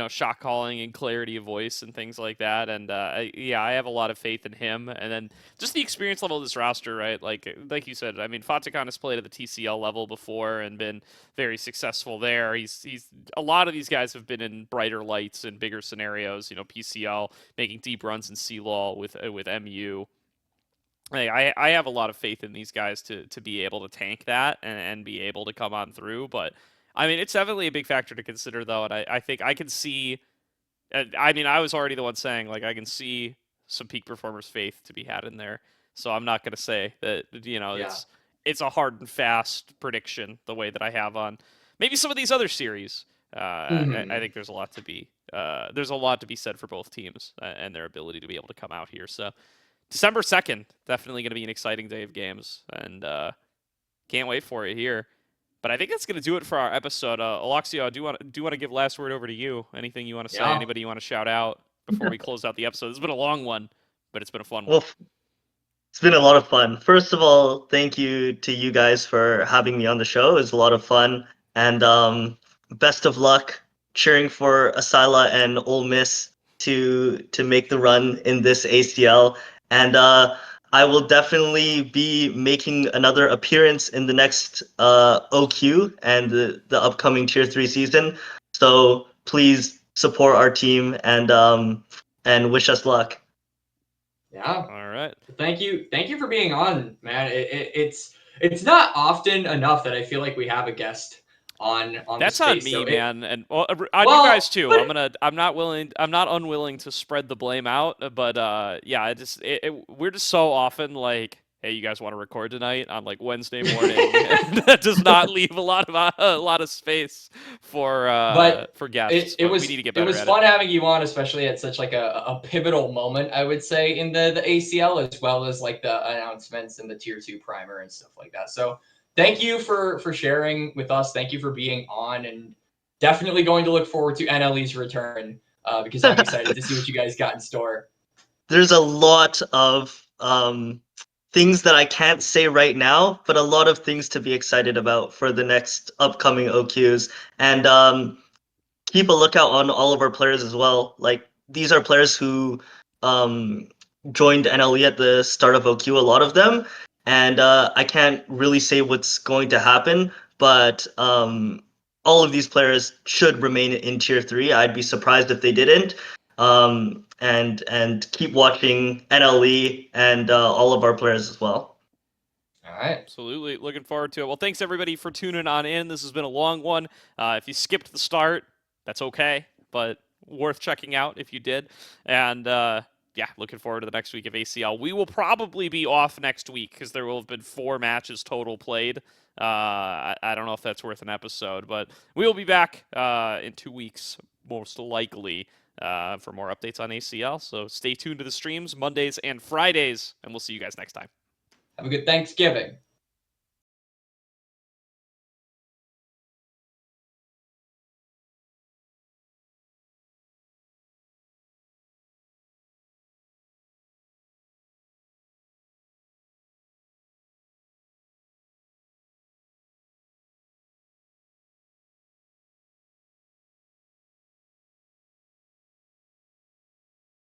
Speaker 2: shot calling and clarity of voice and things like that. And yeah, I have a lot of faith in him. And then just the experience level of this roster, right? Like you said, I mean, Fatikan has played at the TCL level before and been very successful there. He's a lot of these guys have been in brighter lights and bigger scenarios. PCL making deep runs in C-Law with MU. I have a lot of faith in these guys to be able to tank that and be able to come on through, but I mean, it's definitely a big factor to consider, though, and I think I can see. I mean, I was already the one saying, like, I can see some peak performers' faith to be had in there. So I'm not going to say that,
Speaker 4: Yeah.
Speaker 2: it's a hard and fast prediction the way that I have on maybe some of these other series. I think there's a lot to be said for both teams and their ability to be able to come out here. So December 2nd, definitely going to be an exciting day of games, and can't wait for it here. But I think that's going to do it for our episode. Aloxeo, I do want to give last word over to you. Anything you want to say?
Speaker 4: Yeah.
Speaker 2: Anybody you want to shout out before we close out the episode? This has been a long one, but it's been a fun one.
Speaker 3: Well, it's been a lot of fun. First of all, thank you to you guys for having me on the show. It was a lot of fun. And best of luck cheering for Asila and Ole Miss to make the run in this ACL. And I will definitely be making another appearance in the next OQ and the upcoming Tier 3 season. So please support our team and wish us luck.
Speaker 4: Yeah.
Speaker 2: All right.
Speaker 4: Thank you for being on, man. It's not often enough that I feel like we have a guest on
Speaker 2: That's
Speaker 4: the
Speaker 2: on
Speaker 4: space,
Speaker 2: me,
Speaker 4: so
Speaker 2: man, and on you
Speaker 4: Well,
Speaker 2: guys too.
Speaker 4: but-
Speaker 2: I'm not unwilling to spread the blame out, but yeah, we're just so often like, hey, you guys want to record tonight on like Wednesday morning? That does not leave a lot of space for guests.
Speaker 4: it
Speaker 2: But
Speaker 4: was
Speaker 2: we need to get
Speaker 4: it
Speaker 2: better
Speaker 4: was
Speaker 2: at
Speaker 4: fun having you on, especially at such like a pivotal moment, I would say, in the ACL, as well as like the announcements and the Tier 2 primer and stuff like that. So thank you for sharing with us. Thank you for being on, and definitely going to look forward to NLE's return because I'm excited to see what you guys got in store.
Speaker 3: There's a lot of things that I can't say right now, but a lot of things to be excited about for the next upcoming OQs. And keep a lookout on all of our players as well. Like, these are players who joined NLE at the start of OQ, a lot of them. And I can't really say what's going to happen, but all of these players should remain in Tier 3. I'd be surprised if they didn't. And keep watching NLE and all of our players as well.
Speaker 4: All right.
Speaker 2: Absolutely. Looking forward to it. Well, thanks everybody for tuning on in. This has been a long one. If you skipped the start, that's okay, but worth checking out if you did. And yeah, looking forward to the next week of ACL. We will probably be off next week because there will have been 4 matches total played. I don't know if that's worth an episode, but we will be back in 2 weeks, most likely, for more updates on ACL. So stay tuned to the streams Mondays and Fridays, and we'll see you guys next time.
Speaker 4: Have a good Thanksgiving.